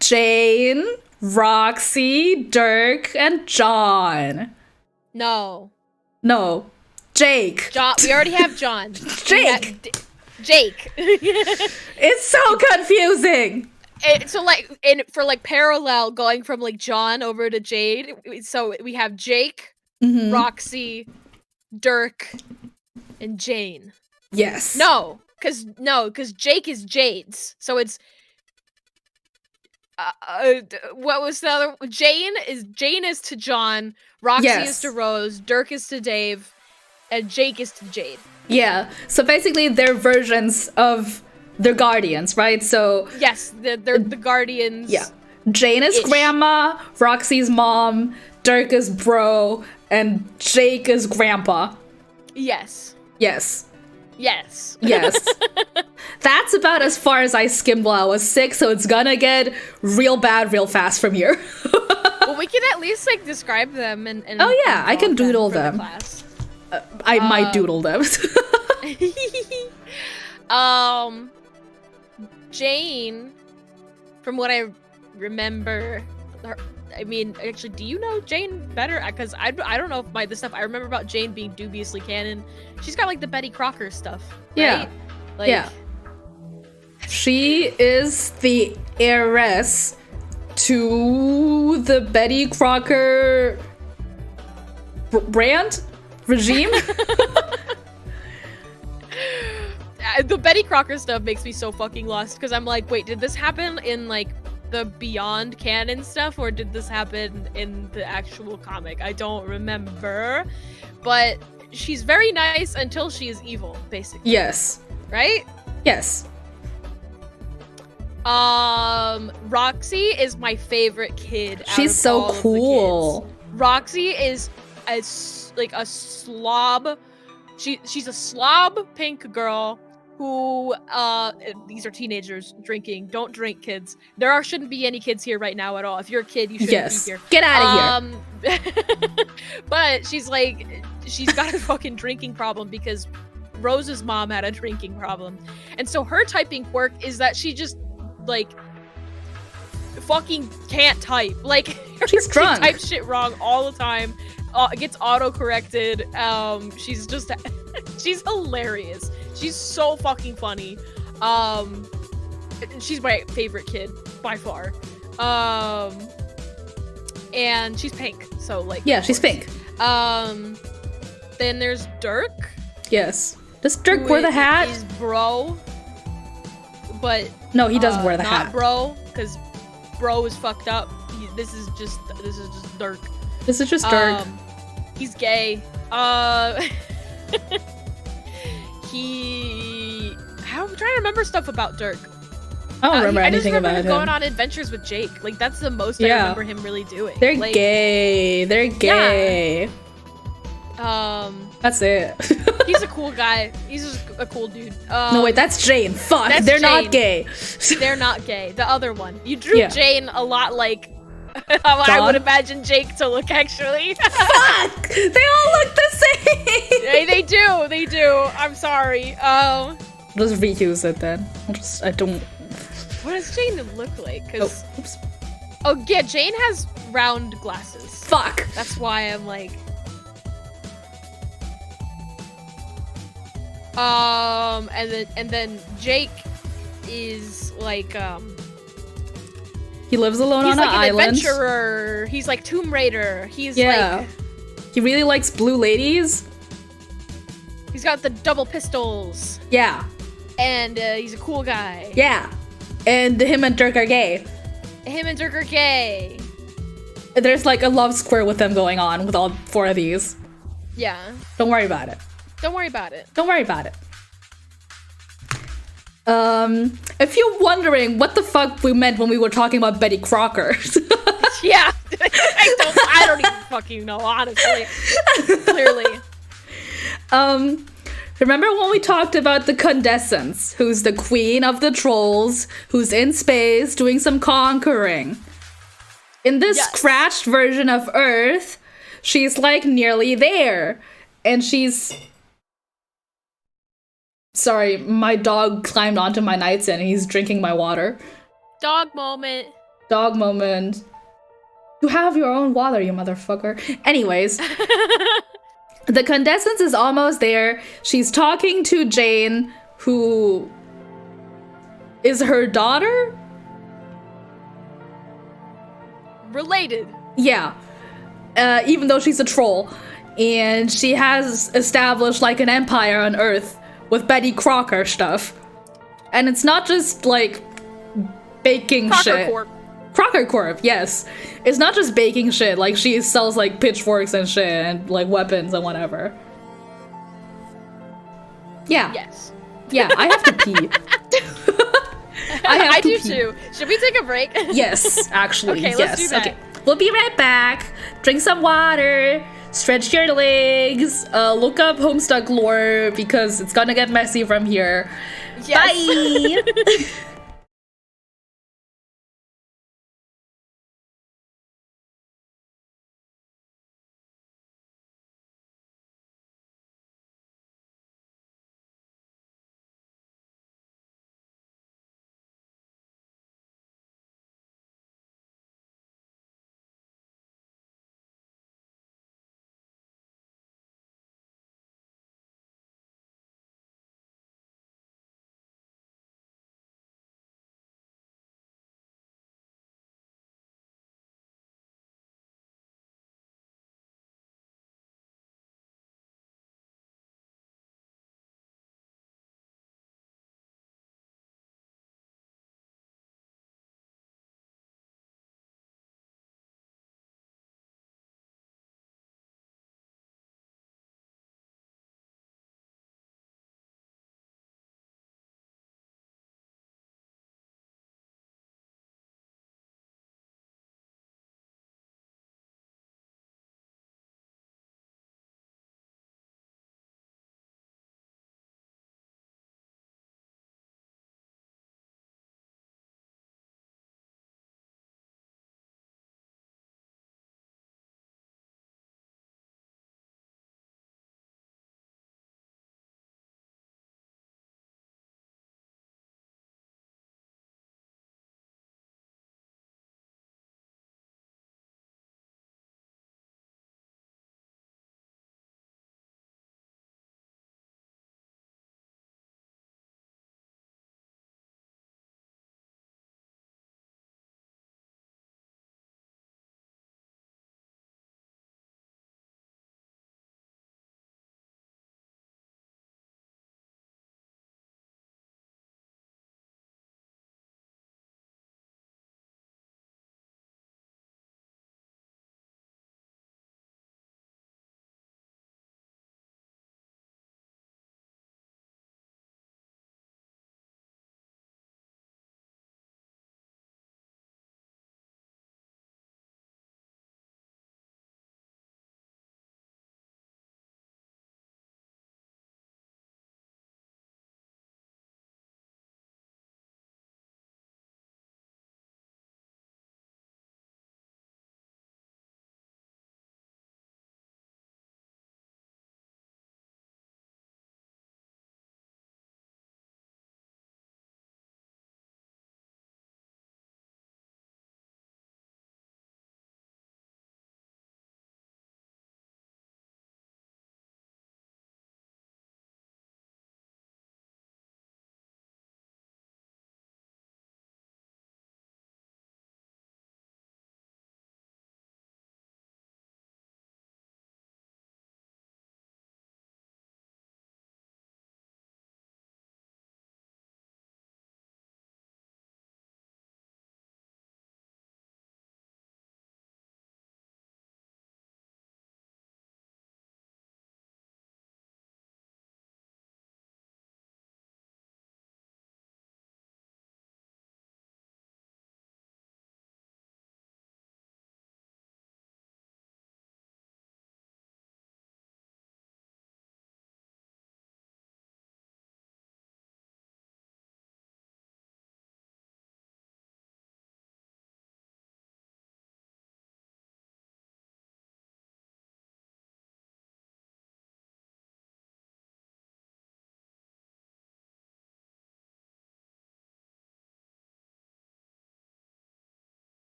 Jane, Roxy, Dirk, and John. No. Jake. John. We already have John. Jake. Jake. It's so confusing. For parallel going from like John over to Jade, so we have Jake, Roxy, Dirk, and Jane. Yes. No, because Jake is Jade's. So it's what was the other? Jane is to John, Roxy is to Rose, Dirk is to Dave, and Jake is to Jade. Yeah. So basically, they're versions of their guardians, right? So yes, they're the guardians. Yeah. Jane is grandma, Roxy's mom, Dirk is bro, and Jake is grandpa. Yes. That's about as far as I skimmed while I was sick, so it's gonna get real bad real fast from here. Well, we can at least like describe them and oh yeah, I can doodle them. I might doodle them. Jane, from what I remember, I mean, actually, do you know Jane better? Because I don't know if the stuff I remember about Jane being dubiously canon. She's got like the Betty Crocker stuff, right? Yeah. She is the heiress to the Betty Crocker brand regime. The Betty Crocker stuff makes me so fucking lost because I'm like, wait, did this happen in like the Beyond canon stuff, or did this happen in the actual comic? I don't remember, but she's very nice until she is evil, basically. Yes. Right? Yes. Roxy is my favorite kid. She's so cool. Roxy is a slob. She's a slob pink girl who these are teenagers drinking. Don't drink, kids. Shouldn't be any kids here right now at all. If you're a kid, you shouldn't be here. Get out of here. But she's got a fucking drinking problem because Rose's mom had a drinking problem. And so her typing quirk is that she just like fucking can't type. Like she's drunk. She types shit wrong all the time. Gets auto-corrected. She's just she's hilarious. She's so fucking funny. She's my favorite kid by far. And she's pink, so like she's pink. Then there's Dirk. Yes. Does Dirk wear the hat? He's bro, but no, he doesn't wear the hat. Not bro, because bro is fucked up. This is just Dirk. This is just Dirk. He's gay. I'm trying to remember stuff about Dirk. I don't remember anything about him. I just remember going on adventures with Jake. Like, that's the most I remember him really doing. They're gay. They're gay. Yeah. That's it. He's a cool guy. He's just a cool dude. No, wait, that's Jane. Fuck, they're Jane. Not gay. They're not gay. The other one. You drew Jane a lot like how I would imagine Jake to look, actually. Fuck! They all look the same! They do. I'm sorry. Let's reuse it then. I don't... What does Jane look like? Oh, yeah, Jane has round glasses. Fuck! That's why I'm like... And then Jake is like, he lives alone on an island. He's like an adventurer. He's like Tomb Raider. He's like... He really likes blue ladies. He's got the double pistols. Yeah. And he's a cool guy. Yeah. And him and Dirk are gay. Him and Dirk are gay. There's like a love square with them going on with all 4 of these. Yeah. Don't worry about it. Don't worry about it. Don't worry about it. If you're wondering what the fuck we meant when we were talking about Betty Crocker. Yeah. I don't even fucking know, honestly. Clearly. Remember when we talked about the Condescence, who's the queen of the trolls, who's in space doing some conquering? In this scratched version of Earth, she's like nearly there. And she's... Sorry, my dog climbed onto my nightstand and he's drinking my water. Dog moment. Dog moment. You have your own water, you motherfucker. Anyways, the Condescence is almost there. She's talking to Jane, who is her daughter? Related. Yeah. Even though she's a troll. And she has established like an empire on Earth with Betty Crocker stuff. And it's not just like baking Crocker shit. Corp. Crocker Corp, yes. It's not just baking shit, like she sells like pitchforks and shit and like weapons and whatever. Yeah. Yes. Yeah, I have to pee. I do too. Should we take a break? Yes, actually. Okay, yes. let's do that. Okay. We'll be right back. Drink some water. Stretch your legs. Look up Homestuck lore because it's gonna get messy from here. Yes. Bye.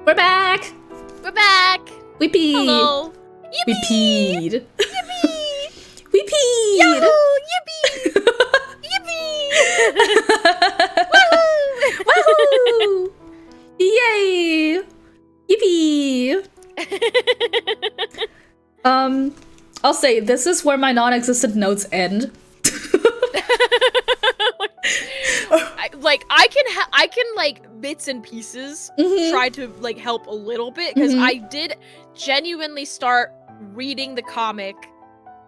We're back! We're back. We peed! Hello. We Yippee! peed! Yippee! We peed! Yahoo! Yippee! Yippee! Woohoo! Yay! Yippee! I'll say, this is where my non-existent notes end. I can like bits and pieces Mhm. try to like help a little bit because Mhm. I did genuinely start reading the comic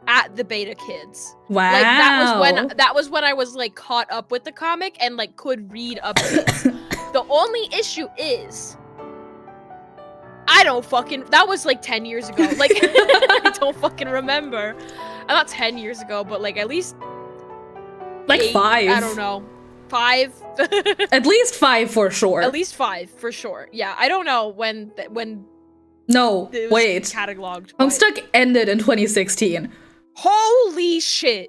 at the Beta Kids. Wow. Like that was when I was like caught up with the comic and like could read updates. The only issue is I don't fucking that was like 10 years ago. Like I don't fucking remember. Not 10 years ago, but like at least like 8, 5. I don't know. 5. At least 5 for sure. At least 5 for sure. Yeah, I don't know when No, it was wait. cataloged. but- Homestuck ended in 2016. Holy shit.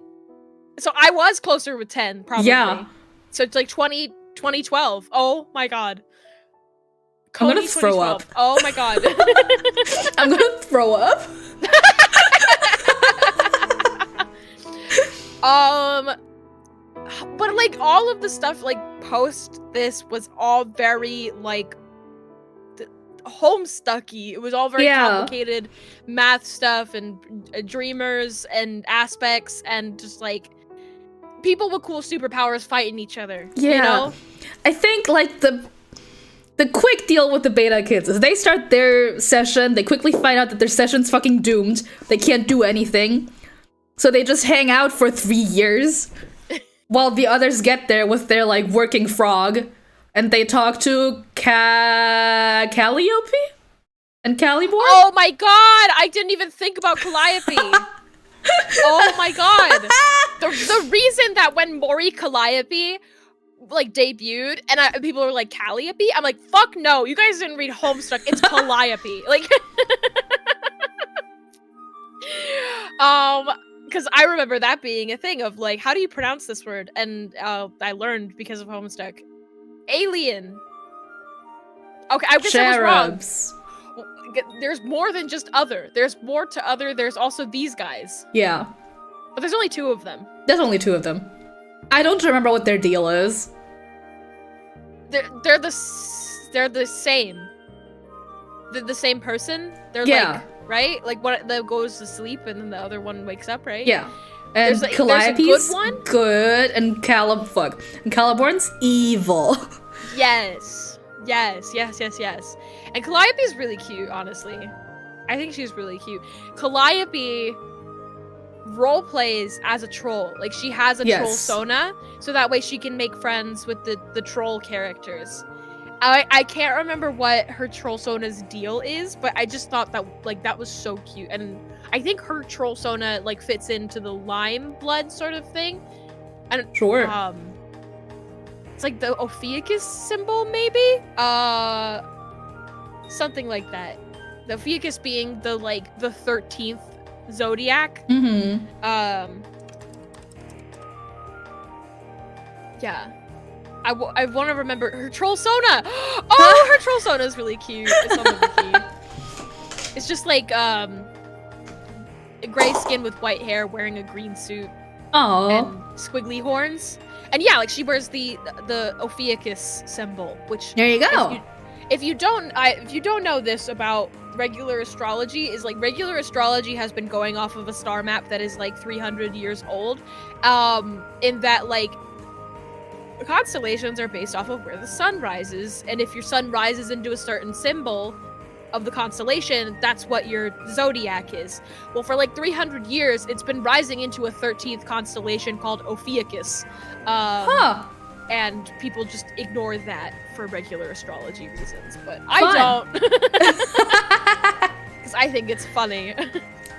So I was closer with 10 probably. Yeah. So it's like 2012. Oh my god. I'm gonna Cody throw 2012. up. Oh my god. I'm gonna throw up. But like all of the stuff like post this was all very like Homestucky. It was all very Yeah. complicated math stuff and dreamers and aspects and just like people with cool superpowers fighting each other. Yeah. You know? I think like the quick deal with the Beta Kids is they start their session, they quickly find out that their session's fucking doomed. They can't do anything. So they just hang out for 3 years while the others get there with their like working frog and they talk to Calliope and Calibor. Oh my god! I didn't even think about Calliope. Oh my god! The reason that when Mori Calliope like debuted and people were like Calliope, I'm like, fuck no, you guys didn't read Homestuck. It's Calliope. Like, because I remember that being a thing of like, how do you pronounce this word? And I learned because of Homestuck. Alien. Okay, I guess I was wrong. Cherubs. There's more than just other. There's more to other. There's also these guys. Yeah. But there's only 2 of them. There's only 2 of them. I don't remember what their deal is. They're the same. They're the same person. They're Yeah. like right, like one that goes to sleep and then the other one wakes up, right? Yeah. And There's a Calliope's good one? good, and And Caliborn's evil. Yes. And Calliope's really cute, honestly. I think she's really cute. Calliope role plays as a troll. Like she has a troll Yes. sona, so that way she can make friends with the troll characters. I can't remember what her troll sona's deal is, but I just thought that like that was so cute. And I think her troll sona like fits into the lime blood sort of thing. And Sure. it's like the Ophiuchus symbol, maybe? Something like that. The Ophiuchus being the 13th zodiac. Mm-hmm. Yeah. I want to remember her troll sona. Oh, her troll sona is really cute. It's on the wiki. It's just like gray skin with white hair, wearing a green suit Oh. and squiggly horns. And yeah, like she wears the Ophiuchus symbol, which There you go. if you don't know this about regular astrology, is like regular astrology has been going off of a star map that is like 300 years old. In that like constellations are based off of where the sun rises, and if your sun rises into a certain symbol of the constellation, that's what your zodiac is. Well, for like 300 years, it's been rising into a 13th constellation called Ophiuchus. And people just ignore that for regular astrology reasons, but I don't. Because I think it's funny.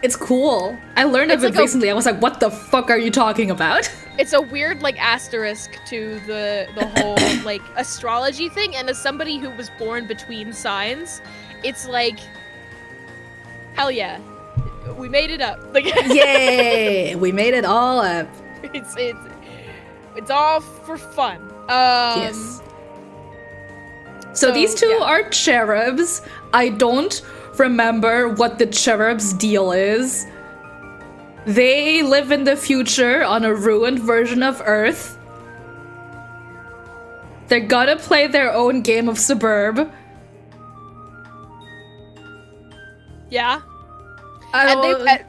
It's cool. I learned of It's it like recently. I was like, what the fuck are you talking about? It's a weird like asterisk to the whole like astrology thing, and as somebody who was born between signs, it's like, hell yeah, we made it up. Like, Yay! We made it all up. it's all for fun. Yes. So these two yeah. are cherubs. I don't remember what the cherubs' deal is. They live in the future on a ruined version of Earth. They're gonna play their own game of Suburb. Yeah. I don't-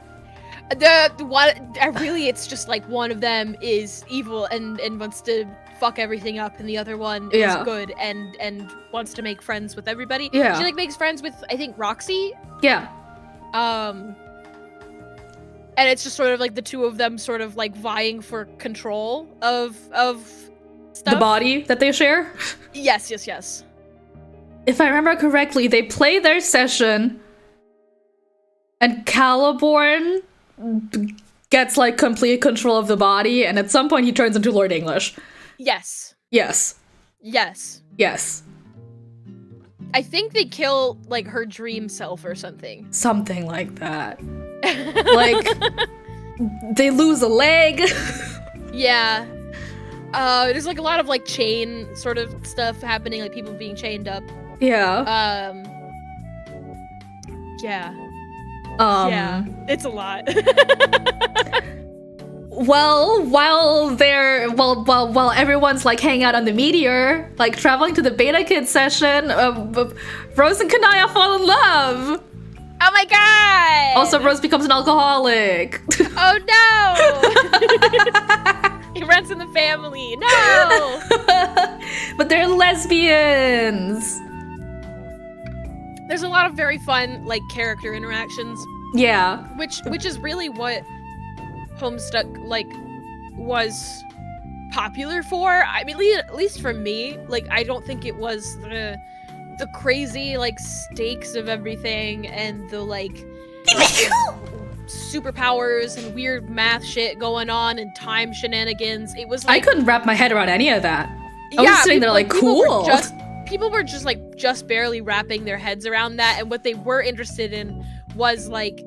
Really, it's just like one of them is evil and wants to fuck everything up, and the other one is good and wants to make friends with everybody. Yeah. She like makes friends with, I think, Roxy. Yeah. And it's just sort of like the two of them sort of like vying for control of stuff. The body that they share? Yes. If I remember correctly, they play their session and Caliborn gets like complete control of the body, and at some point he turns into Lord English. Yes. Yes. Yes. Yes. I think they kill like her dream self or something. Something like that. Like, they lose a leg. Yeah. There's like a lot of like chain sort of stuff happening, like people being chained up. Yeah. Yeah. Yeah. It's a lot. Well, while everyone's like hanging out on the meteor, like traveling to the Beta Kid session, Rose and Kanaya fall in love. Oh my god! Also, Rose becomes an alcoholic. Oh no! He runs in the family. No! But they're lesbians. There's a lot of very fun like character interactions. Yeah. Which is really what Homestuck like was popular for. I mean, at least for me, like I don't think it was the crazy like stakes of everything and the like superpowers and weird math shit going on and time shenanigans. It was like I couldn't wrap my head around any of that. I was sitting there like cool. People were just barely wrapping their heads around that, and what they were interested in was like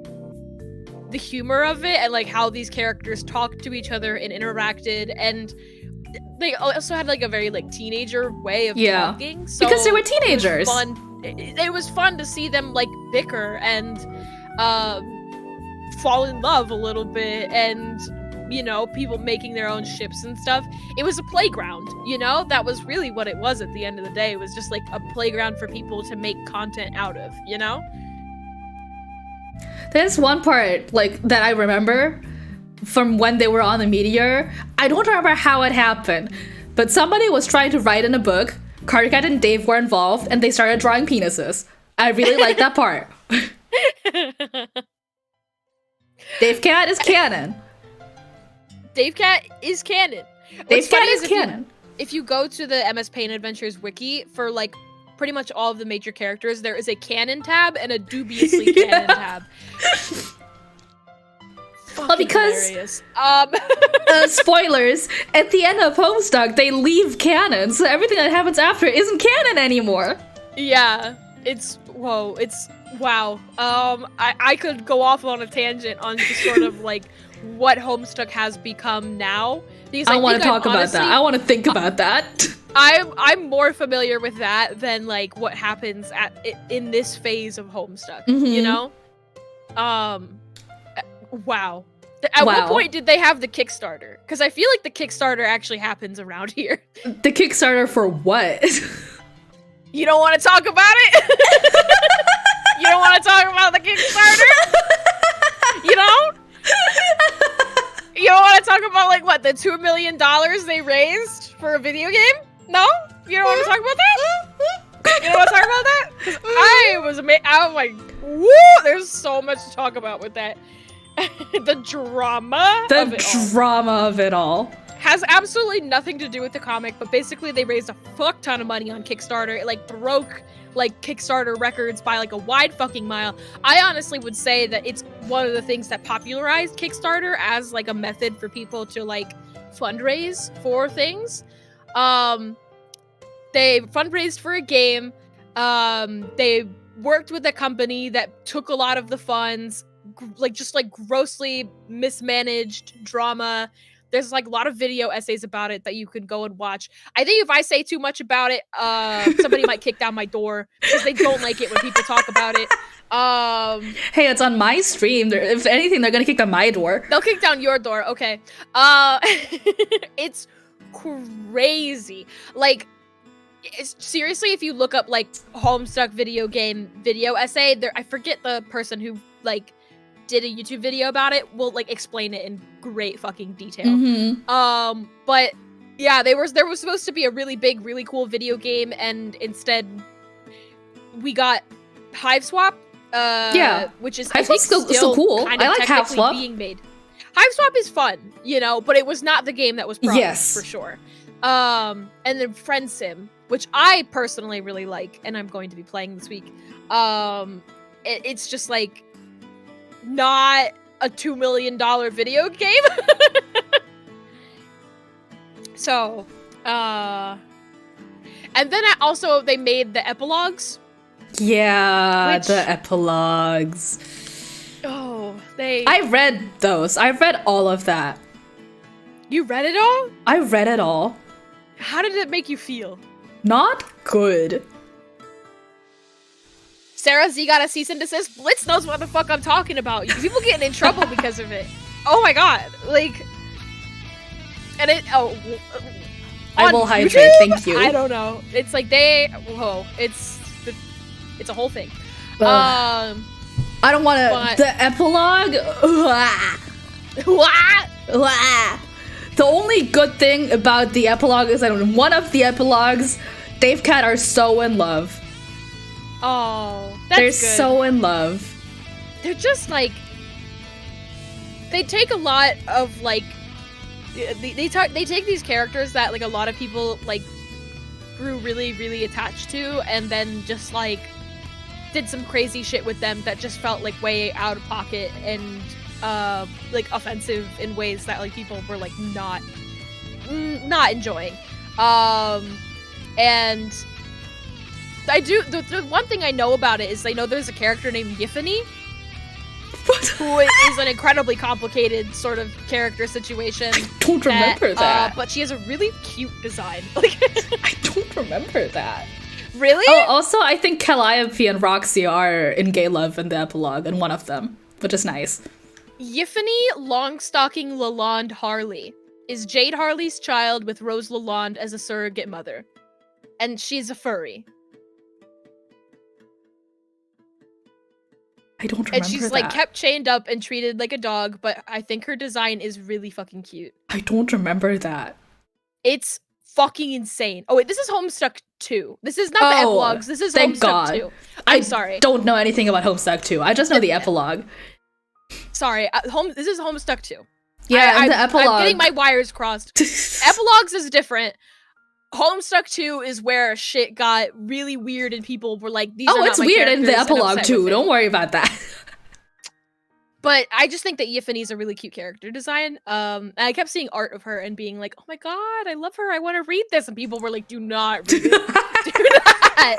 the humor of it and like how these characters talked to each other and interacted, and they also had like a very like teenager way of talking. So because they were teenagers. It was fun to see them like bicker and fall in love a little bit, and you know, people making their own ships and stuff. It was a playground, you know? That was really what it was at the end of the day. It was just like a playground for people to make content out of, you know? There's one part like that I remember from when they were on the meteor. I don't remember how it happened, but somebody was trying to write in a book. Cardigan and Dave were involved, and they started drawing penises. I really like that part. Dave Cat is canon. Dave Cat is canon. Dave Cat is canon. If you go to the MS Paint Adventures wiki for like pretty much all of the major characters, there is a canon tab and a dubiously canon tab. Well, because spoilers, at the end of Homestuck, they leave canon, so everything that happens after isn't canon anymore. Yeah, it's wow. I could go off on a tangent on just sort of like what Homestuck has become now. Because I want to talk about that. I want to think about that. I'm more familiar with that than like what happens in this phase of Homestuck. You know, wow. At what point did they have the Kickstarter? Because I feel like the Kickstarter actually happens around here. The Kickstarter for what? You don't want to talk about it? You don't want to talk about the Kickstarter? You don't? You don't want to talk about like what, the $2 million they raised for a video game? No? You don't want to talk about that? You don't want to talk about that? Because I was amazed. I was like, woo! There's so much to talk about with that. The drama of it all has absolutely nothing to do with the comic, but basically they raised a fuck ton of money on Kickstarter. It like broke like Kickstarter records by like a wide fucking mile. I honestly would say that it's one of the things that popularized Kickstarter as like a method for people to like fundraise for things. They fundraised for a game. They worked with a company that took a lot of the funds, like just like grossly mismanaged drama. there's like a lot of video essays about it that you can go and watch. I think if I say too much about it, somebody might kick down my door because they don't like it when people talk about it. Hey, it's on my stream. If anything, they're gonna kick down my door. They'll kick down your door. Okay. It's crazy. Like, seriously, if you look up like Homestuck video game video essay, there, I forget the person who like did a YouTube video about it, will like explain it in great fucking detail. But yeah, there was supposed to be a really big, really cool video game, and instead we got Hive Swap. Which is Hive Swap's still cool. Kind of I like Hive Swap. Being made. Hive Swap is fun, you know, but it was not the game that was promised for sure. And then Friend Sim, which I personally really like, and I'm going to be playing this week. It's just like not a $2 million video game. So, and then also they made the epilogues. Yeah, the epilogues. Oh, I read those. I read all of that. You read it all? I read it all. How did it make you feel? Not good. Sarah Z got a cease and desist. Blitz knows what the fuck I'm talking about. People getting in trouble because of it. Oh my god. Like, and it, I will hydrate, thank you. I don't know. It's like it's a whole thing. I don't want to. The epilogue. The only good thing about the epilogue is that in one of the epilogues, Dave Cat are so in love. Oh, that's They're good. so in love. They're just like, they take a lot of like, they take these characters that like a lot of people like grew really, really attached to, and then just like did some crazy shit with them that just felt like way out of pocket and like offensive in ways that like people were like not enjoying. And I do the one thing I know about it is I know there's a character named Yiffany who is an incredibly complicated sort of character situation. I don't remember that. But she has a really cute design. Like, I don't remember that. Really? Oh, also, I think Calliope and Roxy are in gay love in the epilogue, and one of them, which is nice. Yiffany Longstocking Lalonde Harley is Jade Harley's child with Rose Lalonde as a surrogate mother. And she's a furry. I don't remember and she's that. like kept chained up and treated like a dog, but I think her design is really fucking cute. I don't remember that. It's fucking insane. Oh wait, this is Homestuck 2. This is not the epilogues. This is thank Homestuck God. 2. I'm sorry. Don't know anything about Homestuck 2. I just know the epilogue. Sorry, this is Homestuck 2. Yeah, the epilogue. I'm getting my wires crossed. Epilogues is different. Homestuck 2 is where shit got really weird and people were like, these are not it's my weird in the characters, and epilogue upset too. with it. Don't worry about that. But I just think that Yiffany's a really cute character design. And I kept seeing art of her and being like, oh my god, I love her. I want to read this. And people were like, do not read it. Do not.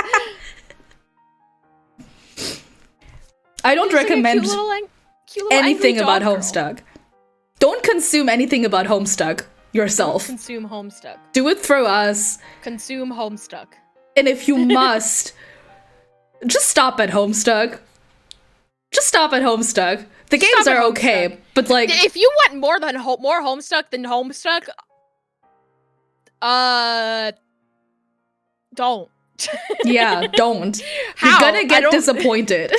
I don't recommend Cute little anything about girl. Homestuck. Don't consume anything about Homestuck yourself. Consume Homestuck. Do it through us. Consume Homestuck. And if you must, just stop at Homestuck. Just stop at Homestuck. The games are okay, but like, if you want more Homestuck than Homestuck, don't. Yeah, don't. How? You're gonna get disappointed.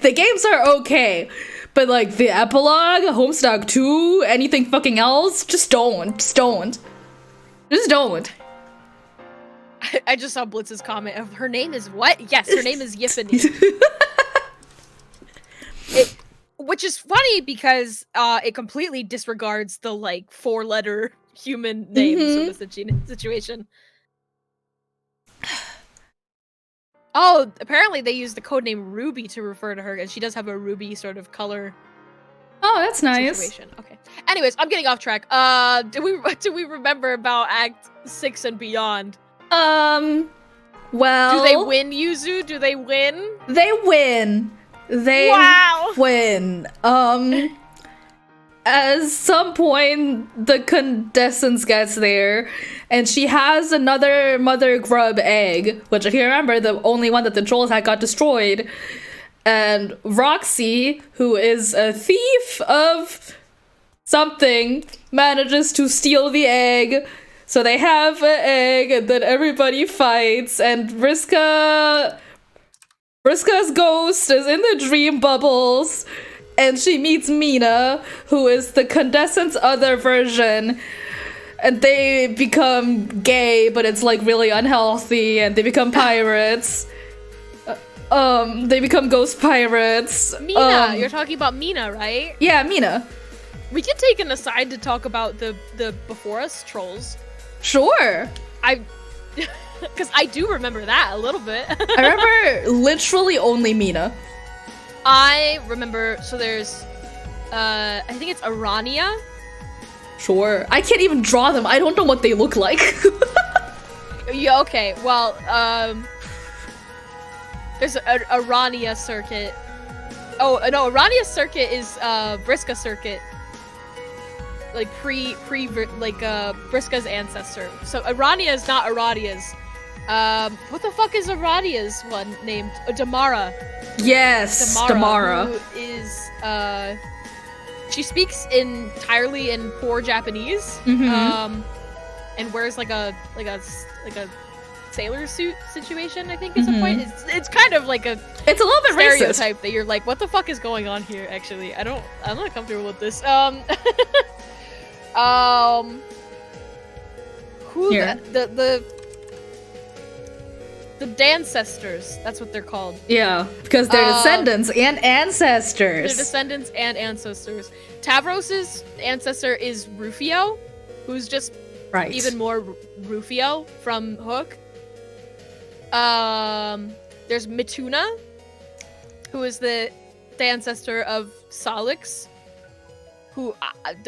The games are okay, but like the epilogue, Homestuck 2, anything fucking else, just don't. Just don't. Just don't. I just saw Blitz's comment of her name is what? Yes, her name is Yiffany. Which is funny because it completely disregards the like 4-letter human names of the situation. Oh, apparently they used the codename Ruby to refer to her, and she does have a ruby sort of color. Oh, that's nice. Situation. Okay. Anyways, I'm getting off track. Do we remember about Act 6 and beyond? Well, do they win, Yuzu? Do they win? They win. They win. at some point the Condescence gets there, and she has another mother grub egg, which if you remember, the only one that the trolls had got destroyed. And Roxy, who is a thief of something, manages to steal the egg. So they have an egg, and then everybody fights, and Vriska's ghost is in the dream bubbles, and she meets Mina, who is the Condescent's other version, and they become gay, but it's like really unhealthy, and they become pirates. They become ghost pirates. Mina, you're talking about Mina, right? Yeah, Mina. We can take an aside to talk about the before us trolls. Sure. Because I do remember that a little bit. I remember literally only Mina. I remember, so there's, I think it's Arania. Sure. I can't even draw them. I don't know what they look like. Yeah, okay, well, there's a Arania circuit. Oh, no, Arania circuit is, Vriska circuit. Like, Vriska's ancestor. So, Arania is not Aradia's. What the fuck is Aradia's one named? Damara. Yes, Damara. Who is, she speaks entirely in poor Japanese. Mm-hmm. And wears like a sailor suit situation, I think is a point. It's kind of like a it's a little bit stereotype racist. That you're like, what the fuck is going on here, actually? I'm not comfortable with this. Who the Dancestors, that's what they're called. Yeah, because they're descendants and ancestors. They're descendants and ancestors. Tavros's ancestor is Rufio, who's just even more Rufio from Hook. There's Mituna, who is the ancestor of Salix, who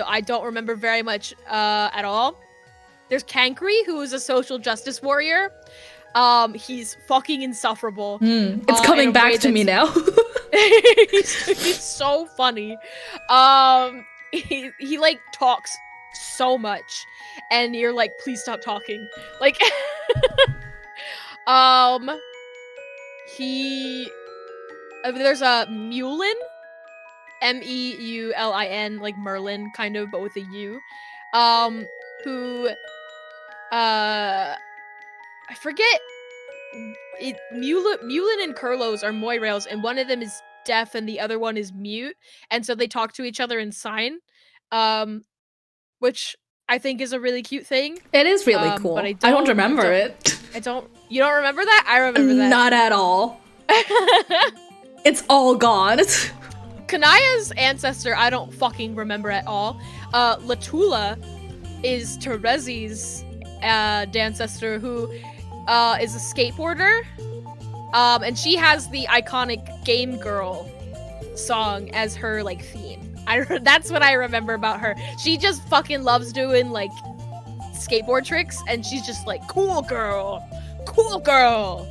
I don't remember very much at all. There's Kankri, who is a social justice warrior. He's fucking insufferable. It's coming back to me now. he's so funny. He like talks so much, and you're like, please stop talking. Like, there's a Mulin, Meulin, like Merlin, kind of, but with a U. Who, I forget. Mulin and Kurlos are Moirails, and one of them is deaf and the other one is mute, and so they talk to each other in sign, which I think is a really cute thing. It is really cool. But I don't remember it. You don't remember that? I remember that. Not at all. It's all gone. Kanaya's ancestor, I don't fucking remember at all. Latula is Terezi's ancestor, who is a skateboarder. And she has the iconic Game Girl song as her, like, theme. That's what I remember about her. She just fucking loves doing, like, skateboard tricks, and she's just like, cool girl! Cool girl!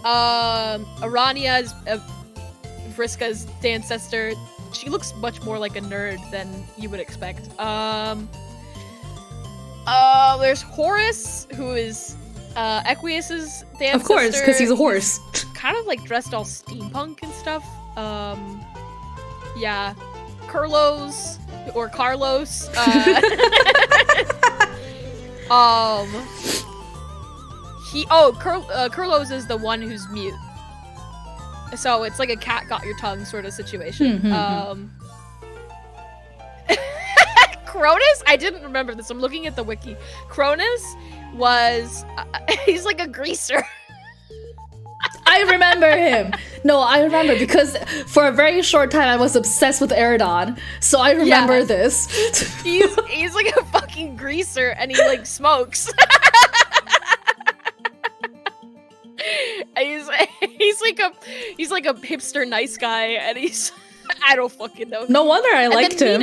Arania is Vriska's ancestor. She looks much more like a nerd than you would expect. There's Horus, who is Equius's ancestor. Of course, because he's a horse. Kind of like dressed all steampunk and stuff. Yeah. Kurlos, or Carlos. Kurlos is the one who's mute. So it's like a cat got your tongue sort of situation. Cronus? I didn't remember this. I'm looking at the wiki. Cronus was... he's like a greaser. I remember him. No, I remember because for a very short time I was obsessed with Eridon, so I remember this. He's like a fucking greaser, and he like smokes. He's like a hipster nice guy, and he's I don't fucking know. No wonder I liked him.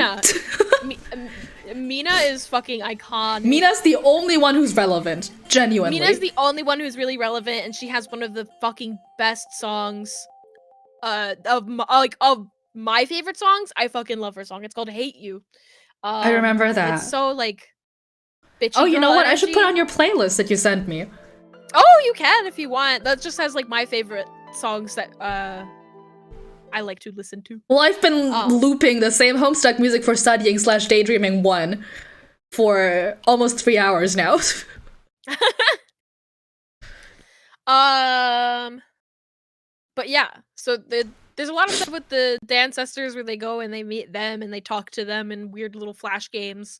Mina is fucking iconic. Mina's the only one who's relevant, genuinely. Mina's the only one who's really relevant, and she has one of the fucking best songs of my favorite songs, I fucking love her song. It's called "Hate You." I remember that. It's so like bitchy. Oh, you know girl what? I should put energy. on your playlist that you sent me. Oh, you can if you want. That just has like my favorite songs that I like to listen to. Well, I've been looping the same Homestuck music for studying / daydreaming 1 for almost 3 hours now. But yeah, so there's a lot of stuff with the ancestors where they go and they meet them and they talk to them in weird little flash games.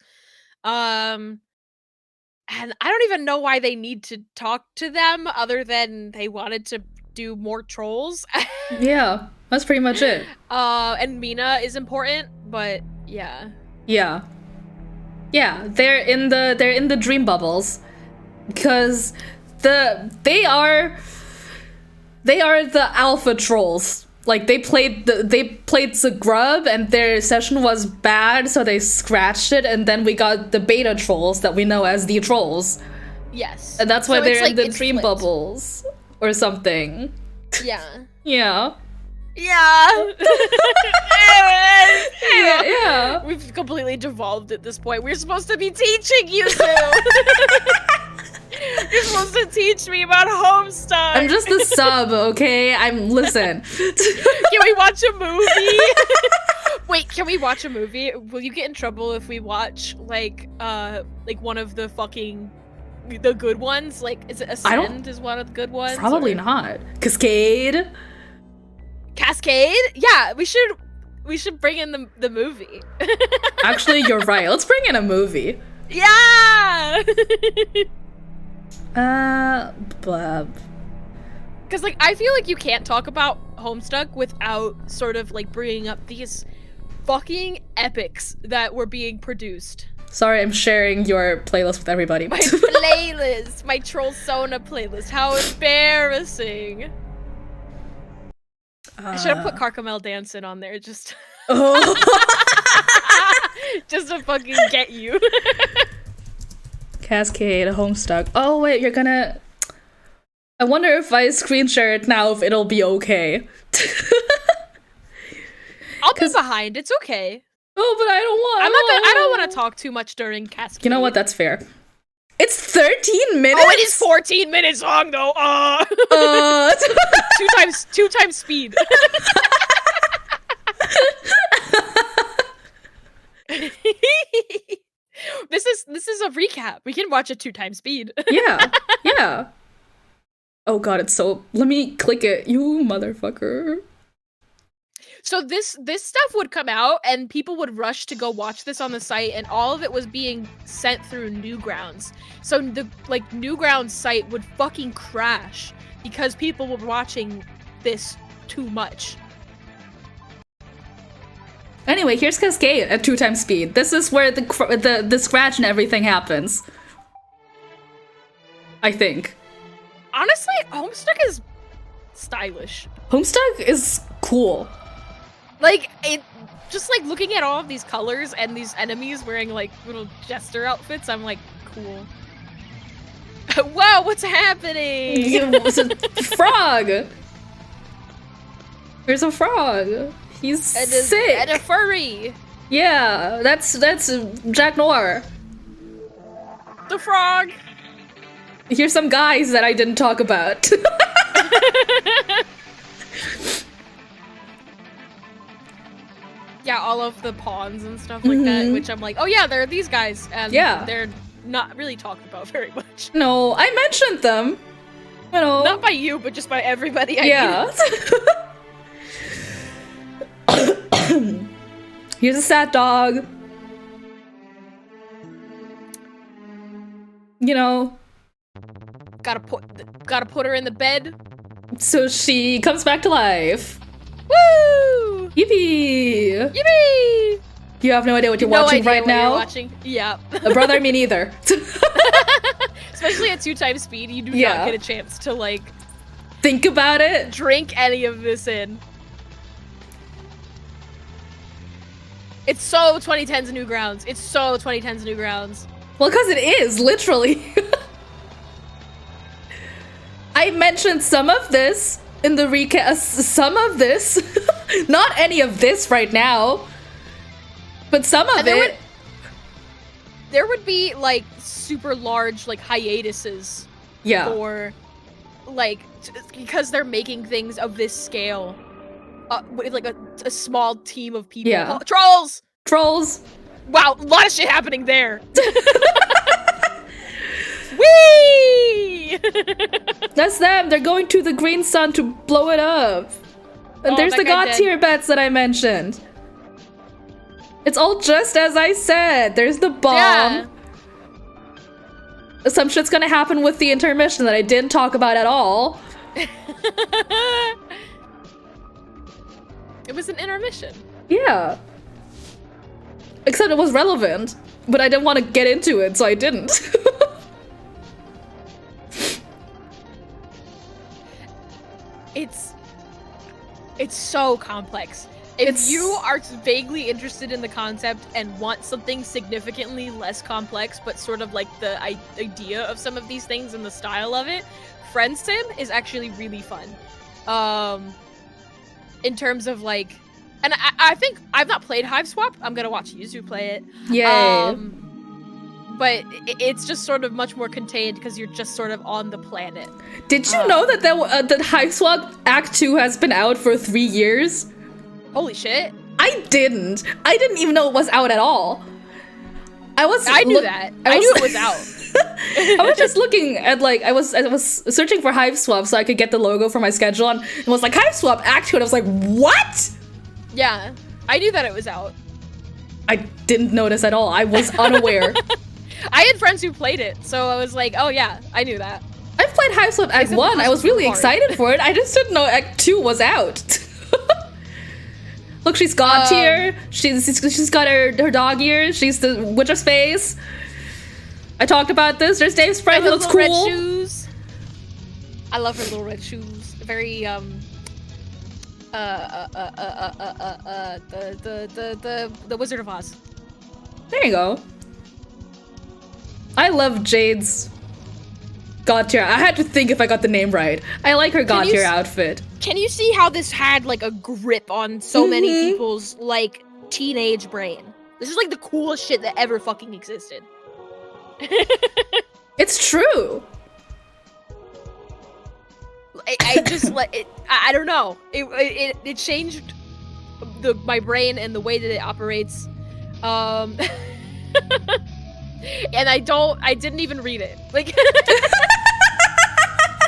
And I don't even know why they need to talk to them other than they wanted to do more trolls. Yeah, that's pretty much it. And Mina is important, but yeah. Yeah. Yeah, they're in the dream bubbles because they are the alpha trolls. Like they played the grub and their session was bad, so they scratched it, and then we got the beta trolls that we know as the trolls. Yes. And that's why So they're it's in like the it's dream flipped. bubbles or something. Yeah. Yeah. Yeah. Yeah. We've completely devolved at this point. We're supposed to be teaching you two. You're supposed to teach me about Homestuck. I'm just a sub, okay? Listen. Can we watch a movie? Wait, can we watch a movie? Will you get in trouble if we watch like one of the good ones? Like, is it Ascend is one of the good ones? Probably not. Cascade? Yeah, we should bring in the movie. Actually, you're right. Let's bring in a movie. Yeah. Blab. Because like I feel like you can't talk about Homestuck without sort of like bringing up these fucking epics that were being produced. Sorry, I'm sharing your playlist with everybody. My playlist, my Troll Sona playlist. How embarrassing! I should have put Carcamel dancing on there just just to fucking get you. Cascade, Homestuck. Oh wait, you're gonna. I wonder if I screen share it now, if it'll be okay. I'll be behind. It's okay. Oh, but I don't want. I don't want to talk too much during Cascade. You know what? That's fair. It's 13 minutes. Oh, it is 14 minutes long though. two times speed. This is a recap. We can watch it 2 times speed. Yeah. Oh god, it's so. Let me click it. You motherfucker. So this stuff would come out and people would rush to go watch this on the site, and all of it was being sent through Newgrounds. So the Newgrounds site would fucking crash because people were watching this too much. Anyway, here's Cascade at 2 times speed. This is where the scratch and everything happens. I think. Honestly, Homestuck is stylish. Homestuck is cool. Like, it just like looking at all of these colors and these enemies wearing like little jester outfits, I'm like, cool. Wow, what's happening? It's a frog. There's a frog. He's sick. And a furry. Yeah, that's Jack Noir. The frog. Here's some guys that I didn't talk about. Yeah, all of the pawns and stuff like that, which I'm like, oh yeah, there are these guys, and they're not really talked about very much. No, I mentioned them. You know. Not by you, but just by everybody I knew. Here's a sad dog. You know. Gotta put her in the bed. So she comes back to life. Woo! Yippee! Yippee! You have no idea what you're watching right now? You're watching. Yeah. Brother, me neither. Especially at 2 times speed, you do not get a chance to like think about it. Drink any of this in. It's so 2010s Newgrounds. It's so 2010s Newgrounds. Well, because it is, literally. I mentioned some of this in the recap some of this. Not any of this right now, but some of it. There would be like super large like hiatuses. Yeah. For like because they're making things of this scale. With like a small team of people. Yeah. Oh, trolls! Trolls. Wow, a lot of shit happening there. Whee! That's them. They're going to the green sun to blow it up. And there's the god tier bets that I mentioned. It's all just as I said. There's the bomb. Yeah. Some shit's gonna happen with the intermission that I didn't talk about at all. It was an intermission. Yeah. Except it was relevant, but I didn't want to get into it, so I didn't. It's so complex. If you are vaguely interested in the concept and want something significantly less complex, but sort of like the idea of some of these things and the style of it, Friend Sim is actually really fun. In terms of like, and I think I've not played Hive Swap. I'm gonna watch Yuzu play it. Yay. But it's just sort of much more contained because you're just sort of on the planet. Did you know that that Hive Swap Act 2 has been out for 3 years? Holy shit. I didn't even know it was out at all. I knew that. I knew it was out. I was just looking at like I was searching for Hive Swap so I could get the logo for my schedule and it was like Hive Swap Act 2 and I was like, what? Yeah, I knew that it was out. I didn't notice at all. I was unaware. I had friends who played it, so I was like, oh yeah, I knew that. I've played Hive Swap Act 1. I was really excited for it. I just didn't know Act 2 was out. Look, she's god tier. She's got her dog ears. She's the Witch of Space. I talked about this. There's Dave's sprite who looks cool. Red shoes. I love her little red shoes. Very the Wizard of Oz. There you go. I love Jade's god tier. I had to think if I got the name right. I like her god tier outfit. Can you see how this had like a grip on so many people's like teenage brain? This is like the coolest shit that ever fucking existed. It's true. I just like it. I don't know. It changed my brain and the way that it operates. And I didn't even read it. Like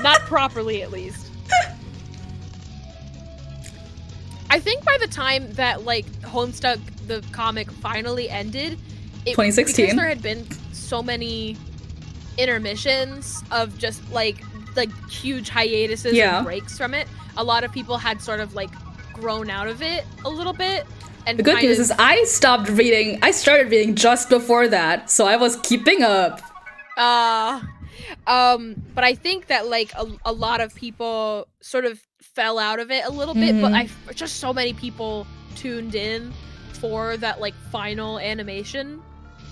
not properly at least. I think by the time that like Homestuck the comic finally ended, 2016, because there had been so many intermissions of just like huge hiatuses and breaks from it. A lot of people had sort of like grown out of it a little bit. And the good news is I stopped reading. I started reading just before that, so I was keeping up. But I think that like a lot of people sort of fell out of it a little bit, but just so many people tuned in for that like final animation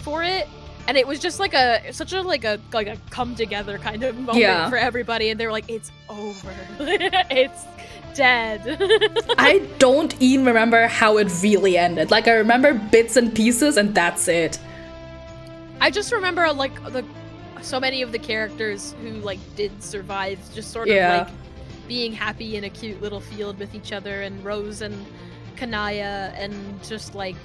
for it, and it was just like such a come together kind of moment for everybody, and they were like, it's over. It's dead. I don't even remember how it really ended. Like I remember bits and pieces and that's it. I just remember like so many of the characters who like did survive just sort of like being happy in a cute little field with each other, and Rose and Kanaya, and just like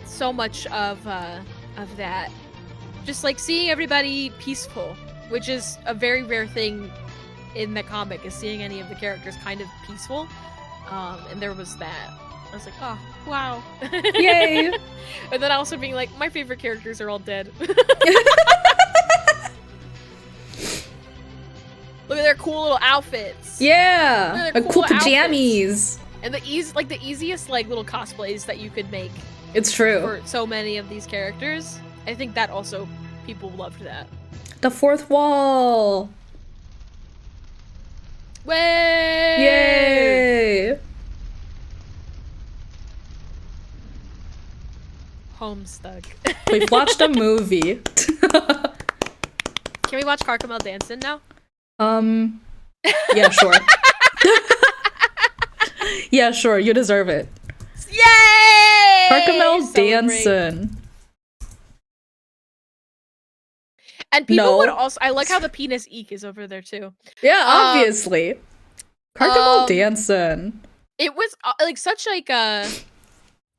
so much of that. Just like seeing everybody peaceful, which is a very rare thing in the comic, is seeing any of the characters kind of peaceful. And there was that. I was like, oh, wow. Yay! And then also being like, my favorite characters are all dead. Look at their cool little outfits. Yeah, cool pajamas. And the easiest like little cosplays that you could make. It's true. For so many of these characters. I think that also people loved that. The fourth wall. Way! Yay! Homestuck. We've watched a movie. Can we watch Carcamel Dancing now? Yeah, sure. Yeah, sure. You deserve it. Yay! Gargamel Celebrate. dancing. And people No. would also. I like how the penis eek is over there too. Yeah, obviously. Gargamel dancing. It was like such like a.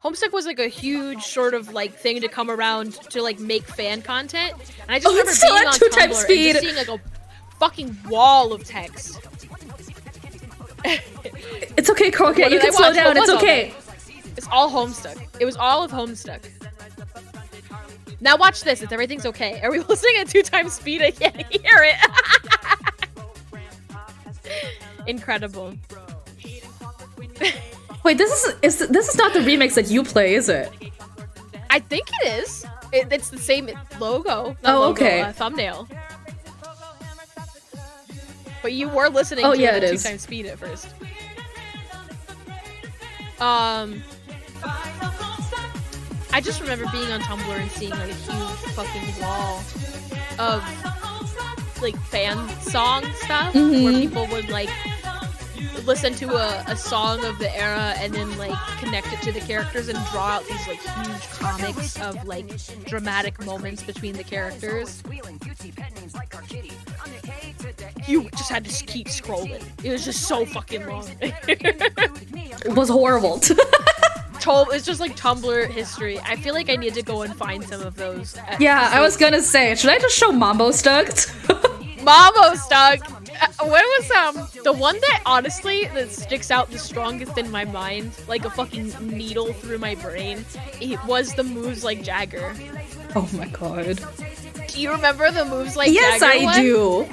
Homestuck was like a huge sort of like thing to come around to like make fan content, and I just remember it's still being at on 2 Tumblr times and speed. just seeing like a fucking wall of text. It's okay, Crockett. What You did can I slow watch? down. What It's was all okay. It's all Homestuck. It was all of Homestuck. Now watch this. It's everything's okay. Are we listening at 2 times speed? I can't hear it. Incredible. Wait, this is not the remix that you play, is it? I think it is. It's the same logo. Okay. Thumbnail. But you were listening to yeah, it it at 2 is. times speed at first. I just remember being on Tumblr and seeing like a huge fucking wall of like fan song stuff where people would like listen to a song of the era and then like connect it to the characters and draw out these like huge comics of like dramatic moments between the characters. You just had to keep scrolling. It was just so fucking long. It was horrible. It's just like Tumblr history. I feel like I need to go and find some of those. Yeah, I was gonna say, should I just show Mambo Stuck? Mambo Stuck. What was the one that honestly that sticks out the strongest in my mind, like a fucking needle through my brain? It was the moves like Jagger. Oh my god. Do you remember the moves like Yes, Jagger I one? do.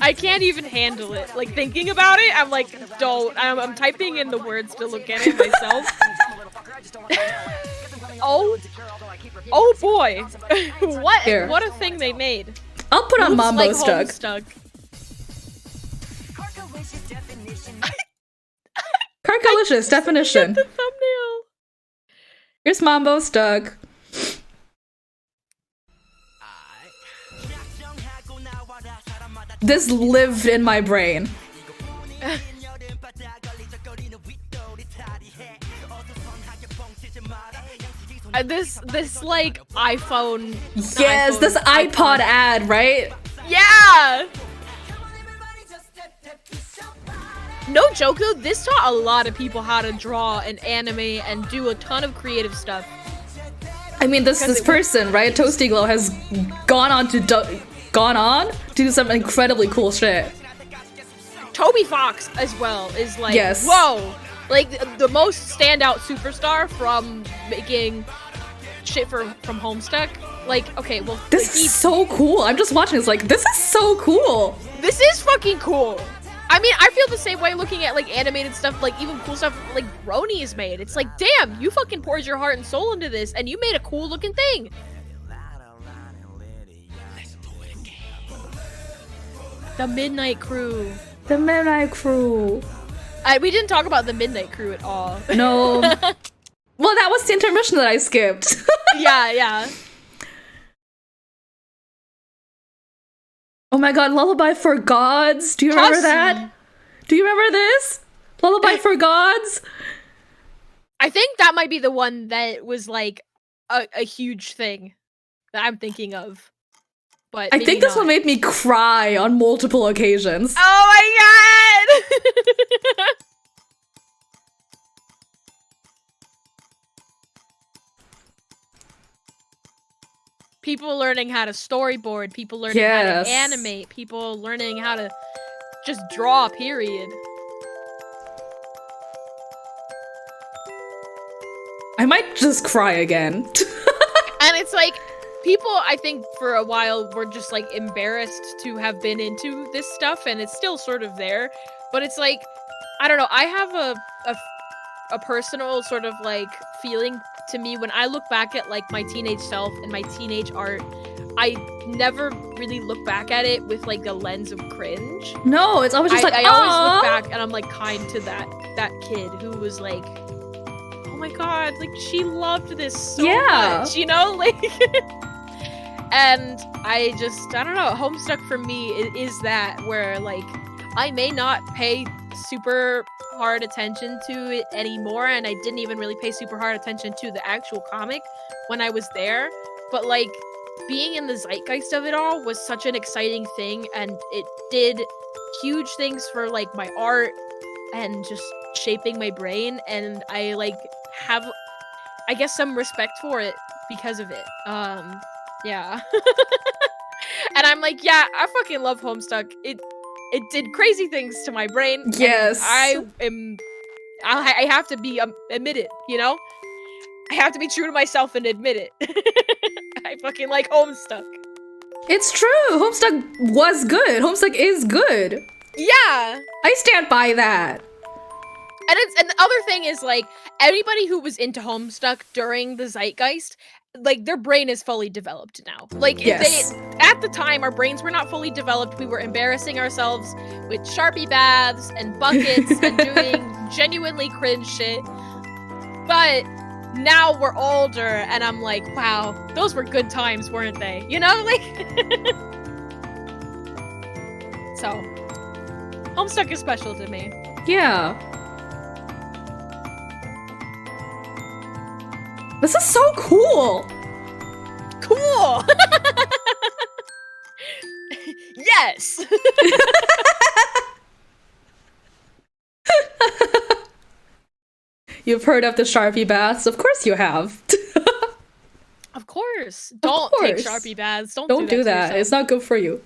I can't even handle it. Like thinking about it, I'm like, don't. I'm typing in the words to look at it myself. Oh boy, Here. what a thing they made. I'll put on Moves Mambo like Stuck. Homestuck. Carcalicious definition. The thumbnail. Here's Mambo Stuck. This lived in my brain. This like iPhone. Yes, this iPod ad, right? Yeah. No joke though, this taught a lot of people how to draw and animate and do a ton of creative stuff. I mean, this person, right, Toasty Glow, has gone on to do some incredibly cool shit. Toby Fox as well is like, yes. Whoa, like the most standout superstar from making shit from Homestuck. Like, okay, well, this is so cool. I'm just watching. It's like, this is so cool. This is fucking cool. I mean, I feel the same way looking at like animated stuff, like even cool stuff like Brony has made. It's like, damn, you fucking poured your heart and soul into this, and you made a cool looking thing. The Midnight Crew. The Midnight Crew. We didn't talk about the Midnight Crew at all. No. Well, that was the intermission that I skipped. Yeah. Oh my god, Lullaby for Gods. Do you remember that? Do you remember this? Lullaby for Gods? I think that might be the one that was like a huge thing that I'm thinking of. But I think this one made me cry on multiple occasions. Oh my god! People learning how to storyboard, people learning how to animate, people learning how to just draw, period. I might just cry again. And it's like, people, I think, for a while were just like embarrassed to have been into this stuff, and it's still sort of there. But it's like, I don't know, I have a personal sort of like feeling to me when I look back at like my teenage self and my teenage art. I never really look back at it with like a lens of cringe. No, it's always just like, I always look back and I'm like kind to that kid who was like, oh my god, like she loved this so Yeah. much, you know, like. And I don't know. Homestuck for me is that where like I may not pay super hard attention to it anymore, and I didn't even really pay super hard attention to the actual comic when I was there, but like being in the zeitgeist of it all was such an exciting thing, and it did huge things for like my art and just shaping my brain, and I like have, I guess, some respect for it because of it. Yeah. And I'm like, yeah, I fucking love Homestuck. It did crazy things to my brain. Yes. I have to be admit it, you know? I have to be true to myself and admit it. I fucking like Homestuck. It's true. Homestuck was good. Homestuck is good. Yeah. I stand by that. And the other thing is like anybody who was into Homestuck during the zeitgeist, like their brain is fully developed now. Like Yes. at the time our brains were not fully developed. We were embarrassing ourselves with Sharpie baths and buckets and doing genuinely cringe shit. But now we're older and I'm like, wow, those were good times, weren't they? You know, like so Homestuck is special to me. Yeah. This is so cool. Cool. Yes. You've heard of the Sharpie baths? Of course you have. Of course. Don't take Sharpie baths. Don't do that. to yourself. It's not good for you.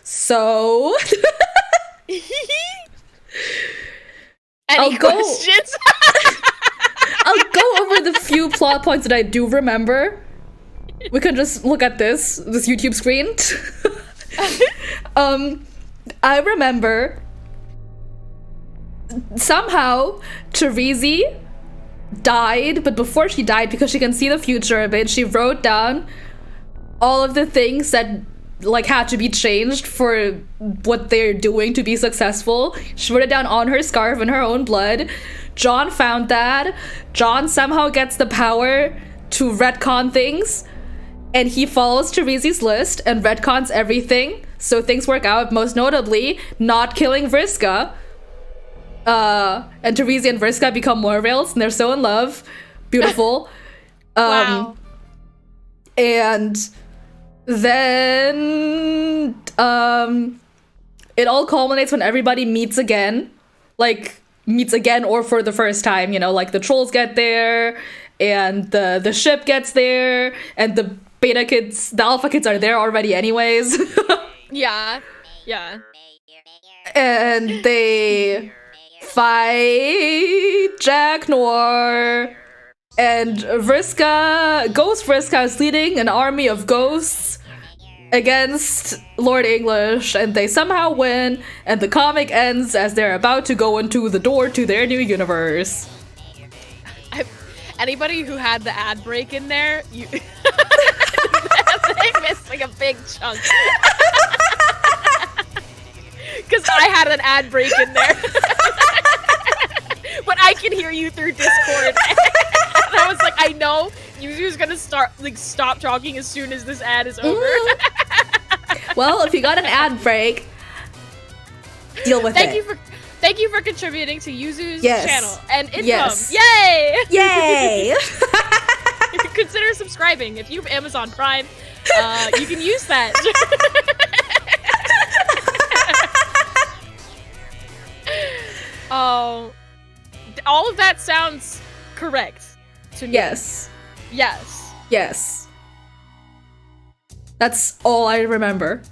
So Any questions? I'll go over the few plot points that I do remember. We can just look at this YouTube screen. I remember somehow Terezi died, but before she died, because she can see the future a bit, she wrote down all of the things that like had to be changed for what they're doing to be successful. She wrote it down on her scarf in her own blood. John found that. John somehow gets the power to retcon things, and he follows Terezi's list and retcons everything, so things work out, most notably not killing Vriska. And Terezi and Vriska become Morvales, and they're so in love. Beautiful. Wow. And then it all culminates when everybody meets again, or for the first time, you know, like the trolls get there and the ship gets there and the beta kids, the alpha kids are there already anyways. Yeah. And they fight Jack Noir, and Ghost Vriska is leading an army of ghosts against Lord English, and they somehow win, and the comic ends as they're about to go into the door to their new universe. Anybody who had the ad break in there, they missed like a big chunk. Because I had an ad break in there. But I can hear you through Discord. And I was like, I know Yuzu's gonna stop talking as soon as this ad is over. Well, if you got an ad break, deal with it. Thank you for contributing to Yuzu's Yes. channel and income. Yes. Yay! Yay! Consider subscribing. If you have Amazon Prime, you can use that. Oh, all of that sounds correct to me. Yes. Yes. That's all I remember.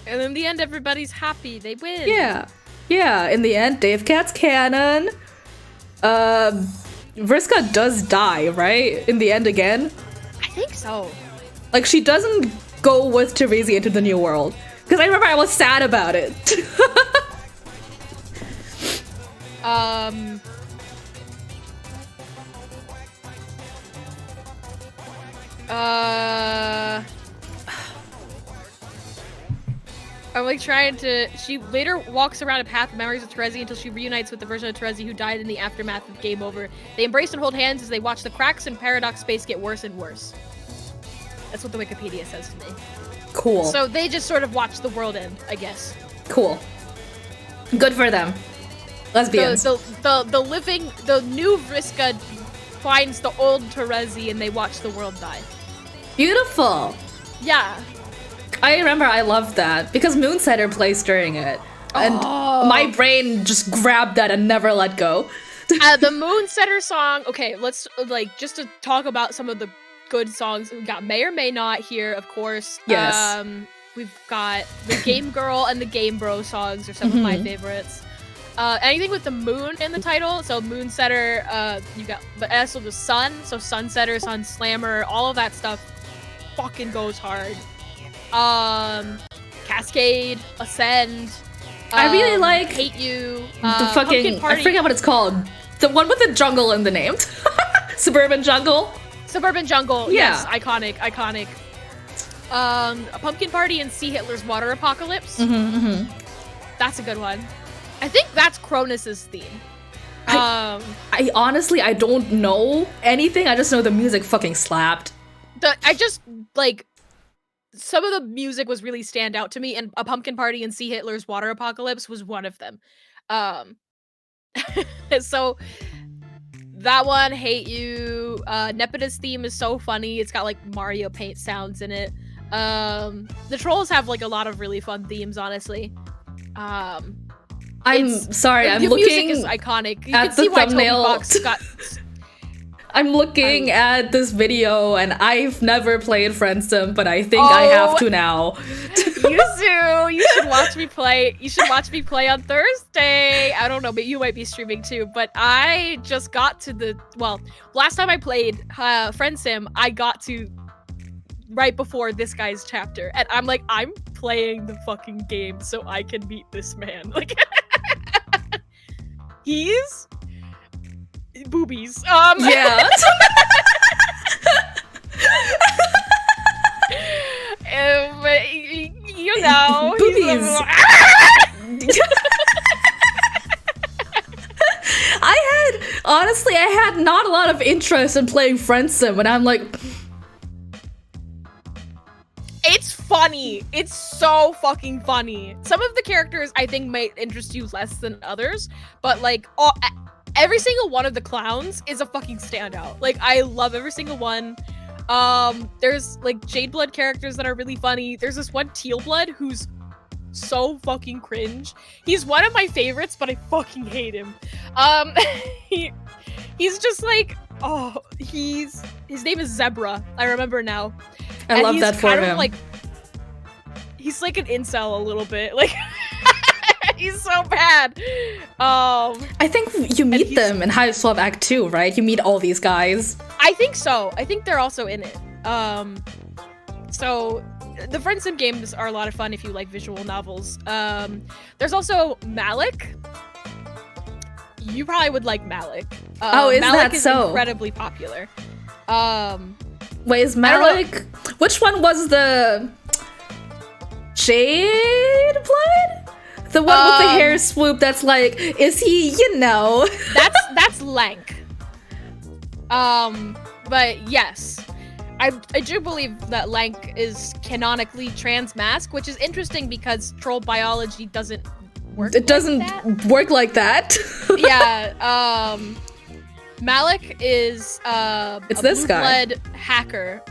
And in the end, everybody's happy. They win. Yeah. In the end, Dave Cat's canon. Vriska does die, right? In the end again? I think so. Like, she doesn't go with Terezi into the new world. Because I remember I was sad about it. I'm like trying to. She later walks around a path of memories with Terezi until she reunites with the version of Terezi who died in the aftermath of Game Over. They embrace and hold hands as they watch the cracks in Paradox space get worse and worse. That's what the Wikipedia says to me. Cool. So they just sort of watch the world end, I guess. Cool. Good for them. Lesbians. The new Vriska finds the old Terezi and they watch the world die. Beautiful. Yeah. I remember I loved that because Moonsetter plays during it. And my brain just grabbed that and never let go. The Moonsetter song, okay, let's just to talk about some of the good songs. We got May or May Not here, of course. Yes. We've got the Game Girl and the Game Bro songs are some of my favorites. Anything with the moon in the title, so Moonsetter, you got the S of the sun, so Sunsetter, Sun Slammer, all of that stuff fucking goes hard. Cascade, Ascend. I really like Hate You. the fucking I forget what it's called. The one with the jungle in the name. Suburban Jungle. Suburban Jungle. Yeah. Yes, iconic. A Pumpkin Party and See Hitler's Water Apocalypse. That's a good one. I think that's Cronus's theme. I honestly I don't know anything. I just know the music fucking slapped. Some of the music was really stand out to me, and A Pumpkin Party and See Hitler's Water Apocalypse was one of them. So that one, Hate You. Nepida's theme is so funny. It's got like Mario Paint sounds in it. The Trolls have like a lot of really fun themes, honestly. I'm sorry, I'm looking. Music is iconic. You at can see the why thumbnail. Toby Fox got. I'm looking at this video and I've never played Friendsome, but I think I have to now. You do. You should watch me play. You should watch me play on Thursday. I don't know, but you might be streaming too. But I just got to last time I played Friendsim, I got to right before this guy's chapter, and I'm like, I'm playing the fucking game so I can beat this man. Like, he's boobies. Yeah. But, you know, boobies. I had not a lot of interest in playing Friendsim, and I'm like, it's funny. It's so fucking funny. Some of the characters I think might interest you less than others, but like every single one of the clowns is a fucking standout. Like, I love every single one. There's like Jade Blood characters that are really funny. There's this one Teal Blood who's so fucking cringe. He's one of my favorites, but I fucking hate him. He's just like, his name is Zebra. I remember now. I love that for him. Like, he's like an incel a little bit. Like, he's so bad. I think you meet them in High Swap Act 2, right? You meet all these guys. I think so. I think they're also in it. So the Friendsim games are a lot of fun if you like visual novels. There's also Malik. You probably would like Malik. Is Malik that is so? incredibly popular. Wait, is Malik? Which one was the Jade Blood? The one with the hair swoop that's like, is he, That's Lank. But yes. I do believe that Lank is canonically transmask, which is interesting because troll biology doesn't work. It doesn't work like that. Yeah. Malik is it's a this guy. blue-blood hacker.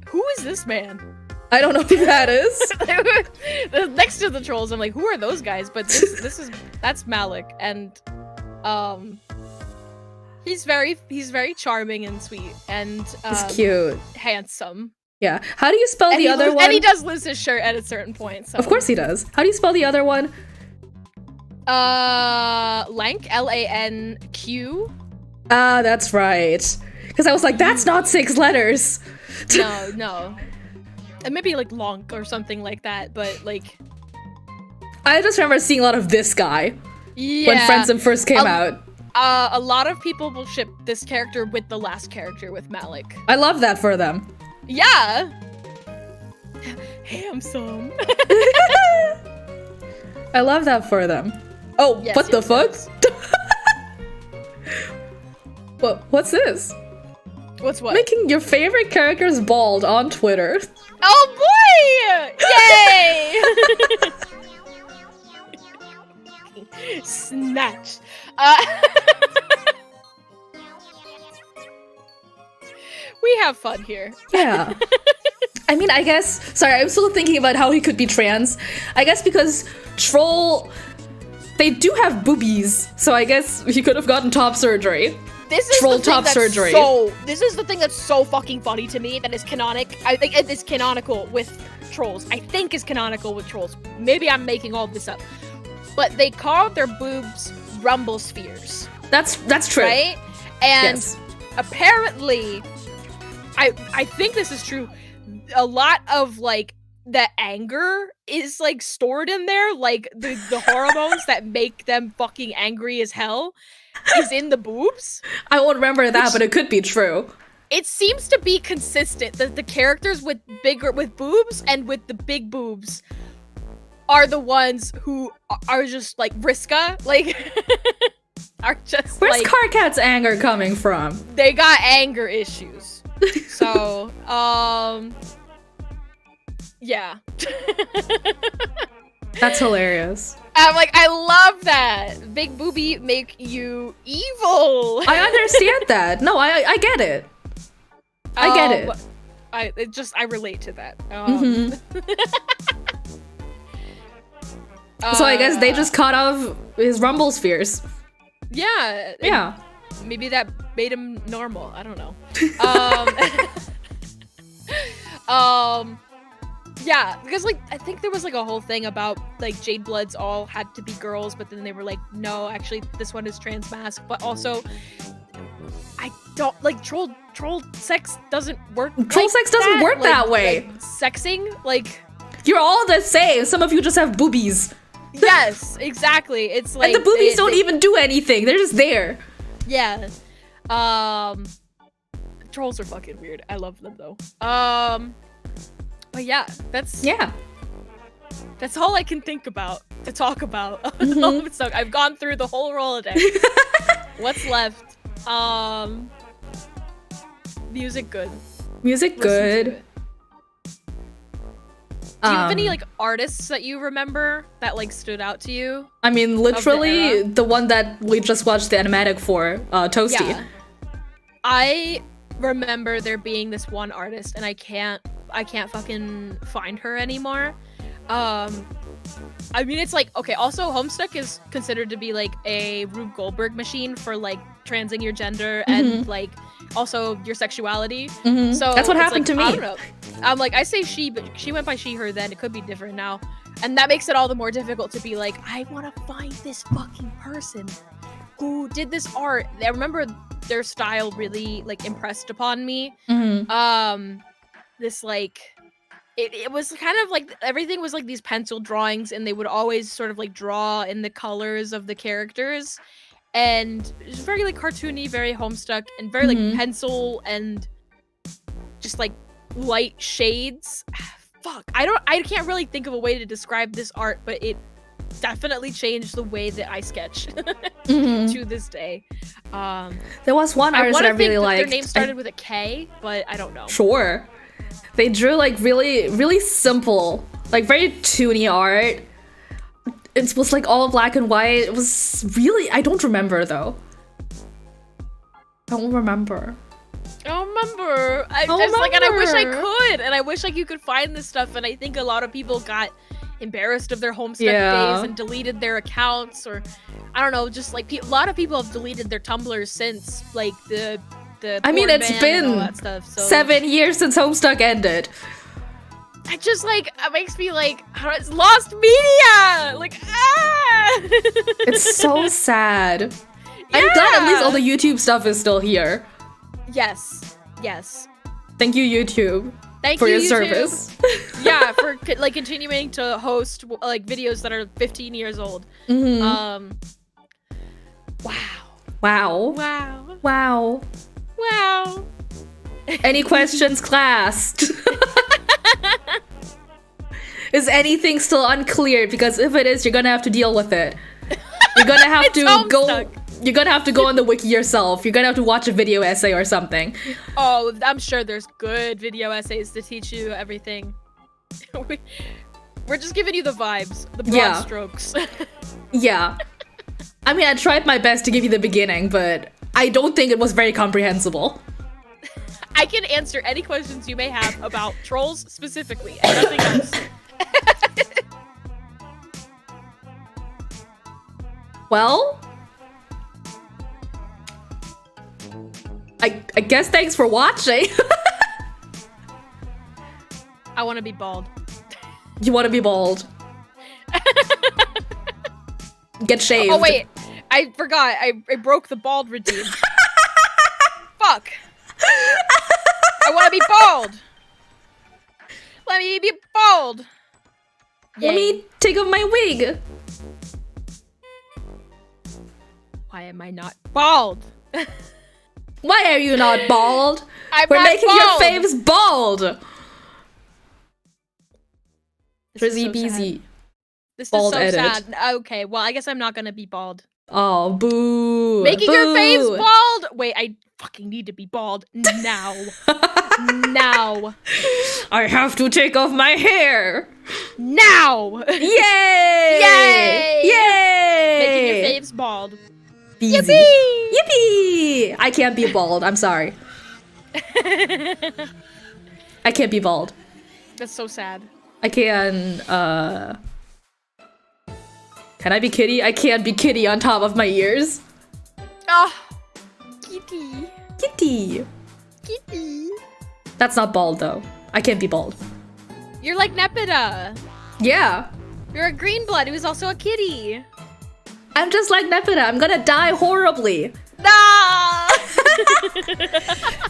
Who is this man? I don't know who that is. Next to the trolls, I'm like, who are those guys? But that's Malik, and he's very charming and sweet, and he's cute, handsome. Yeah. How do you spell the other one? And he does lose his shirt at a certain point. So. Of course he does. How do you spell the other one? Lank, Lanq. That's right. Because I was like, that's not 6 letters. No. And maybe like Lonk or something like that, but like... I just remember seeing a lot of this guy Yeah. when Friendsim first came out. A lot of people will ship this character with the last character with Malik. I love that for them. Yeah! handsome. I love that for them. Oh, Yes, what the yes, fuck? yes. What's this? What's what? Making your favorite characters bald on Twitter. Oh boy! Yay! Snatch. We have fun here. Yeah. I mean, I guess, sorry, I'm still thinking about how he could be trans. I guess because Troll, they do have boobies, so I guess he could have gotten top surgery. This is Troll the thing top that's surgery. This is the thing that's so fucking funny to me that is canonic. I think it is canonical with Trolls. I think is canonical with Trolls. Maybe I'm making all this up. But they call their boobs rumble spheres. That's true. Right? And Yes. apparently, I think this is true. A lot of like the anger is like stored in there, like the hormones that make them fucking angry as hell is in the boobs. I won't remember that, but it could be true. It seems to be consistent that the characters with boobs and with the big boobs are the ones who are just like Vriska, like are just Where's like Karkat's anger coming from? they got anger issues. So, yeah. That's hilarious. I'm like, I love that. Big booby make you evil. I understand that. No, I get it. I get it. I relate to that. So I guess they just cut off his rumble spheres. Yeah. Yeah. Maybe that made him normal. I don't know. Yeah, because like I think there was like a whole thing about like Jade Bloods all had to be girls, but then they were like, no, actually this one is trans mask. But also, I don't like troll sex doesn't work. Troll like sex doesn't work that way. Like, sexing, like You're all the same. Some of you just have boobies. yes, exactly. It's like And the boobies don't even do anything. They're just there. Yeah. Trolls are fucking weird. I love them though. But yeah, that's all I can think about to talk about. So I've gone through the whole Rolodex. What's left? Music good. Music Listen good. to it. Do you have any like artists that you remember that like stood out to you? I mean, literally era? the one that we just watched the animatic for, Toasty. Yeah. I remember there being this one artist, and I can't fucking find her anymore. I mean, it's like, okay, also Homestuck is considered to be like a Rube Goldberg machine for like transing your gender and like also your sexuality. So That's what it's happened to me. I don't know. I'm like, I say she, but she went by she, her then. It could be different now. And that makes it all the more difficult to be like, I want to find this fucking person who did this art. I remember their style really like impressed upon me. This like it was kind of like everything was like these pencil drawings, and they would always sort of like draw in the colors of the characters, and it was very like cartoony, very Homestuck, and very like pencil and just like light shades. Fuck, I can't really think of a way to describe this art, but it definitely changed the way that I sketch to this day. There was one artist that I really liked. Their name started with a K, but I don't know. Sure. They drew like really, really simple, like very toony art. It was like all black and white. It was really, I don't remember though. I don't remember. I don't remember. I wish I could, and I wish like you could find this stuff. And I think a lot of people got embarrassed of their Homestuck days and deleted their accounts, or I don't know, just like a lot of people have deleted their Tumblrs since like the I mean, it's been all that stuff, so 7 years since Homestuck ended. I just like it makes me like it's lost media. Like It's so sad. I'm glad at least all the YouTube stuff is still here. Yes. Thank you, YouTube. Thank for you, your YouTube. service. Yeah, for like continuing to host like videos that are 15 years old. Wow. Any questions, class? Is anything still unclear? Because if it is, you're gonna have to deal with it. You're gonna have to go. Homestuck. You're gonna have to go on the wiki yourself. You're gonna have to watch a video essay or something. Oh, I'm sure there's good video essays to teach you everything. We're just giving you the vibes, the broad strokes. Yeah. I mean, I tried my best to give you the beginning, but I don't think it was very comprehensible. I can answer any questions you may have about trolls specifically, and nothing else. Well, I guess thanks for watching. I want to be bald. You want to be bald. Get shaved. Oh wait, I forgot. I broke the bald redeem. Fuck. I want to be bald. Let me be bald. Let me take off my wig. Why am I not bald? Why are you not bald? I'm We're not making bald. your faves bald. This is Drizzy so Beezy. sad. This Bald is so edit. sad. Okay, well, I guess I'm not gonna be bald. Oh, boo. Making your faves Boo. bald. Wait, I fucking need to be bald now. Now. I have to take off my hair. Now. Yay! Yay! Yay! Making your faves bald. Beezy. Yippee! Yippee! I can't be bald. I'm sorry. I can't be bald. That's so sad. I can, Can I be Kitty? I can't be Kitty on top of my ears. Oh, kitty. Kitty. Kitty. That's not bald, though. I can't be bald. You're like Nepeta. Yeah. You're a green blood who's also a kitty. I'm just like Nepeta. I'm gonna die horribly. No!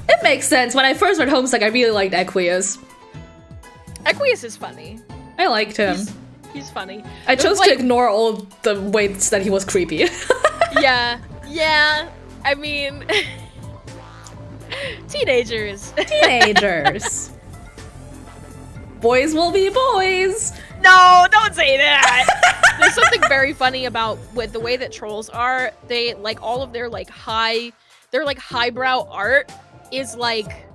It makes sense. When I first read Homestuck, I really liked Equius. Equius is funny. I liked him. He's funny. I It was chose like- to ignore all the ways that he was creepy. Yeah. I mean, teenagers. Teenagers. Boys will be boys. No, don't say that. There's something very funny about with the way that trolls are. They like all of their like highbrow art is like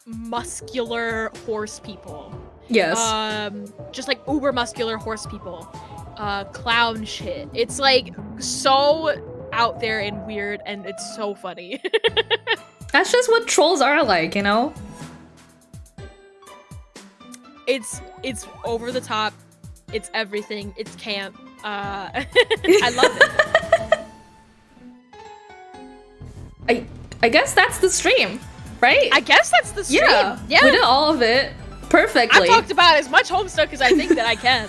muscular horse people. Yes. Just like uber muscular horse people. Clown shit. It's like so out there and weird, and it's so funny. That's just what trolls are like, you know? It's over the top. It's everything. It's camp. I love it. I guess that's the stream, right? I guess that's the stream. yeah. We did all of it perfectly. I've talked about as much Homestuck as I think that I can.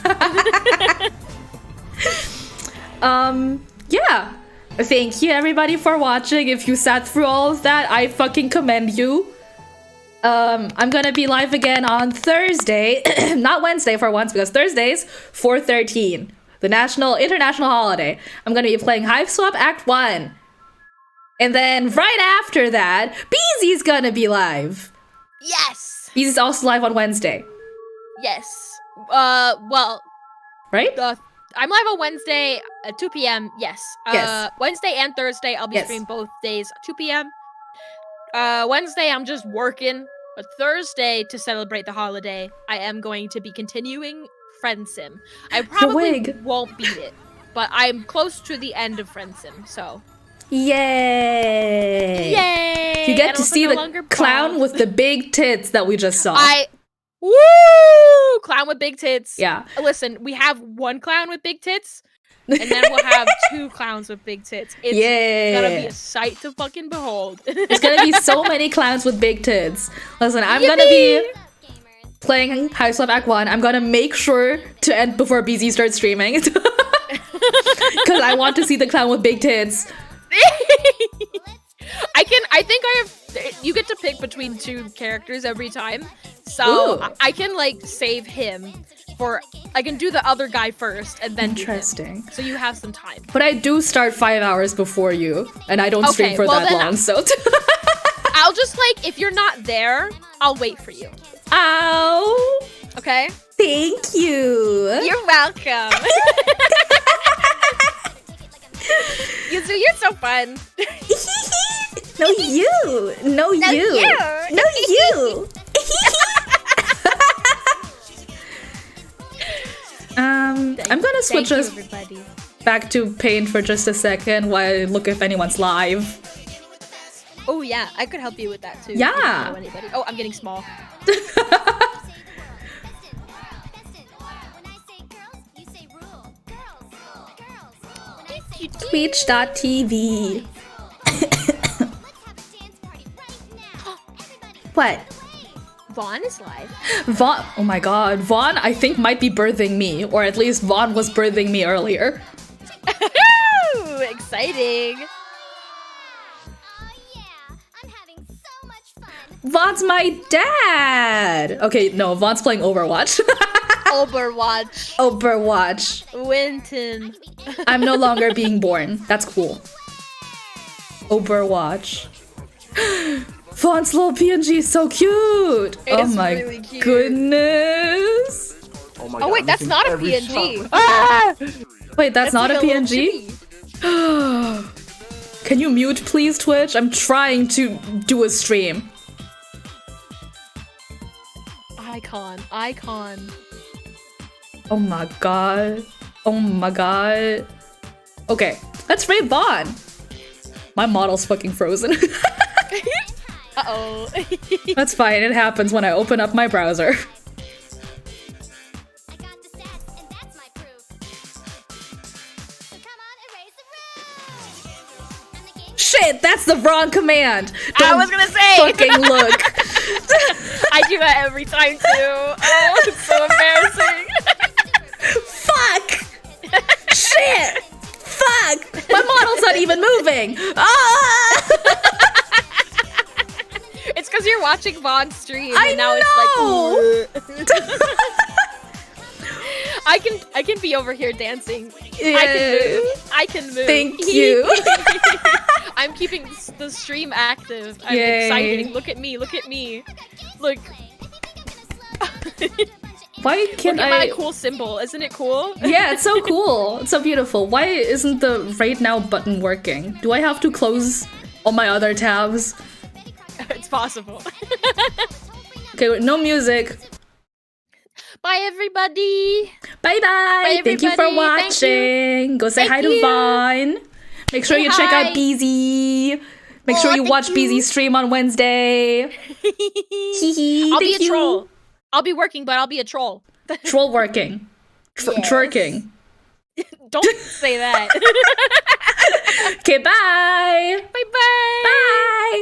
Yeah. Thank you everybody for watching. If you sat through all of that, I fucking commend you. I'm gonna be live again on Thursday, not Wednesday for once, because Thursdays 4/13, the international holiday. I'm gonna be playing Hive Swap Act 1. And then right after that, Beezy's gonna be live. Yes. Beezy's also live on Wednesday, Yes. Well, right? I'm live on Wednesday at 2 p.m. Yes. Yes. Wednesday and Thursday, I'll be Yes. streaming both days, 2 p.m. Wednesday, I'm just working. But Thursday, to celebrate the holiday, I am going to be continuing Friend Sim. I probably wig. won't beat it, but I'm close to the end of Friend Sim, so. Yay! Yay! You get And to also see no the longer clown bald. with the big tits that we just saw. Woo! Clown with big tits. Yeah. Listen, we have one clown with big tits, and then we'll have two clowns with big tits. It's gonna be a sight to fucking behold. There's gonna be so many clowns with big tits. Listen, I'm gonna be playing Hive Swap Act 1. I'm gonna make sure to end before BZ starts streaming. Because I want to see the clown with big tits. I think I have. You get to pick between two characters every time, so Ooh. I can like save him for. I can do the other guy first, and then do him. Interesting. So you have some time. But I do start 5 hours before you, and I don't stream Okay, for well that then long, so. I'll just like if you're not there, I'll wait for you. Ow! Okay? Thank you. You're welcome. You're so fun. No, you. No, you. No, you. I'm gonna switch us back to Paint for just a second while I look if anyone's live. Oh yeah, I could help you with that too. Yeah. You don't know anybody. Oh, I'm getting small. Twitch.tv. What? Vaughn is live. Vaughn, oh my god, Vaughn I think might be birthing me, or at least Vaughn was birthing me earlier. Exciting. Vaughn's my dad! Okay, no, Vaughn's playing Overwatch. Overwatch. Overwatch. Winton. I'm no longer being born. That's cool. Overwatch. Vaughn's little PNG is so cute! It is my really cute. Oh goodness! my Oh god, wait, that's missing not a every PNG. shot. Ah! Wait, that's not like a little PNG? chibi. Can you mute please, Twitch? I'm trying to do a stream. Icon. Oh my god. Oh my god. Okay, let's raid Vaughn. My model's fucking frozen. Uh-oh. That's fine, it happens when I open up my browser. Shit, that's the wrong command. I was gonna say. Fucking look. I do that every time too. Oh, it's so embarrassing. Fuck. Shit. Fuck. My model's not even moving. Ah! It's because you're watching Vaughn's stream. I and now know. It's like. I can be over here dancing. Yeah. I can move. Thank you. I'm keeping the stream active. I'm Yay. excited. Look at me. Look. Why can't Look at I? my cool symbol. Isn't it cool? Yeah, it's so cool. It's so beautiful. Why isn't the right now button working? Do I have to close all my other tabs? It's possible. Okay, wait, no music. Bye, everybody. Bye bye. Thank you for everybody. Thank watching. Go say Thank hi to you. Vaughn. Make sure Say you check hi. out BZ. Make sure you thank watch you. BZ's stream on Wednesday. Hee I'll be thank a you. troll. I'll be working, but I'll be a troll. Troll working. Yes. Twerking. Don't say that. Okay, bye. Bye-bye. Bye.